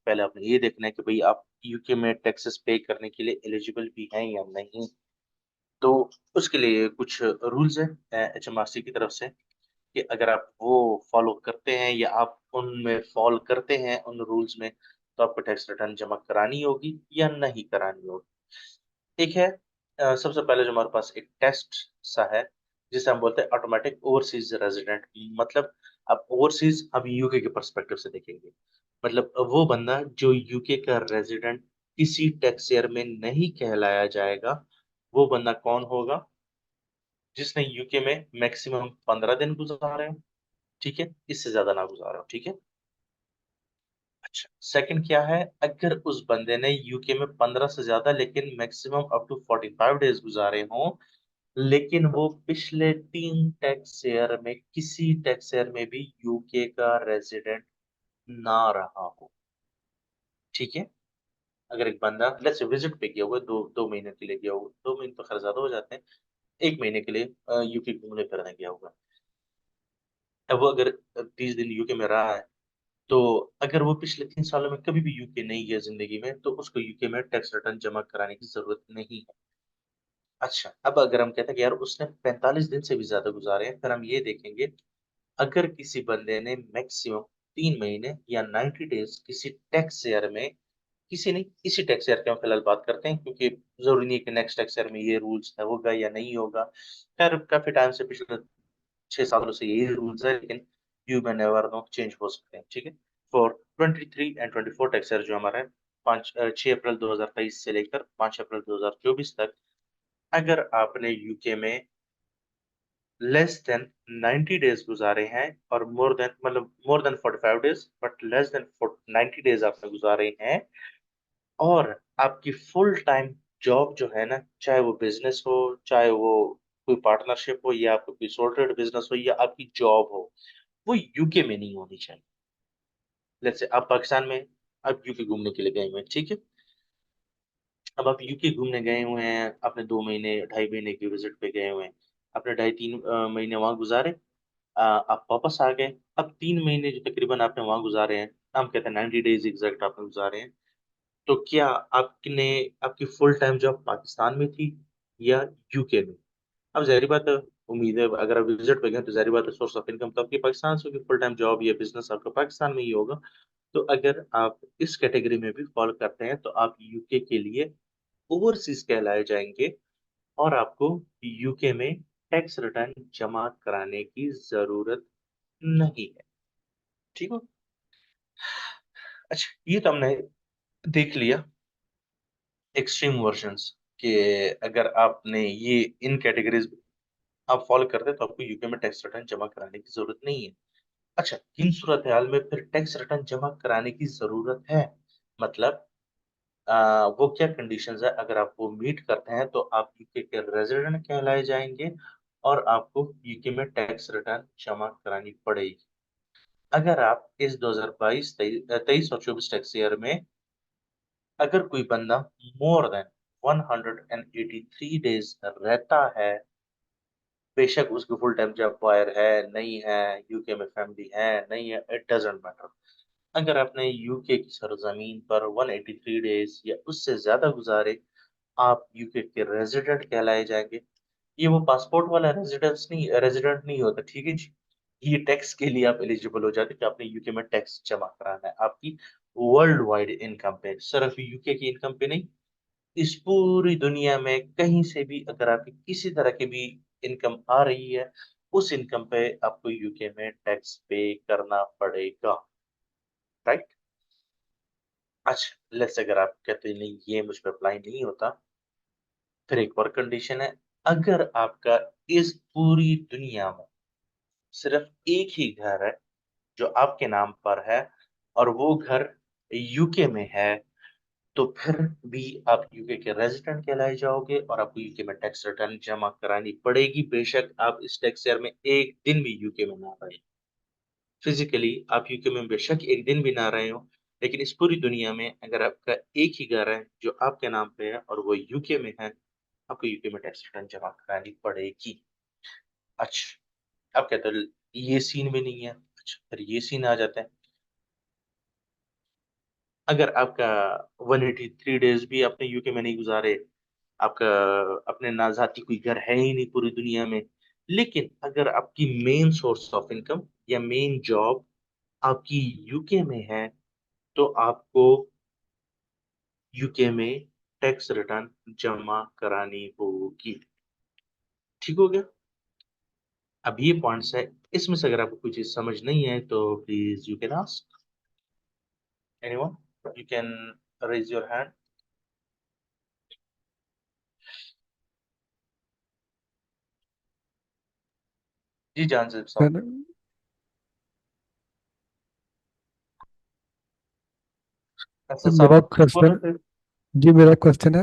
पहले आपने ये देखना है कि भाई आप यूके में टैक्सेस पे करने के लिए एलिजिबल भी हैं या नहीं। तो उसके लिए कुछ रूल्स है HMRC की तरफ से, कि अगर आप वो फॉलो करते हैं या आप उनमें फॉलो करते हैं उन रूल्स में, तो आपको टैक्स रिटर्न जमा करानी होगी या नहीं करानी होगी। एक है, सबसे पहले जो हमारे पास एक टेस्ट सा है, जिसे हम बोलते हैं ऑटोमेटिक ओवरसीज रेजिडेंट। मतलब अब ओवरसीज, अब यूके के पर्सपेक्टिव से देखेंगे, मतलब वो बंदा जो यूके का रेजिडेंट किसी टैक्स ईयर में नहीं कहलाया जाएगा, वो बंदा कौन होगा? जिसने यूके में मैक्सिमम 15 दिन गुजारे हो। ठीक है, इससे ज्यादा ना गुजारे हो। ठीक है। अच्छा, सेकंड क्या है, अगर उस बंदे ने यूके में 15 से ज्यादा, लेकिन मैक्सिमम अप टू 45 डेज गुजारे हों, लेकिन वो पिछले 3 टैक्स ईयर में किसी टैक्स ईयर में भी यूके का रेजिडेंट ना रहा हो। ठीक है, अगर एक बंदा लेट्स से विजिट पे गया हुआ है, 2 महीने के लिए गया हुआ, 2 महीने तो खैर ज्यादा हो जाते हैं, 1 महीने के लिए यूके घूमने फिरने गया हुआ है। अब वो अगर 30 दिन यूके में रहा है, तो अगर वो पिछले 3 सालों में कभी भी यूके नहीं गया जिंदगी में, तो उसको यूके में टैक्स रिटर्न जमा कराने की जरूरत नहीं है। अच्छा, अब अगर हम कहते हैं कि यार उसने 45 दिन से भी ज्यादा गुजारे हैं, फिर हम ये देखेंगे, अगर किसी बंदे ने मैक्सिमम 3 महीने या 90 डेज किसी टैक्स ईयर में किसी नहीं, इसी टैक्स ईयर की हम फिलहाल बात करते हैं, क्योंकि जरूरी नहीं है कि नेक्स्ट टैक्स ईयर में ये रूल्स होगा या नहीं होगा। खैर काफी टाइम से, पिछले 6 सालों से यही रूल्स है, लेकिन you may never know, change हो सकते हैं। ठीक है, फॉर 23 एंड 24 टैक्स ईयर जो हमारा है 6 अप्रैल 2023 से लेकर 5 अप्रैल 2024 तक, अगर आपने यूके में लेस देन 90 डेज गुजारे हैं और more than 45 days, but less than 90 days आपने गुजारे हैं, और आपकी फुल टाइम जॉब जो है ना, चाहे वो बिजनेस हो, चाहे वो कोई पार्टनरशिप हो, या आपको कोई सोल ट्रेड बिजनेस हो, या आपकी जॉब हो, वो यूके में नहीं होनी चाहिए। लेट्स से आप पाकिस्तान में, आप यूके घूमने के लिए गए हुए हैं, ठीक है। अब आप यूके घूमने गए हुए हैं, आपने 2 महीने 2.5 महीने की विजिट पे गए हुए हैं, आपने 2.5-3 महीने वहां गुजारे, आप वापस आ गए। अब 3 महीने जो तकरीबन आपने वहां गुजारे हैं, हम कहते हैं 90 डेज एग्जैक्ट आपने गुजारे हैं, तो क्या आपने, आपकी फुल टाइम जॉब पाकिस्तान में थी या यूके में? अब जाहिर बात है, उम्मीद है अगर आप विजिट पे गए तो जाहिर बात है सोर्स ऑफ इनकम तो आपकी पाकिस्तान से होगी, फुल टाइम जॉब या बिजनेस आपका पाकिस्तान में ही होगा। तो अगर आप इस कैटेगरी में भी फॉलो करते हैं तो आप यूके के लिए ओवरसीज कहलाए जाएंगे, और आपको यूके में टैक्स रिटर्न जमा कराने की जरूरत नहीं है। ठीक हो? अच्छा, ये तो हमने देख लिया एक्सट्रीम वर्जन्स कि अगर आपने ये इन कैटेगरीज आप फॉलो करते हैं तो आपको यूके में टैक्स रिटर्न जमा कराने की जरूरत नहीं है। अच्छा, किन सूरत हाल में फिर टैक्स रिटर्न जमा कराने की जरूरत है, मतलब वो क्या कंडीशंस है? अगर आप वो मीट करते हैं तो आप यूके के रेजिडेंट कहलाए जाएंगे, और आपको यूके में टैक्स रिटर्न जमा करानी पड़ेगी। अगर आप इस 2022 23 और 24 टैक्स ईयर में अगर कोई बंदा मोर देन 183 डेज रहता है, बेशक उसको फुल टाइम जॉब वायर है नहीं है, यूके में फैमिली है नहीं है, इट डजंट मैटर, अगर आपने यूके की सरजमीन पर 183 डेज या उससे ज्यादा गुजारे, आप यूके के रेजिडेंट कहलाए जाएंगे। ये वो पासपोर्ट वाला रेजिडेंट नहीं होता, ठीक है जी। ये टैक्स के लिए आप एलिजिबल हो जाते कि आपने यूके में टैक्स जमा कराना है आपकी वर्ल्ड वाइड इनकम पे, सिर्फ यूके की इनकम पे नहीं, इस पूरी दुनिया में कहीं से भी अगर आपकी किसी तरह की भी इनकम आ रही है, उस इनकम पे आपको यूके में टैक्स पे करना पड़ेगा, राइट। अच्छा, लेट्स अगर आप कहते हैं नहीं ये मुझ पर अप्लाई नहीं होता, फिर एक और कंडीशन है, अगर आपका इस पूरी दुनिया में सिर्फ एक ही घर है जो आपके नाम पर है, और वो घर यूके में है, तो फिर भी आप यूके के रेजिडेंट कहलाए जाओगे, और आपको यूके में टैक्स रिटर्न जमा करानी पड़ेगी, बेशक आप इस टैक्स ईयर में एक दिन भी यूके में ना रहे। फिजिकली आप यूके में बेशक एक दिन भी ना रहे हो, लेकिन इस पूरी दुनिया में अगर आपका एक ही घर है जो आपके नाम पे है और वो यूके में है, आपको यूके में टैक्स रिटर्न जमा करानी पड़ेगी। अच्छा, अब कहते हैं ये सीन भी नहीं है। अच्छा, फिर ये सीन आ जाता है, अगर आपका 183 डेज भी आपने यूके में नहीं गुजारे, आपका अपने ना जाती कोई घर है ही नहीं पूरी दुनिया में, लेकिन अगर आपकी मेन सोर्स ऑफ इनकम या मेन जॉब आपकी यूके में है, तो आपको यूके में टैक्स रिटर्न जमा करानी होगी। ठीक हो गया? अब ये पॉइंट्स है, इसमें से अगर आपको कोई चीज समझ नहीं है तो please you can ask anyone, you can raise your hand. जी जान साहब। सर ऐसा सर साहब मेरा आप कुछ बोल रहे थे? क्वेश्चन जी मेरा क्वेश्चन है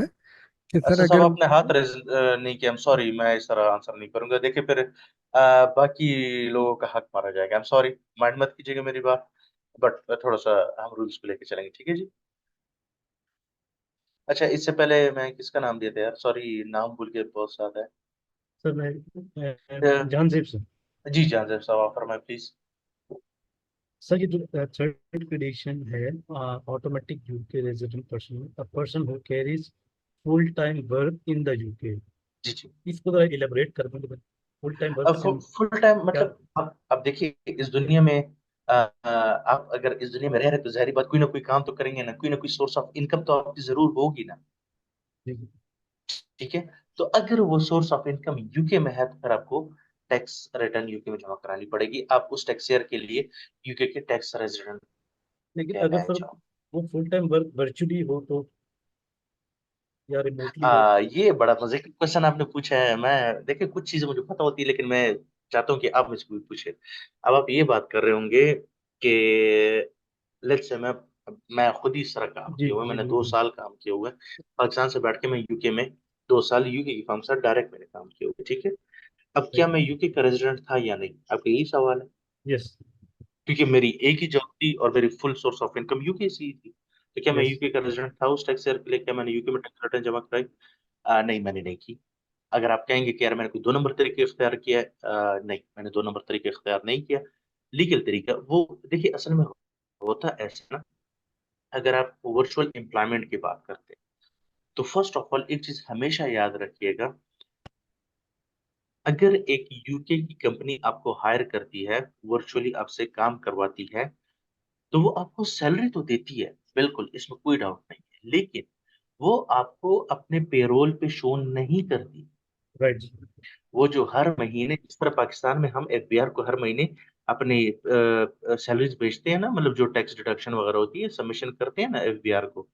कि सर ऐसा साहब अगर आपने हाथ रेज नहीं किया, आई एम सॉरी, मैं इस तरह आंसर नहीं करूंगा। देखिए फिर बाकी लोगों का हक मारा जाएगा, आई एम सॉरी, माइंड मत कीजिएगा मेरी बात, बट थोड़ा सा हम रूल्स को लेके चलेंगे, ठीक है जी। अच्छा, इससे पहले मैं किसका नाम दिया था यार, सॉरी नाम भूल के बहुत ज्यादा है। सर मैं अ, जहानजेब सर। जी जान साहब आप फरमाए प्लीज। सर ये जो थर्ड कंडीशन है, automatic UK resident person, a person who carries full time work in the UK, जी जी। इसको जरा इलेबोरेट कर दें। फुल टाइम वर्क अब से हम फुल टाइम क्या? मतलब अब देखिए इस दुनिया में आप अगर इस दुनिया में रह रहे तो जाहिर बात कोई ना कोई काम तो करेंगे ना, कोई सोर्स ऑफ इनकम तो आपकी जरूर होगी ना। ठीक है, तो अगर वो सोर्स ऑफ इनकम यूके में है तो फिर आपको टैक्स रिटर्न यूके में जमा करानी पड़ेगी। आप उस टैक्स ईयर के लिए यूके के टैक्स रेजिडेंट लेकिन अगर कहलाए सर जाओ। वो फुल टाइम वर्क वर्चुअली हो तो, या रिमोटली हो? ये बड़ा मजे का क्वेश्चन आपने पूछा है। मैं देखिए कुछ चीजें मुझे पता होती है, लेकिन मैं चाहता हूँ कि आप मुझसे भी पूछे। अब आप ये बात कर रहे होंगे कि लेट्स से मैं खुद ही इस तरह काम जी किया हुआ है, जी मैंने 2 बिल्कुल। साल काम किया हुआ है पाकिस्तान से बैठ के। मैं यूके में 2 साल यूके की फर्म से डायरेक्ट मैंने काम किया हुआ है, ठीक है। अब क्या मैं यूके का रेजिडेंट था या नहीं, आपका यही सवाल है। यस क्योंकि मेरी एक ही जॉब थी और मेरी full source of income UK से ही थी, तो क्या मैं यस। यूके का रेजिडेंट था उस टैक्स ईयर के लिए? क्या मैंने यूके में टैक्स रिटर्न जमा कराई? नहीं, मैंने नहीं की। अगर आप कहेंगे कि यार मैंने कोई 2 नंबर तरीके इख्तियार किया है, नहीं, मैंने 2 नंबर तरीके इख्तियार नहीं किया। लीगल तरीका वो देखिए असल में होता ऐसा ना, अगर आप वर्चुअल एम्प्लॉयमेंट की बात करते हैं तो फर्स्ट ऑफ ऑल एक चीज हमेशा याद रखिएगा, अगर एक यूके की कंपनी आपको हायर करती है, वर्चुअली आपसे काम करवाती है, तो वो आपको सैलरी तो देती है, बिल्कुल इसमें कोई डाउट नहीं है, लेकिन वो आपको अपने पेरोल पे शो नहीं करती। राइट। वो जो हर महीने, जिस तरह पाकिस्तान में हम एफबीआर को हर महीने अपनी सैलरीज भेजते हैं ना, मतलब जो टैक्स डिडक्शन वगैरह होती है सबमिशन करते हैं ना एफबीआर को,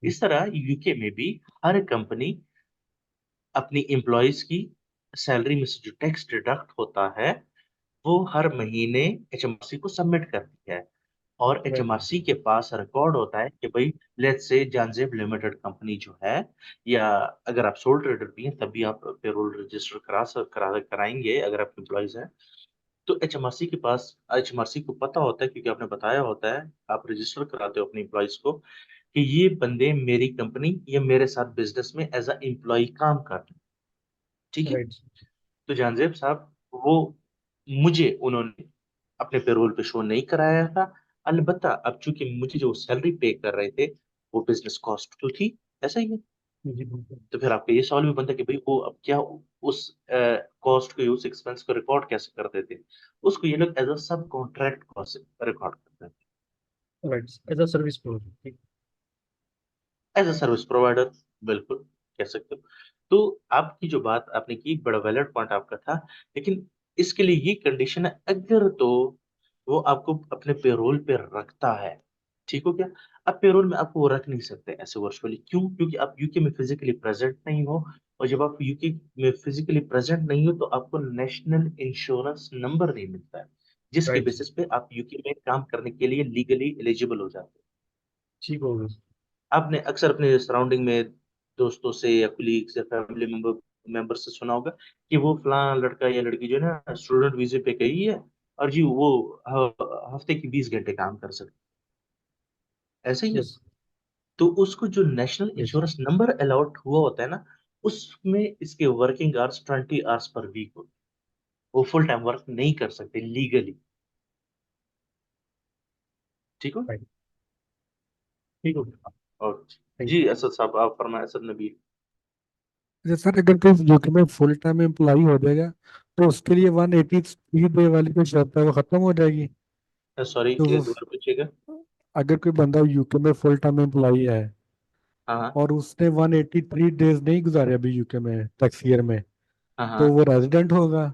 इस तरह यूके में भी हर कंपनी अपनी एम्प्लॉयज की सैलरी में से जो टैक्स डिडक्ट होता है वो हर महीने एचएमआरसी को सबमिट करती है। और राइट। एचएमआरसी के पास रिकॉर्ड होता है कि भाई let's say Janzeb limited company जो है, या अगर आप सोल ट्रेडर भी हैं तब भी आप पेरोल रजिस्टर कराएंगे अगर आप एम्प्लॉयज हैं, तो एचएमआरसी को पता होता है, क्योंकि आपने बताया होता है, आप रजिस्टर कराते हो अपने एम्प्लॉयज को कि ये बंदे मेरी कंपनी या मेरे साथ बिजनेस में एज अ एम्प्लॉय काम कर रहे हैं, ठीक है। राइट। तो जानजेब साहब वो मुझे उन्होंने अपने पेरोल पे शो नहीं कराया था। अलबत्ता अब चूंकि मुझे जो सैलरी पे कर रहे थे वो बिजनेस कॉस्ट तो थी, ऐसा ही है। जी बिल्कुल। तो फिर आपका ये सवाल भी बनता है कि भाई वो अब क्या उस कॉस्ट को, उस एक्सपेंस को रिकॉर्ड कैसे करते थे? उसको ये लोग एज अ सब कॉन्ट्रैक्ट कॉस्ट रिकॉर्ड करते हैं, right as a service provider. As a service provider, बिल्कुल कह सकते हो। तो आपकी जो बात आपने की बड़ा वैलिड पॉइंट आपका था, लेकिन इसके लिए ये कंडीशन है, अगर तो वो आपको अपने पेरोल पे रखता है, ठीक हो गया। अब पेरोल में आपको वो रख नहीं सकते ऐसे वर्चुअली, क्यों? क्योंकि आप यूके में फिजिकली प्रेजेंट नहीं हो, और जब आप यूके में फिजिकली प्रेजेंट नहीं हो तो आपको नेशनल इंश्योरेंस नंबर नहीं मिलता है, जिसके राइट। बेसिस पे आप यूके में काम करने के लिए लीगली एलिजिबल हो जाते हैं। ठीक हो गया। आपने अक्सर अपने सराउंडिंग में दोस्तों से या कुलीग्स या फैमिली मेंबर से सुना होगा कि वो फलां लड़का या लड़की जो है ना स्टूडेंट वीजे पे गई है, और जी वो हफ्ते की 20 घंटे काम कर सकते, ऐसे ही है। यस। तो उसको जो national yes. Insurance number allot हुआ होता है ना, उसमें इसके working hours 20 hours per week होते हैं। वो फुल टाइम वर्क नहीं कर सकते लीगली, ठीक हो। राइट। ठीक हो गया। और थैंक जी असद साहब आप फरमाए, असद नबी। जैसे सर अगर कोई यूके में फुल टाइम एम्प्लॉई हो जाएगा तो उसके लिए 183 डे वाली जो शर्त है वो खत्म हो जाएगी। सॉरी तो वो दोबारा पूछिएगा। अगर कोई बंदा यूके में फुल टाइम एम्प्लॉई है हाँ हाँ और उसने 183 डेज नहीं गुजारे अभी यूके में टैक्स ईयर में, हाँ तो हाँ। वो रेजिडेंट होगा।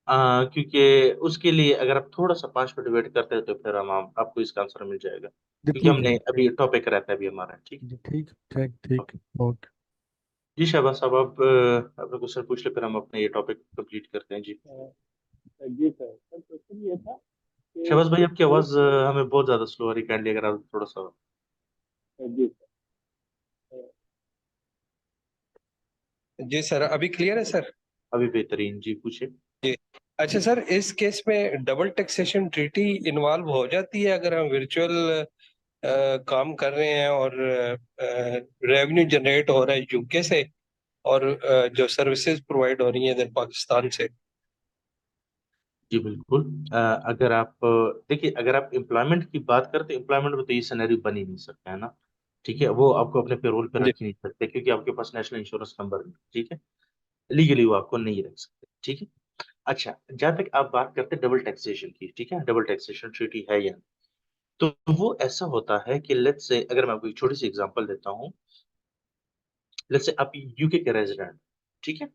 क्योंकि उसके लिए अगर आप थोड़ा सा 5 मिनट वेट करते हैं तो फिर हम आपको इसका आंसर मिल जाएगा, जी क्योंकि ठीक हमने है। अभी टॉपिक रहता है अभी हमारा, ठीक। जी ठीक ठीक ठीक। Okay okay. जी, शहबाज साहब आप अपना क्वेश्चन पूछ ले, फिर हम अपने ये टॉपिक कंप्लीट करते हैं जी। जी सर, सर क्वेश्चन ये था कि शहबाज भाई आपकी एक आवाज़ हमें बहुत ज़्यादा स्लो आ रही, काइंडली अगर आप थोड़ा सा जी सर, जी सर, अभी क्लियर है सर? अभी बेहतरीन, जी पूछे। जी। अच्छा सर, इस केस में डबल टैक्सेशन ट्रीटी इन्वॉल्व हो जाती है अगर हम वर्चुअल काम कर रहे हैं और रेवेन्यू जनरेट हो रहा है यूके से, और जो सर्विसेज प्रोवाइड हो रही हैं इधर पाकिस्तान से? जी बिल्कुल। अगर आप देखिए, अगर आप एम्प्लॉयमेंट की बात करते हैं, एम्प्लॉयमेंट में तो ये सिनेरियो बन ही नहीं सकता है ना, ठीक है। वो आपको अपने पेरोल पे जी। रख ही नहीं सकते, क्योंकि आपके पास नेशनल इंश्योरेंस नंबर नहीं है, ठीक है। लीगली वो आपको नहीं रख सकते, ठीक है। अच्छा, जहां तक आप बात करते हैं डबल टैक्सेशन की, ठीक है, डबल टैक्सेशन ट्रीटी है या नहीं, तो वो ऐसा होता है कि लेट्स से अगर मैं आपको एक छोटी सी एग्जांपल देता हूँ, लेट्स से आप यूके के रेजिडेंट, ठीक है,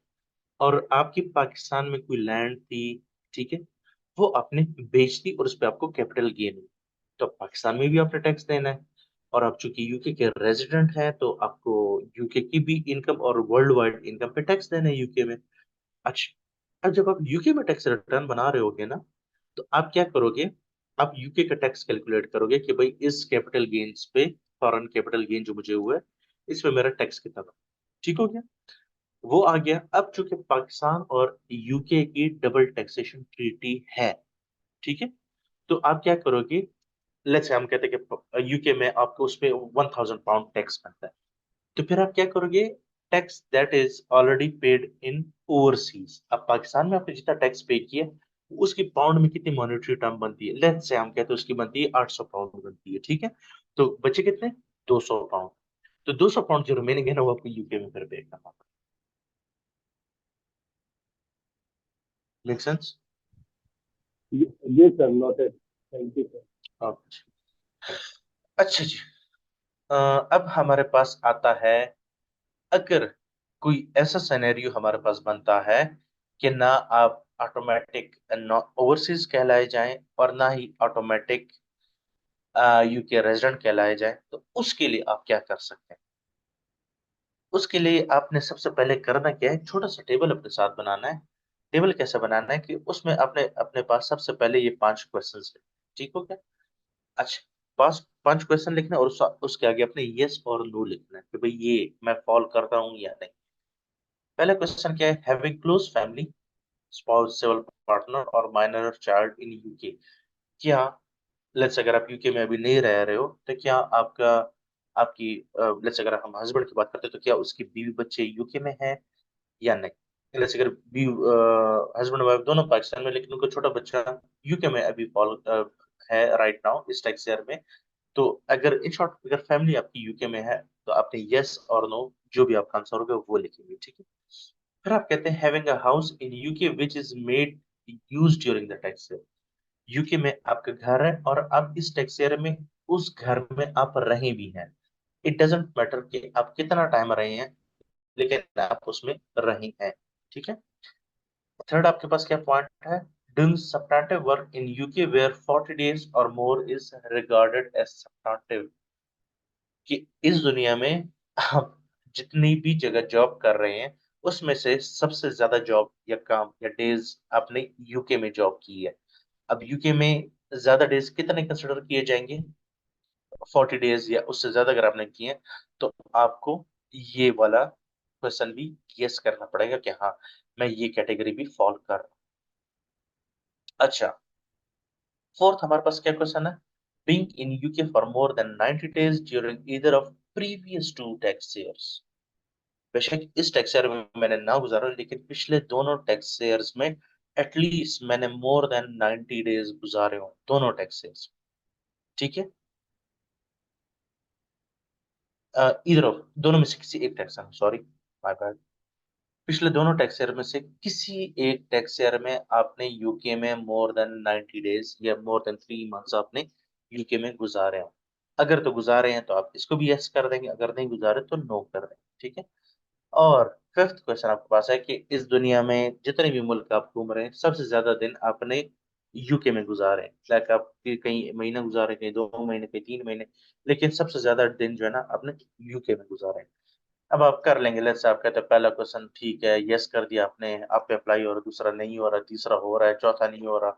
और आपकी पाकिस्तान में कोई लैंड थी, ठीक है, वो आपने बेच दी और उस पर आपको कैपिटल गेन हुई, तो अब पाकिस्तान में भी आपने टैक्स देना है। और आप चूंकि यूके के रेजिडेंट हैं तो आपको यूके की भी इनकम और वर्ल्ड वाइड इनकम पे टैक्स देना है यूके में। अच्छा, अब जब आप यूके में टैक्स रिटर्न बना रहे होगे ना, तो आप क्या करोगे, आप यूके का टैक्स कैलकुलेट करोगे कि भाई इस कैपिटल गेन्स पे, फॉरेन कैपिटल गेन जो मुझे हुआ है, इस पे मेरा टैक्स कितना था। ठीक हो गया, वो आ गया। अब चूंकि पाकिस्तान और यूके की डबल टैक्सेशन ट्रीटी है, ठीक है, तो आप क्या करोगे, लेट्स से हम कहते हैं कि यूके में आपको उस पे 1000 पाउंड टैक्स बनता है, तो फिर आप क्या करोगे, tax that is already paid in overseas, अब पाकिस्तान में आपने जितना टैक्स पे किया उसकी पाउंड में कितनी मॉनेटरी टर्म बनती है, लेट्स से हम कहते हैं उसकी बनती है 800 पाउंड बनती है, ठीक है, तो बचे कितने, 200 पाउंड, तो 200 पाउंड जो रिमेनिंग है ना वो आपको यूके में फिर पे करना पड़ेगा। Make sense? जी sir, noted, thank you sir. अच्छा जी, अब हमारे पास आता है, अगर कोई ऐसा सिनेरियो हमारे पास बनता है कि ना आप ऑटोमेटिक ओवरसीज कहलाए जाएं और ना ही ऑटोमेटिक यूके रेजिडेंट कहलाए जाएं, तो उसके लिए आप क्या कर सकते हैं। उसके लिए आपने सबसे पहले करना क्या है, छोटा सा टेबल अपने साथ बनाना है। टेबल कैसे बनाना है कि उसमें अपने अपने पास सबसे पहले ये 5 क्वेश्चंस है, ठीक हो गया। अच्छा, 5 क्वेश्चन लिखना और उसके आगे अपने यस और नो लिखना है कि भाई ये मैं फॉलो करता हूँ या नहीं। पहला क्वेश्चन क्या है, having close family, spouse, civil partner और माइनर चाइल्ड इन यूके, क्या, लेट्स अगर आप यूके में अभी नहीं रह रहे हो तो क्या आपका, आपकी, लेट्स अगर हम हस्बैंड की बात करते हैं तो क्या उसकी बीवी बच्चे यूके में है या नहीं। लेट्स अगर हस्बैंड वाइफ दोनों पाकिस्तान में लेकिन उनका छोटा बच्चा यूके में अभी फॉलो है राइट नाउ इस टैक्स ईयर में, तो अगर इन शॉर्ट अगर फैमिली आपकी यूके में है तो आपने यस और नो जो भी आपका आंसर होगा वो लिखेंगे, ठीक है। फिर आप कहते हैं having a house in UK which is made used during the tax year, UK में आपका घर है और आप इस टैक्स ईयर में उस घर में आप रहे भी हैं, इट डजेंट मैटर कि आप कितना टाइम रहे हैं, लेकिन आप उसमें रहे हैं, ठीक है। थर्ड आपके पास क्या पॉइंट है, doing substantive work in UK where 40 days or more is regarded as substantive, कि इस दुनिया में आप जितनी भी जगह जॉब कर रहे हैं उसमें से सबसे ज्यादा जॉब या काम या डेज आपने यूके में जॉब की है। अब यूके में ज्यादा डेज कितने कंसिडर किए जाएंगे, 40 डेज या उससे ज्यादा अगर आपने किए हैं तो आपको ये वाला क्वेश्चन भी यस करना पड़ेगा कि हाँ मैं ये कैटेगरी भी फॉलो कर रहा हूँ। अच्छा, फोर्थ हमारे पास क्या क्वेश्चन है, being in UK for more than 90 days during either of previous 2 tax years, बेशक इस टैक्स ईयर में मैंने ना गुजारा लेकिन पिछले दोनों टैक्स ईयर्स में एटलीस्ट मैंने मोर देन 90 डेज गुजारे हो दोनों टैक्स ईयर्स, ठीक है। ईदर ऑफ दोनों में से किसी एक टैक्स, सॉरी माय बैड, पिछले दोनों टैक्स ईयर में से किसी एक टैक्स ईयर में आपने यूके में मोर देन 90 डेज या मोर देन 3 मंथ्स आपने यूके में गुजारे हैं। अगर तो गुजारे हैं तो आप इसको भी यस कर देंगे, अगर नहीं गुजारे तो नो कर देंगे, ठीक है। और फिफ्थ क्वेश्चन आपके पास है कि इस दुनिया में जितने भी मुल्क आप घूम रहे हैं सबसे ज्यादा दिन आपने यूके में गुजारे हैं, लाइक आप कहीं महीना गुजारे, कहीं 2 महीने, कहीं 3 महीने, लेकिन सबसे ज्यादा दिन जो है ना आपने यूके में गुजारे हैं। अब आप कर लेंगे, लेट्स आप कहते हैं पहला क्वेश्चन ठीक है यस कर दिया आपने, आप पे अप्लाई हो रहा है, दूसरा नहीं हो रहा, तीसरा हो रहा है, चौथा नहीं हो रहा,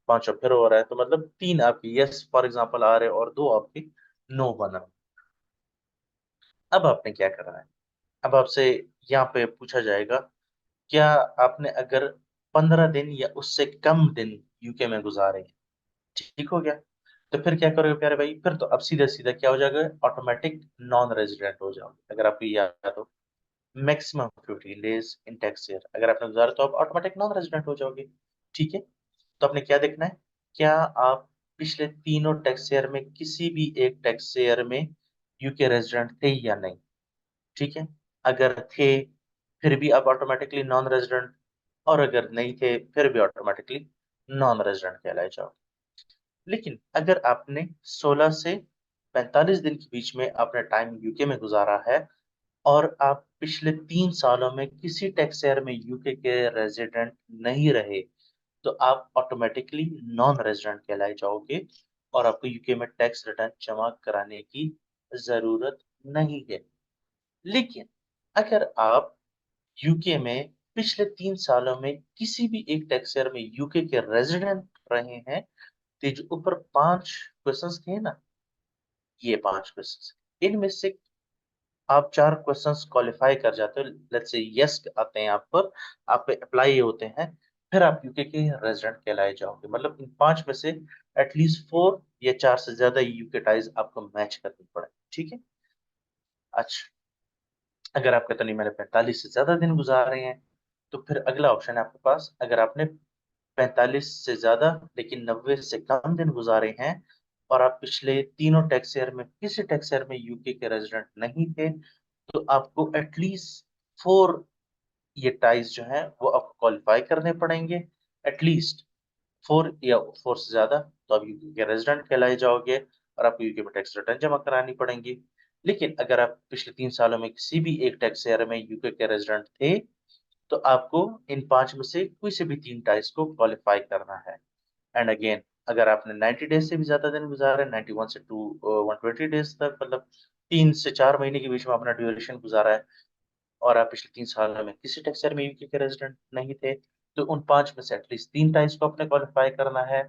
पांचवा फिर हो रहा है, तो मतलब 3 आपके यस फॉर एग्जांपल आ रहे हैं और 2 आपके नो बना। अब आपने क्या करना है, अब आपसे यहाँ पे पूछा जाएगा क्या आपने अगर 15 दिन या उससे कम दिन यूके में गुजारे हैं, ठीक हो गया, तो फिर क्या करोगे प्यारे भाई, फिर तो अब सीधा सीधा क्या हो जाएगा, ऑटोमेटिक नॉन रेजिडेंट हो जाओगे। अगर आपको याद हो maximum 15 days in tax year अगर आपने गुजारा तो आप ऑटोमेटिक नॉन रेजिडेंट हो जाओगे, ठीक है। तो आपने क्या देखना है, क्या आप पिछले तीनों टैक्स ईयर में किसी भी एक टैक्स ईयर में यूके रेजिडेंट थे या नहीं, ठीक है। अगर थे फिर भी आप ऑटोमेटिकली नॉन रेजिडेंट और अगर नहीं थे फिर भी ऑटोमेटिकली नॉन रेजिडेंट कहलाए जाओगे। लेकिन अगर आपने 16 से 45 दिन के बीच में अपना टाइम यूके में गुजारा है और आप पिछले 3 सालों में किसी टैक्स ईयर में यूके के रेजिडेंट नहीं रहे, तो आप ऑटोमेटिकली नॉन रेजिडेंट कहलाए जाओगे और आपको यूके में टैक्स रिटर्न जमा कराने की जरूरत नहीं है। लेकिन अगर आप यूके में पिछले 3 सालों में किसी भी एक टैक्स ईयर में यूके के रेजिडेंट रहे हैं, तो जो ऊपर 5 क्वेश्चंस थे ना, ये 5 क्वेश्चंस, इनमें से आप 4 क्वेश्चंस क्वालिफाई कर जाते हो, लेट्स से यस आते हैं आप पर, आप पे अप्लाई होते हैं, फिर आप यूके के रेजिडेंट कहलाए जाओगे। मतलब इन 5 में से एटलीस्ट 4 या 4 से ज्यादा यूके टाइज आपको मैच करनी पड़े। ठीक है। अच्छा, अगर आप कहते नहीं मैंने 45 से ज्यादा दिन गुजारे हैं, तो फिर अगला ऑप्शन है आपके पास। अगर आपने 45 से ज्यादा लेकिन 90 से कम दिन गुजारे हैं और आप पिछले तीनों टैक्स ईयर में किसी टैक्स ईयर में यूके के रेजिडेंट नहीं थे, तो आपको एटलीस्ट 4 ये टाइज जो है वो आपको क्वालिफाई करने पड़ेंगे, एटलीस्ट 4 या 4 से ज्यादा, तो आप यूके के रेजिडेंट कहलाए जाओगे और आपको यूके में टैक्स रिटर्न जमा करानी पड़ेंगी। लेकिन अगर आप पिछले 3 सालों में किसी भी एक टैक्स ईयर में यूके के रेजिडेंट थे, तो आपको इन 5 में से कोई से भी 3 टाइज को क्वालिफाई करना है। एंड अगेन, अगर आपने 90 डेज से भी ज्यादा दिन गुजारे, 91 से 120 डेज तक, मतलब 3 से 4 महीने के बीच में अपना ड्यूरेशन गुजारा है और आप पिछले 3 साल में किसी टैक्स ईयर में यूके के रेजिडेंट नहीं थे, तो उन 5 में से एटलीस्ट 3 टाइज को अपने क्वालिफाई करना है।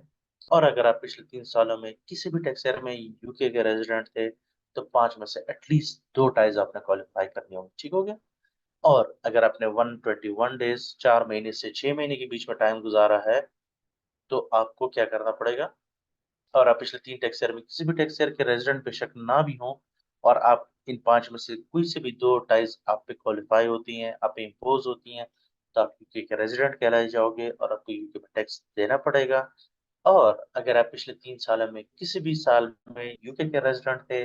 और अगर आप पिछले 3 सालों में किसी भी टैक्स ईयर में यूके के रेजिडेंट थे, तो 5 में से एटलीस्ट 2 टाइज आपने क्वालिफाई करनी होगी। ठीक हो गया। और अगर आपने 121 डेज 4 महीने से 6 महीने के बीच में टाइम गुजारा है, तो आपको क्या करना पड़ेगा, और आप पिछले 3 टैक्स ईयर में किसी भी टैक्स ईयर के रेजिडेंट बेशक ना भी हो और आप इन 5 में से कोई से भी 2 टाइज आप पे क्वालिफाई होती हैं, आप पे इम्पोज होती हैं, तो आप यूके के रेजिडेंट कहलाए जाओगे और आपको यूके में टैक्स देना पड़ेगा। और अगर आप पिछले 3 साल में किसी भी साल में यूके के रेजिडेंट थे,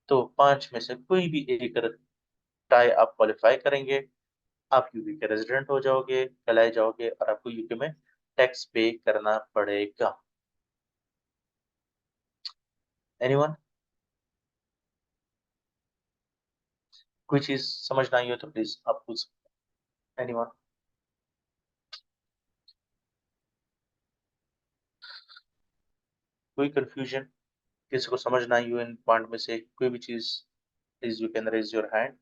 तो 5 में से कोई भी एक टाई आप क्वालिफाई करेंगे, आप यूके के रेजिडेंट हो जाओगे, कहलाए जाओगे और आपको यूके में टैक्स पे करना पड़ेगा। एनीवन? कोई चीज समझ ना आई हो तो प्लीज आप पूछ सकते हैं। एनीवन? कोई कंफ्यूजन, किसी को समझ ना आई हो इन पॉइंट में से कोई भी चीज, please you can raise your hand.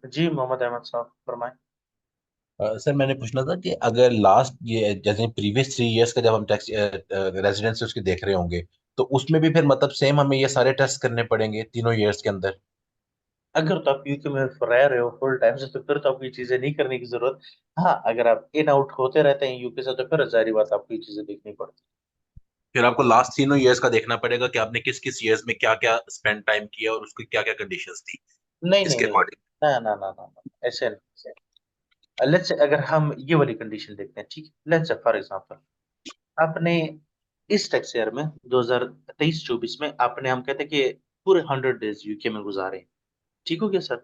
जी मोहम्मद अहमद साहब फरमाएं। सर मैंने पूछना था कि अगर लास्ट ये जैसे प्रीवियस 3 इयर्स का जब हम टैक्स रेजिडेंस उसके देख रहे होंगे, तो उसमें भी फिर मतलब सेम हमें ये सारे टेस्ट करने पड़ेंगे तीनों इयर्स के अंदर? अगर तो आप यूके में रह रहे हो फुल टाइम से, तो फिर तो आपको ये चीजें नहीं करने की जरूरत। हाँ, अगर आप इन आउट होते रहते हैं यूके से, तो फिर जारी बात आपको ये चीजें देखनी पड़ती। फिर आपको लास्ट तीनों इयर्स का देखना पड़ेगा कि आपने किस किस इयर्स में क्या क्या स्पेंड टाइम किया और उसकी क्या क्या कंडीशंस थी नहीं नहीं इसके नहीं, अकॉर्डिंग। ना ना ना ना, ऐसे नहीं। लेट्स से अगर हम ये वाली कंडीशन देखते हैं, ठीक है, लेट्स से फॉर एग्जांपल आपने इस टैक्स ईयर में 2023-24 में आपने, हम कहते हैं कि पूरे 100 डेज यूके में गुजारे। ठीक हो गया सर?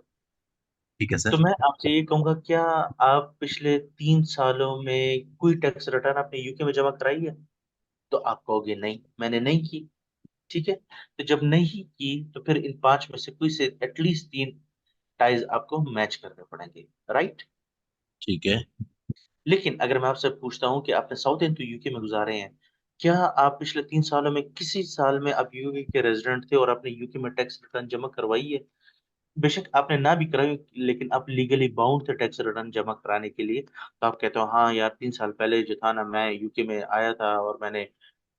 ठीक है तो सर। मैं आपसे ये कहूंगा, क्या आप पिछले 3 सालों में कोई टैक्स रिटर्न आपने यूके में जमा कराई है? तो आप कहोगे नहीं, मैंने नहीं की। ठीक है। तो जब नहीं की, तो फिर इन 5 में से कोई से एटलीस्ट 3 टाइज आपको मैच करने पड़ेंगे, राइट? ठीक है। लेकिन अगर मैं आपसे पूछता हूँ कि आपने साउथ एंड तो यूके में गुजारे हैं, क्या आप पिछले 3 सालों में किसी साल में आप यूके के रेजिडेंट थे और आपने यूके में टैक्स रिटर्न जमा करवाई है? बेशक आपने ना भी कराई, लेकिन आप लीगली बाउंड थे टैक्स रिटर्न जमा कराने के लिए। तो आप कहते हो हाँ यार, 3 साल पहले जो था ना, मैं यूके में आया था और मैंने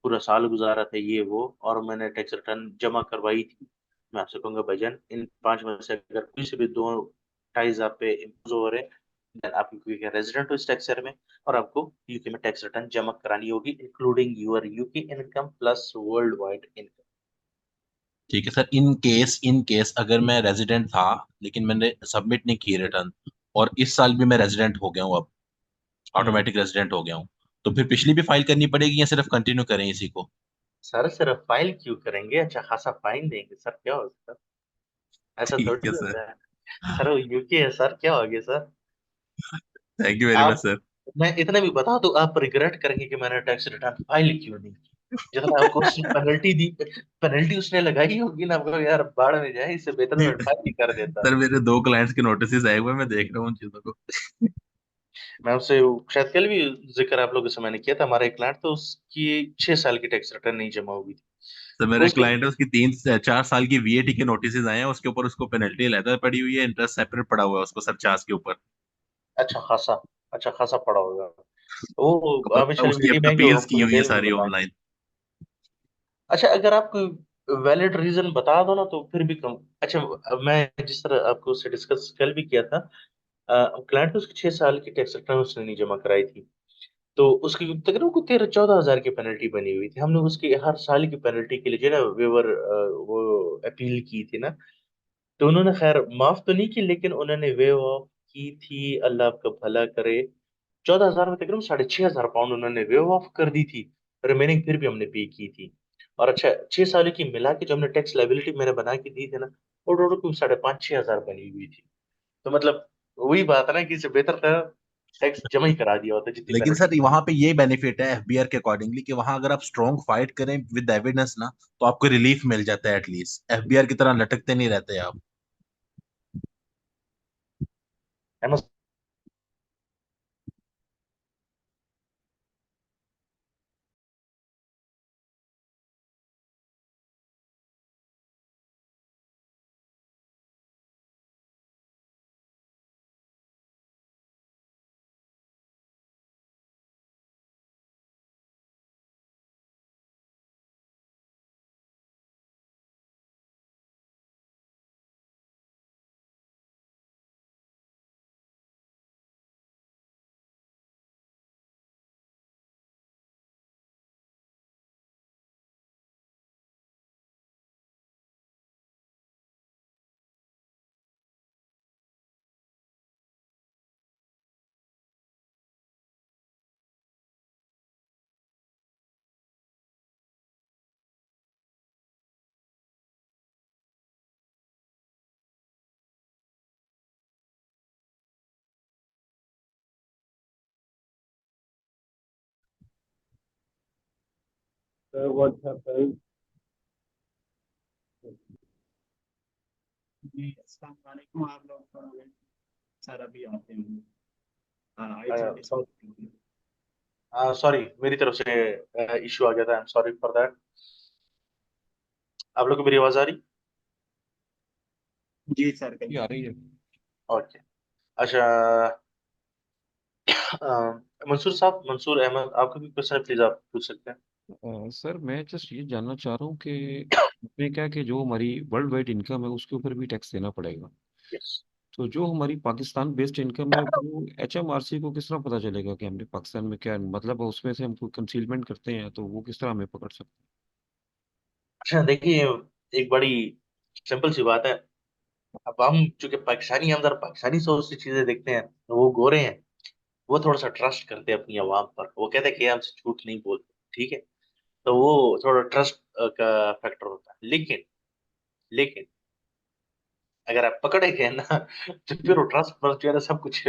पूरा साल गुजारा था ये वो, और मैंने टैक्स रिटर्न जमा करवाई थी। मैं आपसे कहूंगा भाईजान, इन 5 में से अगर कोई से भी 2 टाइज आप पे इम्पोज हो रहे हैं, देन आप यूके के रेजिडेंट हो इस टैक्स ईयर में और आपको यूके में टैक्स रिटर्न जमा करानी होगी, including your UK income plus world wide income. ठीक है सर। इन केस अगर मैं रेजिडेंट था लेकिन मैंने सबमिट नहीं की रिटर्न और इस साल भी मैं रेजिडेंट हो गया हूँ अब, ऑटोमेटिक रेजिडेंट हो गया हूँ, तो फिर पिछली भी फाइल करनी पड़ेगी या सिर्फ कंटिन्यू करें इसी को? सर सिर्फ फाइल क्यों करेंगे, अच्छा खासा फाइन देंगे सर, क्या हो सर, ऐसा ठीक थोड़ी है सर, होता है सर, वो यूके है सर, क्या हो गया sir. Thank you very much आप, सर। मैं इतना भी बता दूं, आप रिग्रेट करेंगे कि मैंने टैक्स रिटर्न फाइल क्यों नहीं की। जितना आपको उसने पेनल्टी दी, पेनल्टी उसने लगाई होगी ना, आपको यार बाढ़ में जाए, इससे बेहतर मैं फाइल ही कर देता। सर मेरे 2 क्लाइंट्स के नोटिस आए हुए हैं, मैं देख रहा हूँ उन चीजों को। मैं उससे शायद कल भी जिक्र आप लोगों से मैंने किया था, हमारा एक क्लाइंट, तो उसकी 6 साल की टैक्स रिटर्न नहीं जमा हुई थी। सर मेरा उसके, क्लाइंट है, उसकी 3 से 4 साल की वीएटी के नोटिस आए हैं, उसके ऊपर उसको पेनल्टी लेदर पड़ी हुई है, इंटरेस्ट सेपरेट पड़ा हुआ है उसको सरचार्ज के ऊपर। अच्छा खासा, अच्छा खासा पड़ा होगा वो, तो अभी चलिए उसकी मेरी बैंक और अपील्स आपको की हुई है डिटेल में सारी बताएं। ऑनलाइन। अच्छा अगर आप वैलिड रीजन बता दो ना तो फिर भी कम। अच्छा, अब मैं जिस तरह आपको उससे डिस्कस कल भी किया था, क्लाइंट को उसकी 6 साल की टैक्स रिटर्न उसने नहीं जमा कराई थी, तो उसकी तकरीबन को 13-14 हज़ार की पेनल्टी बनी हुई थी। हमने उसकी हर साल की पेनल्टी के लिए जो है ना वेवर वो अपील की थी ना, तो उन्होंने खैर माफ तो नहीं की, लेकिन उन्होंने वेव ऑफ की थी, अल्लाह आपका भला करे। 14 हज़ार में तकरीबन 6,500 पाउंड उन्होंने वेव ऑफ कर दी थी, रिमेनिंग फिर भी हमने पे की थी। और अच्छा 6 साल की मिला के जो हमने टैक्स लाइबिलिटी मैंने बना के दी थी ना, वो टोटल कुछ 5,500-6,000 बनी हुई थी। तो मतलब वही बात है ना कि इससे बेहतर था टैक्स जमा ही करा दिया होता जितनी लेकिन पेनल्टी सर थी। वहां पे ये बेनिफिट है एफबीआर के अकॉर्डिंगली कि वहां अगर आप स्ट्रॉन्ग फाइट करें विद एविडेंस ना, तो आपको रिलीफ मिल जाता है, एटलीस्ट एफबीआर की तरह लटकते नहीं रहते आप। है ना। what happens? जी अस्सलाम वालेकुम, आप लोग सर अभी आते हैं। आई थिंक सॉरी मेरी तरफ से इशू आ गया था, आई एम सॉरी फॉर दैट। आप लोग को मेरी आवाज आ रही? जी सर ये आ रही है। ओके। अच्छा, मंसूर साहब, मंसूर अहमद, आपका भी क्वेश्चन है, प्लीज आप पूछ सकते हैं। सर मैं जस्ट ये जानना चाह रहा हूँ कि इसमें क्या है कि जो हमारी वर्ल्ड वाइड इनकम है उसके ऊपर भी टैक्स देना पड़ेगा। यस। तो जो हमारी पाकिस्तान बेस्ड इनकम है वो HMRC को किस तरह पता चलेगा कि हमने पाकिस्तान में क्या, मतलब उसमें से हम कोई कंसीलमेंट करते हैं तो वो किस तरह हमें पकड़ सकते अच्छा देखिए, एक बड़ी सिंपल सी बात है। अब हम चूंकि पाकिस्तानी, हम जरा पाकिस्तानी सोच से चीजें देखते हैं, तो वो गोरे हैं, वो थोड़ा सा ट्रस्ट करते हैं अपनी आवाम पर, वो कहते हैं कि ये हमसे झूठ नहीं बोलते, ठीक है, तो वो थोड़ा ट्रस्ट का फैक्टर होता है। लेकिन अगर आप पकड़े गए ना, तो फिर वो ट्रस्ट पर जो है ना सब कुछ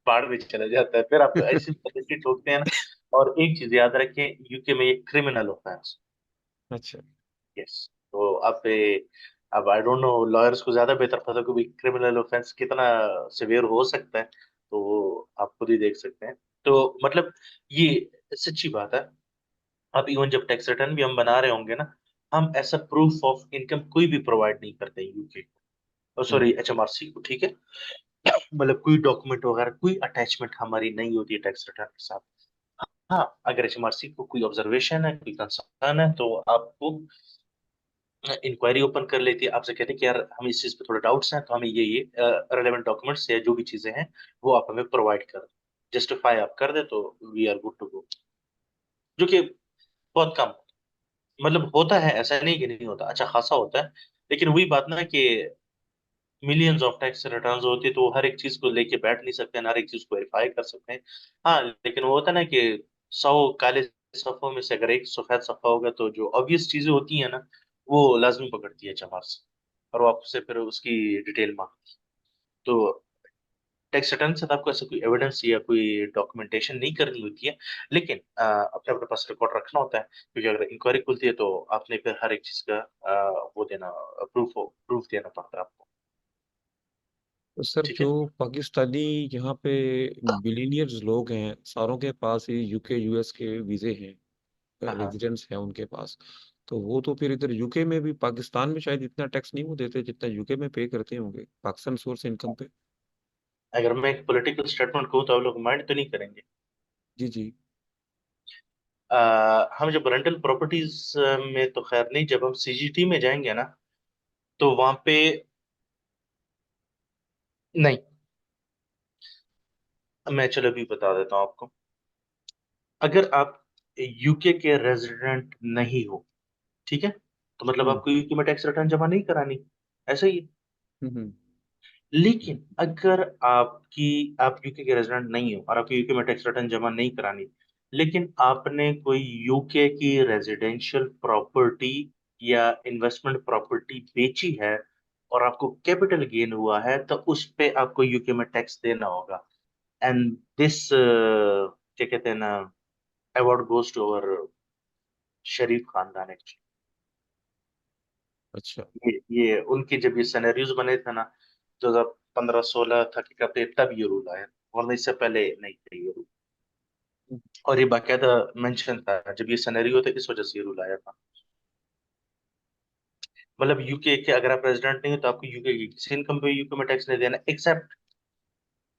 बाढ़ में चला जाता है, फिर आप ऐसी पद्धति ठोकते हैं ना। और एक चीज याद रखें, यूके में ये क्रिमिनल ऑफेंस। हैं? अच्छा। यस। तो आप अब आई डोंट नो, लॉयर्स को ज्यादा बेहतर पता कि क्रिमिनल ऑफेंस कितना सिवियर हो सकता है, तो वो आप खुद ही देख सकते हैं। तो मतलब ये सच्ची बात है। अब इवन जब टैक्स रिटर्न भी हम बना रहे होंगे ना, हम ऐसा प्रूफ ऑफ इनकम कोई भी प्रोवाइड नहीं करते यूके को, सॉरी HMRC को, ठीक है। मतलब कोई डॉक्यूमेंट वगैरह कोई अटैचमेंट हमारी नहीं होती है टैक्स रिटर्न के साथ। हाँ, अगर HMRC को कोई ऑब्जर्वेशन है, कोई कंसर्न है, तो आपको इंक्वायरी ओपन कर लेती है, आपसे कहते हैं कि यार हमें इस चीज पे थोड़े डाउट्स हैं, तो हमें ये रेलेवेंट डॉक्यूमेंट्स या जो भी चीजें हैं वो आप हमें प्रोवाइड कर, जस्टिफाई आप कर दे, तो we are good to go. जो कि बहुत कम, मतलब होता है, ऐसा नहीं कि नहीं होता, अच्छा खासा होता है। लेकिन वही बात ना कि मिलियंस ऑफ टैक्स रिटर्न्स होती है, तो वो हर एक चीज को लेके बैठ नहीं सकते हैं, हर एक चीज को वेरीफाई कर सकते हैं। हाँ, लेकिन वो होता है ना कि 100 काले सफ़ों में से अगर एक सफेद सफ़ा होगा, तो जो ऑब्वियस चीजें होती है ना, वो लाजमी पकड़ती है चमार से, और वो आपसे फिर उसकी डिटेल मांगती है। तो टैक्स रिटर्न से तो आपको ऐसा कोई एविडेंस या कोई डॉक्यूमेंटेशन नहीं करनी होती है, लेकिन अपने अपने पास रिकॉर्ड रखना होता है, क्योंकि अगर इंक्वायरी खुलती है तो आपने फिर हर एक चीज का वो देना, प्रूफ देना पड़ता है आपको। तो सर ठीक जो है। पाकिस्तानी यहाँ पे बिलीनियर्स लोग हैं, सारों के पास ही यूके यूएस के वीजे हैं, हाँ हाँ। रेजिडेंस है उनके पास। तो वो तो फिर इधर यूके में भी, पाकिस्तान में शायद इतना टैक्स नहीं वो देते जितना यूके में पे करते होंगे पाकिस्तान सोर्स इनकम पे। अगर मैं एक पॉलिटिकल स्टेटमेंट कहूँ तो आप लोग माइंड तो नहीं करेंगे। जी जी। हम जब रेंटल प्रॉपर्टीज में तो खैर नहीं, जब हम सीजीटी में जाएंगे ना, तो वहां पे नहीं। मैं चलो अभी बता देता हूँ आपको। अगर आप यूके के रेजिडेंट नहीं हो, ठीक है, तो मतलब हम्म आपको यूके में टैक्स रिटर्न जमा नहीं करानी, ऐसा ही है। हम्म। लेकिन अगर आप यूके के रेजिडेंट नहीं हो और आपको यूके में टैक्स रिटर्न जमा नहीं करानी, लेकिन आपने कोई यूके की रेजिडेंशियल प्रॉपर्टी या इन्वेस्टमेंट प्रॉपर्टी बेची है और आपको कैपिटल गेन हुआ है, तो उस पे आपको यूके में टैक्स देना होगा। एंड दिस क्या कहते हैं ना, अवार्ड गोज टू अवर शरीफ खानदान एक्चुअली। अच्छा। ये उनके जब ये सिनेरियोज बने थे ना, 2015-16 था कि करते, तब ये रूल आया, वरना इससे पहले नहीं था ये रूल। और ये बाकायदा मेंशन था जब ये सिनेरियो थे, इस वजह से ये रूल आया था। मतलब यूके के अगर आप रेजिडेंट नहीं हो तो आपको यूके की किसी इनकम पे यूके में टैक्स नहीं देना, एक्सेप्ट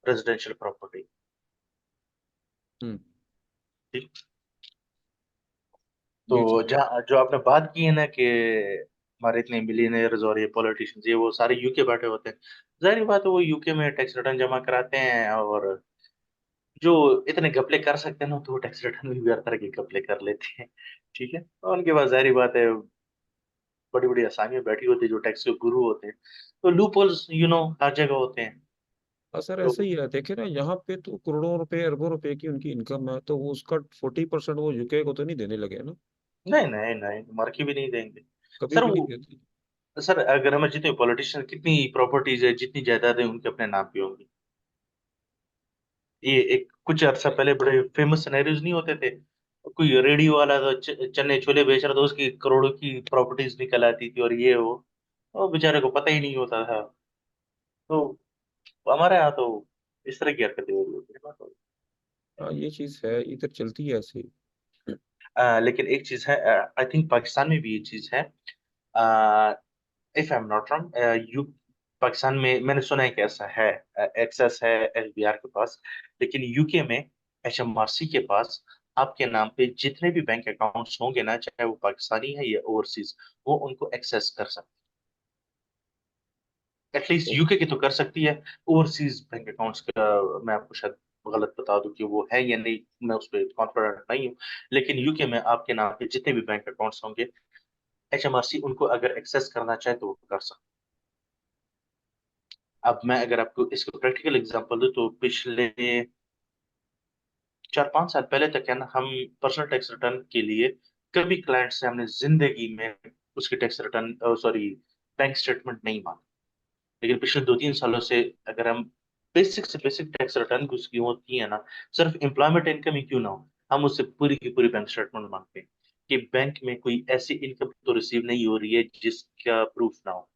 रेजिडेंशियल प्रॉपर्टी। हम्म। ठीक। ये तो ठीक है। जहाँ जो आपने बात की है ना कि हमारे इतने मिलियनर्स और ये पॉलिटिशियंस, ये वो सारे यूके बैठे होते हैं, जाहिर बात है वो यूके में टैक्स रिटर्न जमा कराते हैं, और जो इतने घपले कर सकते हैं ना, तो वो टैक्स रिटर्न में भी हर तरह के घपले कर लेते हैं। ठीक है, तो उनके पास जाहिर बात है बड़ी बड़ी आसामियां बैठी होती है, जो टैक्स के गुरु होते हैं, तो लूप होल्स हर जगह होते हैं। हाँ सर, तो ऐसे ही है, देखे ना यहाँ पे तो करोड़ों रुपए अरबों रुपए की उनकी इनकम है, तो वो उसका 40% वो यूके को तो नहीं देने लगे ना। नहीं नहीं नहीं, मर्की भी नहीं देंगे। कभी सर भी नहीं वो देते। सर अगर हमें जितने पॉलिटिशियन, कितनी प्रॉपर्टीज है, जितनी जायदादें उनके अपने नाम पे होंगी। ये एक कुछ अर्सा पहले बड़े फेमस सिनेरियोज नहीं होते थे, कोई रेडी वाला तो चने छोले बेच रहा था, उसकी करोड़ों की प्रॉपर्टीज निकल आती थी, और ये वो, और बेचारे को पता ही नहीं होता था। तो हमारे यहाँ तो इस तरह की हरकतें हो रही होती है। हाँ ये चीज है, इधर चलती है ऐसे ही। लेकिन एक चीज है, आई थिंक पाकिस्तान में भी ये चीज है, if I am not wrong, you Pakistan में मैंने सुना है कि ऐसा है, एक्सेस है एफबीआर के पास, लेकिन यूके में एचएमआरसी के पास आपके नाम पे जितने भी बैंक अकाउंट्स होंगे ना, चाहे वो पाकिस्तानी है या ओवरसीज, वो उनको एक्सेस कर सकते हैं। एटलीस्ट यूके की तो कर सकती है, ओवरसीज बैंक अकाउंट्स का मैं आपको शायद गलत बता दूं कि वो है या नहीं, मैं उस पर कॉन्फिडेंट नहीं हूँ, लेकिन यूके में आपके नाम पे जितने भी बैंक अकाउंट्स होंगे, एचएमआरसी उनको अगर एक्सेस करना चाहे तो वो कर सकते हैं। अब मैं अगर आपको इसको प्रैक्टिकल एग्जांपल दूं, तो पिछले 4-5 साल पहले तक है ना, हम पर्सनल टैक्स रिटर्न के लिए कभी क्लाइंट से हमने जिंदगी में उसकी tax return, sorry, bank statement नहीं मांगा। लेकिन पिछले 2-3 सालों से अगर हम बेसिक से बेसिक टैक्स रिटर्न की उसकी होती है ना, सिर्फ एम्प्लॉयमेंट इनकम ही क्यों ना हो, हम उससे पूरी की पूरी बैंक स्टेटमेंट मांगते हैं कि बैंक में कोई ऐसी इनकम तो रिसीव नहीं हो रही है जिसका प्रूफ ना हो,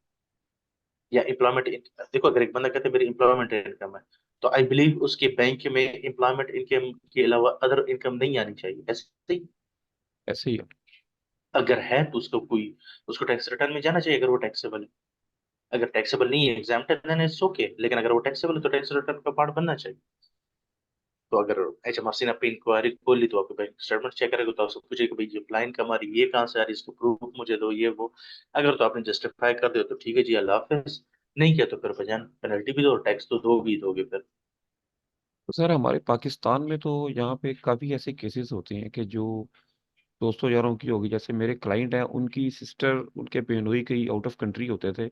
या एम्प्लॉयमेंट। देखो, अगर एक बंदा कहते हैं मेरी एम्प्लॉयमेंट इनकम है, तो आई बिलीव उसके बैंक में एम्प्लॉयमेंट इनकम के अलावा अदर इनकम नहीं आनी चाहिए, ऐसे ही। ऐसे ही है। अगर है तो उसको टैक्स रिटर्न में जाना चाहिए, अगर वो टैक्सेबल है। अगर टैक्सेबल नहीं है, एग्जाम्प्ट है, देन इट्स ओके, लेकिन अगर वो टैक्सेबल है तो टैक्स रिटर्न का पार्ट बनना चाहिए। तो अगर एचएमआरसी ने अपनी इंक्वायरी खोल ली, तो आपके बैंक स्टेटमेंट चेक करेगा, तो आपसे पूछेगा भाई ये क्लाइंट कमा रही ये कहाँ से आ रही है, इसको प्रूफ मुझे दो, ये वो। अगर तो आपने जस्टिफाई कर दिया तो ठीक है जी, अल्लाह हाफिज। नहीं किया तो फिर भजान पेनल्टी भी दो, टैक्स तो दो भी दोगे फिर। तो सर हमारे पाकिस्तान में तो यहाँ पे काफी ऐसे केसेस होते हैं कि जो दोस्तों यारों की होगी, जैसे मेरे क्लाइंट हैं, उनकी सिस्टर, उनके बहनोई कहीं आउट ऑफ कंट्री होते थे,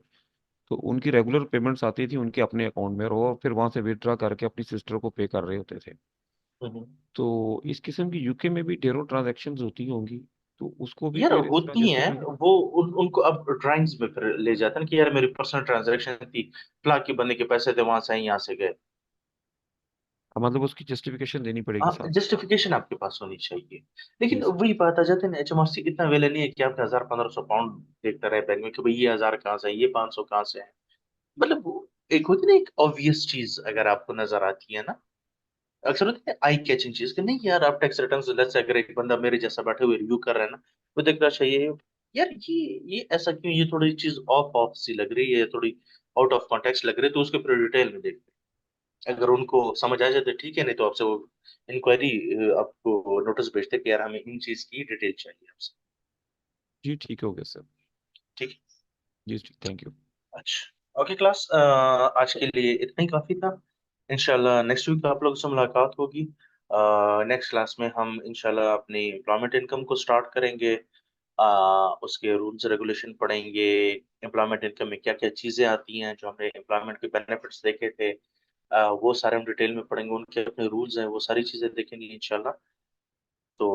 तो उनकी रेगुलर पेमेंट्स आती थी उनके अपने अकाउंट में, और फिर वहां से विड्रॉ करके अपनी सिस्टर को पे कर रहे होते थे। तो इस किस्म की यूके में भी ढेरों ट्रांजैक्शंस होती होंगी, तो उसको भी यार फिर इस तरह होती जैसे हैं मैंने वो, उनको अब ड्राइंग्स में फिर ले जाते हैं कि यार मेरी पर्सनल ट्रांजैक्शन थी, फला के बंदे के पैसे थे, वहां से आए, यहाँ से गए। मतलब उसकी जस्टिफिकेशन देनी पड़ेगी हाँ, साथ। जस्टिफिकेशन आपके पास होनी चाहिए। जी लेकिन सर। वही बात आ जाती है ना, HMRC इतना वेले नहीं है कि आपने 1000-1500 पाउंड देखता रहे बैंक में कि भाई ये 1000 कहाँ से है, ये 500 कहाँ से है। मतलब एक होती है ना, एक ऑब्वियस चीज अगर आपको नजर आती है ना, अक्सर होती है आई कैचिंग चीज कि नहीं यार, आप टैक्स रिटर्न लेट्स से अगर एक बंदा मेरे जैसा बैठे हुए रिव्यू कर रहा है ना, वो देख रहा चाहिए यार ये ऐसा क्यों, ये थोड़ी चीज ऑफ ऑफ सी लग रही है, थोड़ी आउट ऑफ कॉन्टेक्स्ट लग रही है, तो उसके पूरे डिटेल में देखते हैं। अगर उनको समझ आ जाए तो ठीक है, नहीं तो आपसे वो इंक्वायरी, आपको नोटिस भेजते हैं कि यार हमें इन चीज की डिटेल चाहिए आपसे। जी ठीक हो गया सर। ठीक है। जी ठीक, थैंक यू। अच्छा ओके क्लास, आज के लिए इतना ही काफी था। इंशाल्लाह नेक्स्ट वीक आप लोगों से मुलाकात होगी। नेक्स्ट क्लास में हम इंशाल्लाह अपनी एम्प्लॉयमेंट इनकम को स्टार्ट करेंगे। उसके रूल्स रेगुलेशन पढ़ेंगे, एम्प्लॉयमेंट इनकम में क्या क्या चीज़ें आती हैं, जो हमने एम्प्लॉयमेंट के बेनिफिट्स देखे थे, वो सारे हम डिटेल में पढ़ेंगे, उनके अपने रूल्स हैं, वो सारी चीज़ें देखेंगे इंशाल्लाह। तो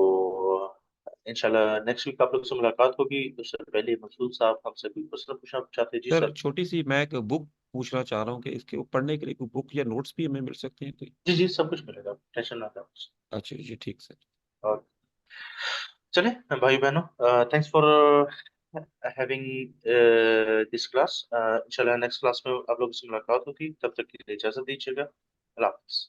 इंशाल्लाह नेक्स्ट वीक आप लोग से मुलाकात होगी। उससे पहले मसूद साहब हमसे कोई प्रश्न पूछना चाहते हैं? जी सर सर। छोटी सी मैं एक बुक पूछना चाह रहा हूँ कि इसके पढ़ने के लिए कोई बुक या नोट्स भी हमें मिल सकते हैं कोई? जी जी, सब कुछ मिलेगा, टेंशन ना लें। अच्छा जी ठीक सर। और चले भाई बहनों, thanks for having this class. इंशाल्लाह नेक्स्ट क्लास में आप लोगों से मुलाकात होगी, तब तक के लिए इजाजत दीजिएगा। अल्लाह हाफिज़।